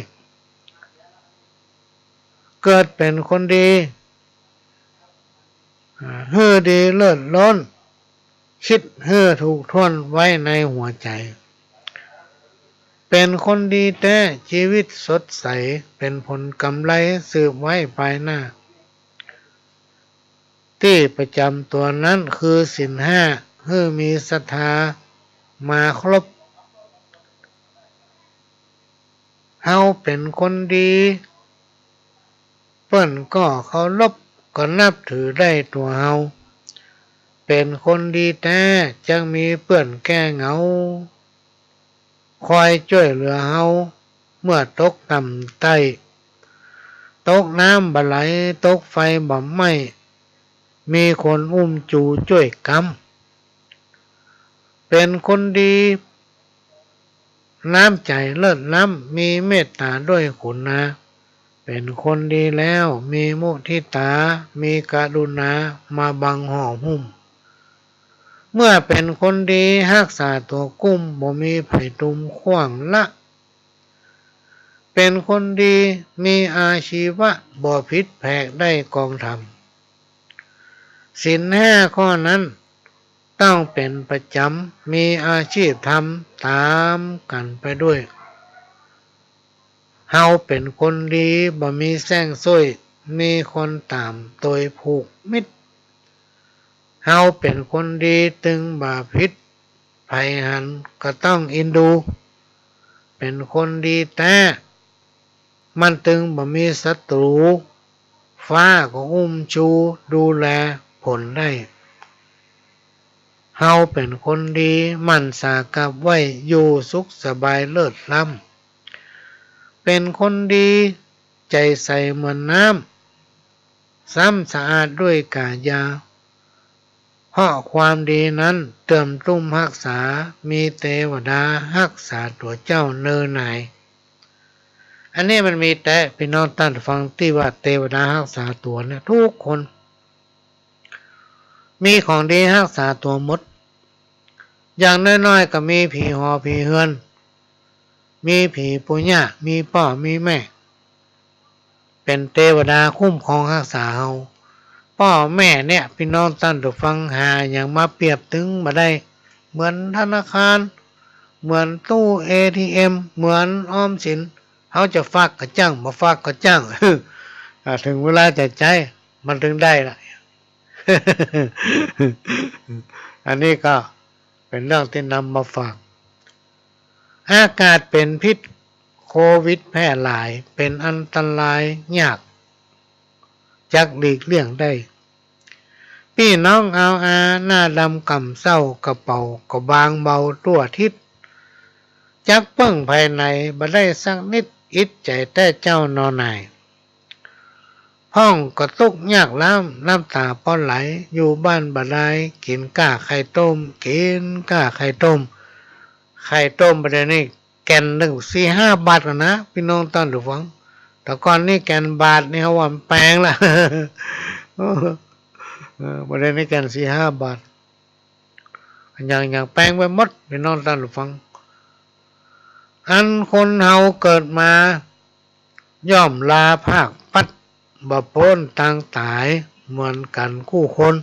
เกิดเป็นคนดีให้ดีเลิศล้นคิดให้ถูกท่วนไว้ในหัวใจเป็นคนดีแต่ชีวิตสดใสเป็นผลกำไรสืบไว้ภายหน้าที่ประจำตัวนั้นคือศีลห้าให้มีศรัทธามาครบเฮาเป็นคนดีเปิ้นก็เคารพก็นับถือได้ตัวเฮาเป็นคนดีแต่จังมีเปื้อนแก้เหงาคอยช่วยเหลือเฮาเมื่อตกต่ำใต้ตกน้ำบ่ไหลตกไฟบ่ไหม้มีคนอุ้มจูช่วยกำเป็นคนดีน้ำใจเลิศล้ำมีเมตตาด้วยขุนนะเป็นคนดีแล้วมีมุทิตามีกรุณามาบังห่อหุ้มเมื่อเป็นคนดีรักษาตัวกุ้มบ่มีไผตุมขว้างละเป็นคนดีมีอาชีวะบ่ผิดแผกได้กองธรรมศีลห้าข้อนั้นต้องเป็นประจำมีอาชีพทำตามกันไปด้วยเฮาเป็นคนดีบ่มีแซงซ้อยมีคนตามโดยผูกมิตรเฮาเป็นคนดีตึงบ่าพิษภัยหันก็ต้องอินดูเป็นคนดีแต่มันตึงบ่มีศัตรูฟ้าก็อุ้มชูดูแลผลได้เฮาเป็นคนดีมันสากับไว้อยู่สุขสบายเลิศล้ำเป็นคนดีใจใสเหมือนน้ำซ้ำสะอาดด้วยกายาเพราะความดีนั้นเติมตุ้มรักษามีเทวดารักษาตัวเจ้าเนินไหนอันนี้มันมีแต่พี่น้องท่านฟังที่ว่าเทวดารักษาตัวเนี่ยทุกคนมีของดีรักษาตัวหมดอย่างน้อยๆก็มีผีหอผีเฮือนมีผีปุญญามีพ่อมีแม่เป็นเทวดาคุ้มครองรักษาเฮาพ่อแม่เนี่ยพี่น้องท่านผู้ฟังหาอย่างมาเปรียบถึงมาได้เหมือนธนาคารเหมือนตู้ ATM เหมือนออมสินเขาจะฝากก็จ้างมาฝากก็จ้าง ถึงเวลาจะใจมันถึงได้ละ อันนี้ก็เป็นเรื่องที่นำมาฝากอากาศเป็นพิษโควิดแพร่หลายเป็นอันตรายยากจักหลีกเลี่ยงได้พี่น้องเอาหน้าดำกำเศร้ากระเป๋าก็บางเบาตัวทิศจักเปิ้งภายในบ่ได้สักนิดอิดใจแต่เจ้านอนายห้องก็ตุกยากล้ำน้ำตาป้อนไหลอยู่บ้านบ่ได้กินก้าไข่ต้มกินก้าไข่ต้มไข่ต้มประเดี๋ยวนี้แกนหนึ่ง4-5 บาทกันนะพี่น้องต้อนหรือฟังแต่ก่อนนี่แกนบาทนี่เขาว่าแพงละ ประเด็นนี้แกน4-5 บาทอย่างแพงไปหมดพี่น้องต้อนหรือฟังอันคนเฮาเกิดมาย่อมลาภาคปัดบ่พ้นต่างตายเหมือนกันคู่คน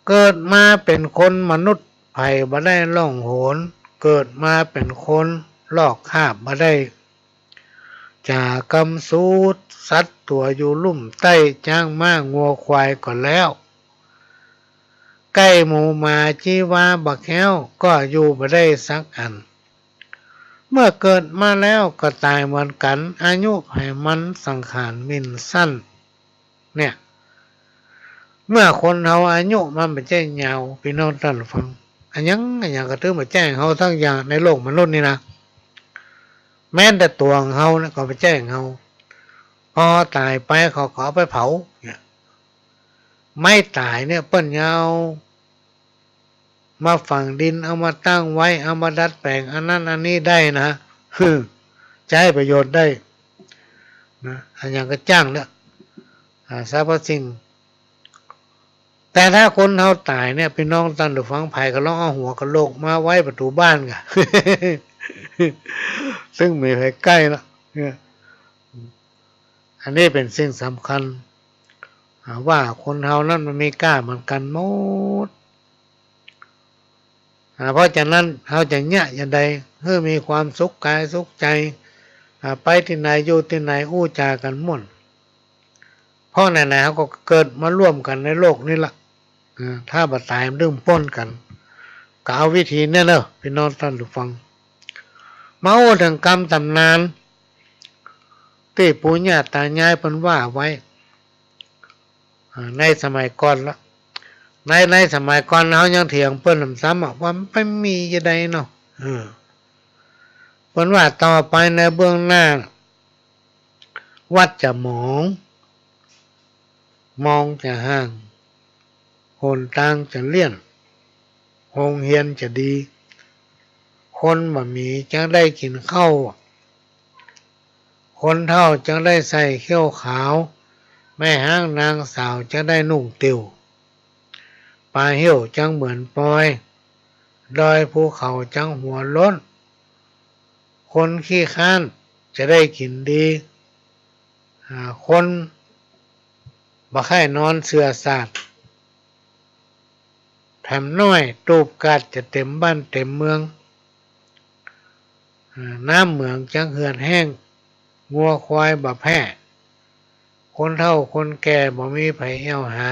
เกิดมาเป็นคนมนุษย์ไผบ่ได้ล่องโหนเกิดมาเป็นคนลอกคาบบ่ได้จากกำสูดสัตว์ตัวอยู่ลุ่มใต้จ้างม้างัวควายก่อนแล้วใกล้หมูมาจีวาบักแห้วก็อยู่บ่ได้สักอันเมื่อเกิดมาแล้วก็ตายเหมือนกันอายุให้มันสังขารมินสั้นเนี่ยเมื่อคนเฮาอายุมันไม่ใช่ยาวพี่น้องท่านฟังอันยังก็ถือมาแจ้งเฮาทั้งอย่างในโลกมนุษย์นี่นะ แม้แต่ตัวของเฮานะก็ไปแจ้งเฮาพอตายไปเขาขอไปเผาเนี่ยไม่ตายเนี่ยเปิ้นยาวมาฝังดินเอามาตั้งไว้เอามาดัดแปลงอันนั้นอันนี้ได้นะจะให้ประโยชน์ได้นะอันอย่างก็จ้างเนี่ยสรรพสิ่งแต่ถ้าคนเฮาตายเนี่ยพี่น้องตันหรือฟังไผ่ก็ลองเอาหัวกะโหลกมาไว้ประตูบ้านกะ ซึ่งมีไผใกล้แล้วเนี่ยอันนี้เป็นสิ่งสำคัญว่าคนเฮานั้นมันมีกล้าเหมือนกันหมดเพราะฉะนั้นเฮาจะเนี่ยอย่างใดเพื่อมีความสุขกายสุขใจไปที่ไหนอยู่ที่ไหนอู้จากันม่วนเพราะไหนๆเขาก็เกิดมาร่วมกันในโลกนี้ละถ้าบัดตายมันดึงป้นกันก็เอาวิธีเนี่ยเนอะพี่น้องท่านผู้ฟังมาโอ้ถึงกรรมตำนานที่ปู่ย่าตายายเพิ่นว่าไว้ในสมัยก่อนละในสมัยก่อนเขายังเถียงเพิ่นซ้ำว่ามันไม่มีจะใดเนาะเพิ่นว่าต่อไปในเบื้องหน้าวัดจะมองจะห่างหนทางจะเลี่ยนโรงเรียนจะดีคนบ่มีจังได้กินข้าวคนเฒ่าจังได้ใส่เขี้ยวขาวแม่ห้างนางสาวจังได้นุ่งติวปลาเหี่ยวจังเหมือนปอยดอยภูเขาจังหัวล้นคนขี้ค้านจะได้กินดีคนบ่ค่ายนอนเสือสาดแถมน้อยตูบกัดจะเต็มบ้านเต็มเมืองน้ำเหมืองจังเหือดแห้งงัวควายบ่แพ้คนเฒ่าคนแก่บ่มีไผเอี้ยวหา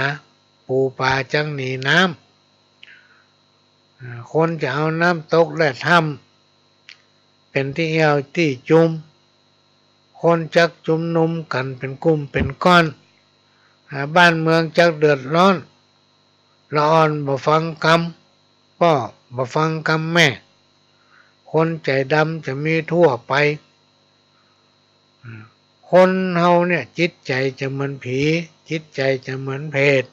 ปูปลาจังหนีน้ำคนจะเอาน้ำตกและถ้ำเป็นที่เอี้ยวที่จุมคนจักจุมนุมกันเป็นกลุ่มเป็นก้อนบ้านเมืองจักเดือดร้อนละอ่อนบ่ฟังกรรมพ่อบ่ฟังกรรมแม่คนใจดำจะมีทั่วไปคนเฮาเนี่ยจิตใจจะเหมือนผีจิตใจจะเหมือนเพศ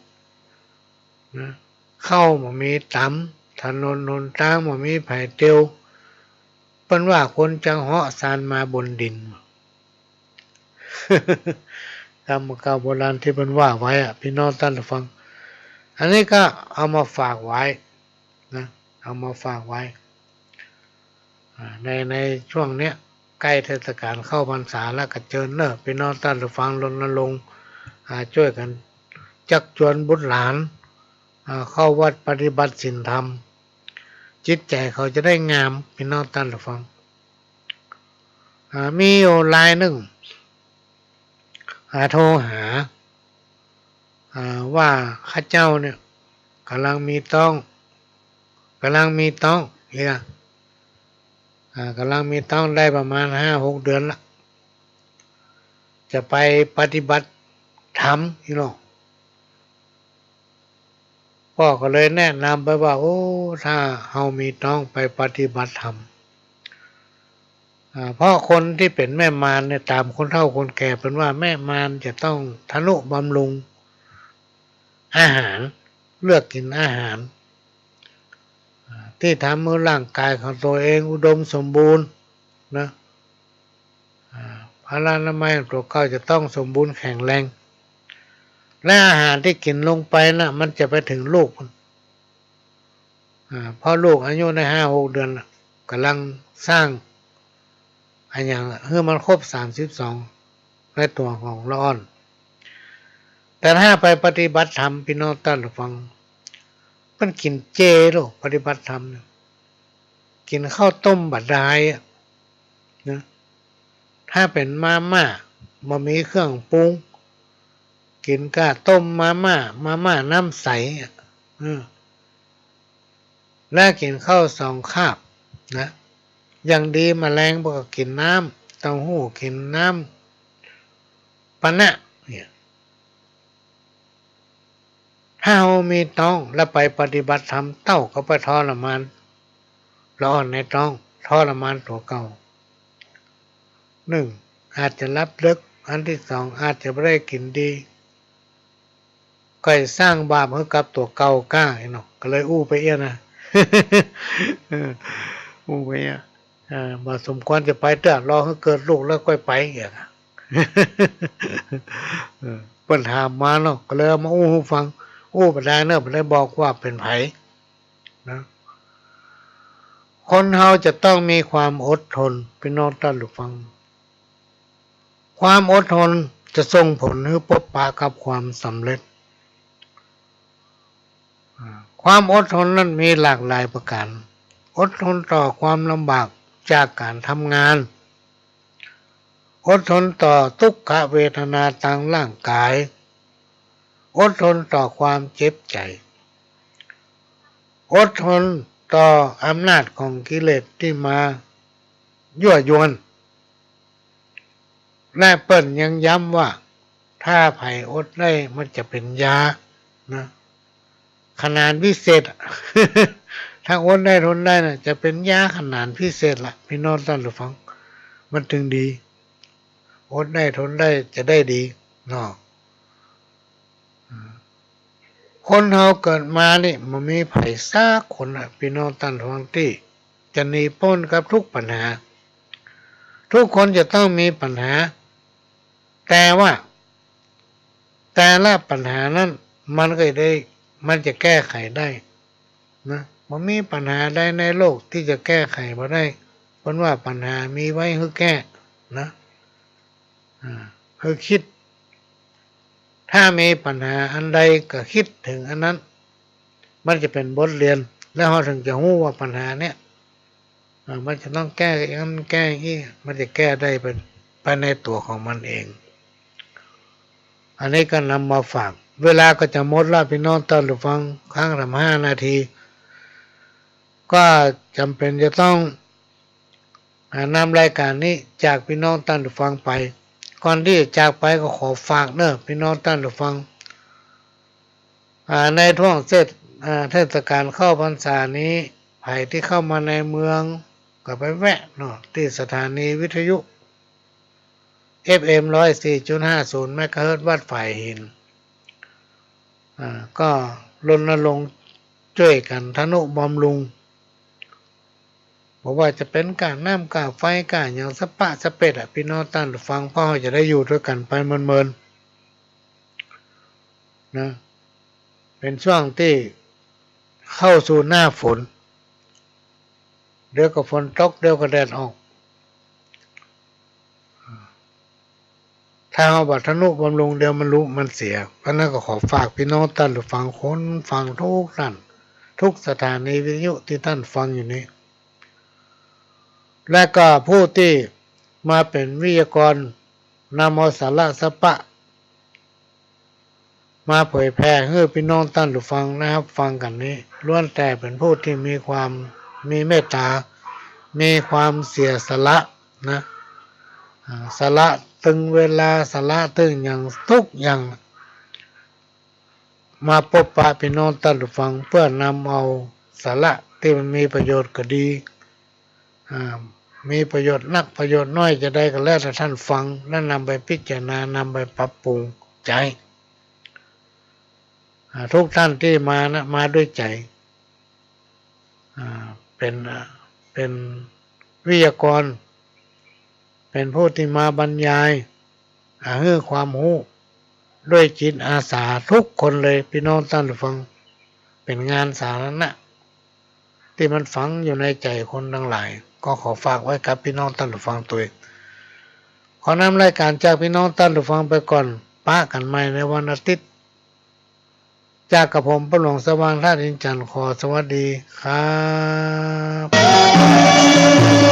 เข้าบ่มีต่ำถนนหนทางบ่มีไผเตียวเปิ้นว่าคนจังเหาะซานมาบนดินคำเก่าโบราณที่เปิ้นว่าไว้พี่น้องท่านผู้ฟังอันนี้ก็เอามาฝากไว้นะเอามาฝากไว้ในช่วงเนี้ยใกล้เทศกาลเข้าพรรษาแล้วก็เชิญเนอะพี่น้องท่านผู้ฟังรณรงค์ช่วยกันจักชวนบุตรหลานเข้าวัดปฏิบัติศีลธรรมจิตใจเขาจะได้งามพี่น้องท่านผู้ฟังมีอยู่รายหนึ่งโทรหาว่าข้าเจ้าเนี่ยกำลังมีต้องเนี่ยกำลังมีต้องได้ประมาณ5-6 เดือนละจะไปปฏิบัติธรรมพี่น้องพ่อก็เลยแนะนำไปว่าโอ้ถ้าเฮามีต้องไปปฏิบัติธรรมเพราะคนที่เป็นแม่มารเนี่ยตามคนเฒ่าคนแก่เป็นว่าแม่มารจะต้องทนุบำรุงอาหารเลือกกินอาหารที่ทำให้ร่างกายของตัวเองอุดมสมบูรณ์นะพลานามัยตัวเขาจะต้องสมบูรณ์แข็งแรงและอาหารที่กินลงไปนะมันจะไปถึงลูกเพราะลูกอายุใน5-6 เดือนกำลังสร้างอันอย่างเพื่อมันครบ32ในตัวของละอ่อนแต่ถ้าไปปฏิบัติธรรมพี่น้องท่านฟังมันกินเจหรอปฏิบัติธรรมกินข้าวต้มบัดดายนะถ้าเป็นมาม่าบ่มีเครื่องปรุงกินก้าต้มมาม่าน้ำใสแล้วกินข้าว2 คาบนะอย่างดีแมลงบ่ก็กินน้ำเต้าหู้กินน้ำปะนะเนี่ยถ้าเรามีต้องแล้วไปปฏิบัติธรรมเต้าก็ไปทรมานละอ่อนในต้องทรมานตัวเก่า หนึ่งอาจจะรับลึกอันที่สองอาจจะไม่ได้กินดีก็สร้างบาปให้กับตัวเก่าก้าเนาะก็เลยอู้ไปเอี้ยนะ อู้ไปเอี้ยบ่สมควรจะไปเถอะรอให้เกิดลูกแล้วค่อยไปอย่างนั้น ปัญหามาเนาะก็เลยเอามาอู้ให้ฟังอู้ไปได้เนาะไปได้บอกว่าเป็นไผนะคนเฮาจะต้องมีความอดทนพี่น้องท่านผู้ฟังความอดทนจะส่งผลให้พบปะกับความสำเร็จความอดทนนั้นมีหลากหลายประการอดทนต่อความลำบากจากการทำงานอดทนต่อทุกขเวทนาทางร่างกายอดทนต่อความเจ็บใจอดทนต่ออำนาจของกิเลสที่มายั่วยวนและเปิ้นยังย้ำว่าถ้าไผ่อดได้มันจะเป็นยานะขนาดพิเศษ ถ้าอดได้ทนได้นะจะเป็นยาขนาดพิเศษละพี่น้องท่านผู้ฟังมันถึงดีอดได้ทนได้จะได้ดีเนาะคนเฮาเกิดมานี่มันมีไผซักคนน่ะพี่น้องท่านผู้ฟังที่จะหนีพ้นกับทุกปัญหาทุกคนจะต้องมีปัญหาแต่ว่าแต่ละปัญหานั้นมันจะแก้ไขได้นะมันมีปัญหาใดในโลกที่จะแก้ไขบ่ได้เพราะว่าปัญหามีไว้ให้แก้นะให้คิดถ้ามีปัญหาอันใดก็คิดถึงอันนั้นมันจะเป็นบทเรียนแล้วเราถึงจะรู้ว่าปัญหาเนี้ยมันจะต้องแก้อย่างนั้นแก้อย่างนี้มันจะแก้ได้เป็นภายในตัวของมันเองอันนี้ก็นำมาฝากเวลาก็จะหมดแล้วพี่น้องท่านผู้ฟังครั้งละ5 นาทีก็จำเป็นจะต้องนำรายการนี้จากพี่น้องท่านผู้ฟังไปก่อนที่จะจากไปก็ขอฝากเนอะพี่น้องท่านผู้ฟังในช่วงเทศกาลเข้าพรรษานี้ใครที่เข้ามาในเมืองก็ไปแวะเนาะที่สถานีวิทยุ FM 104.50 เมกะเฮิรตซ์วัดฝ่ายหินก็รณรงค์ช่วยกันทนุบำรุงบอกว่าจะเป็นการน้ำการไฟการอย่างสปะสเปดพี่น้องท่านฟังพ่อจะได้อยู่ด้วยกันไปเมินๆนะเป็นช่วงที่เข้าสู่หน้าฝนเดี๋ยวก็ฝนตกเดี๋ยวก็แดดออกถ้าเอาบัตรทนุบำรุงเดี๋ยวมันรู้มันเสียเพราะนั้นก็ขอฝากพี่น้องท่านฟังคนฟังทุกท่านทุกสถานีวิทยุที่ท่านฟังอยู่นี้และก็ผู้ที่มาเป็นวิทยากรนำเอาสาระสปะมาเผยแพร่ให้พี่น้องท่านฟังนะครับฟังกันนี้ล้วนแต่เป็นผู้ที่มีเมตตามีความเสียสละนะสละตึงเวลาสละตึงอย่างทุกอย่างมาพบปะพี่น้องท่านฟังเพื่อนำเอาสาระที่มันมีประโยชน์ก็ดีมีประโยชน์นักประโยชน์น้อยจะได้ก็แล้วแต่ท่านฟังและนำไปพิจารณานำไปปรับปรุงใจทุกท่านที่มานะมาด้วยใจเป็นวิทยากรเป็นผู้ที่มาบรรยายให้ความรู้ด้วยจิตอาสาทุกคนเลยพี่น้องท่านฟังเป็นงานสาธารณะที่มันฝังอยู่ในใจคนทั้งหลายก็ขอฝากไว้กับพี่น้องท่านฟังตัวเองขอนำรายการจากพี่น้องท่านฟังไปก่อนป้ากันใหม่ในวันอาทิตย์จากกับผมพระหลวงสว่างท่าดินจันทร์ขอสวัสดีครับ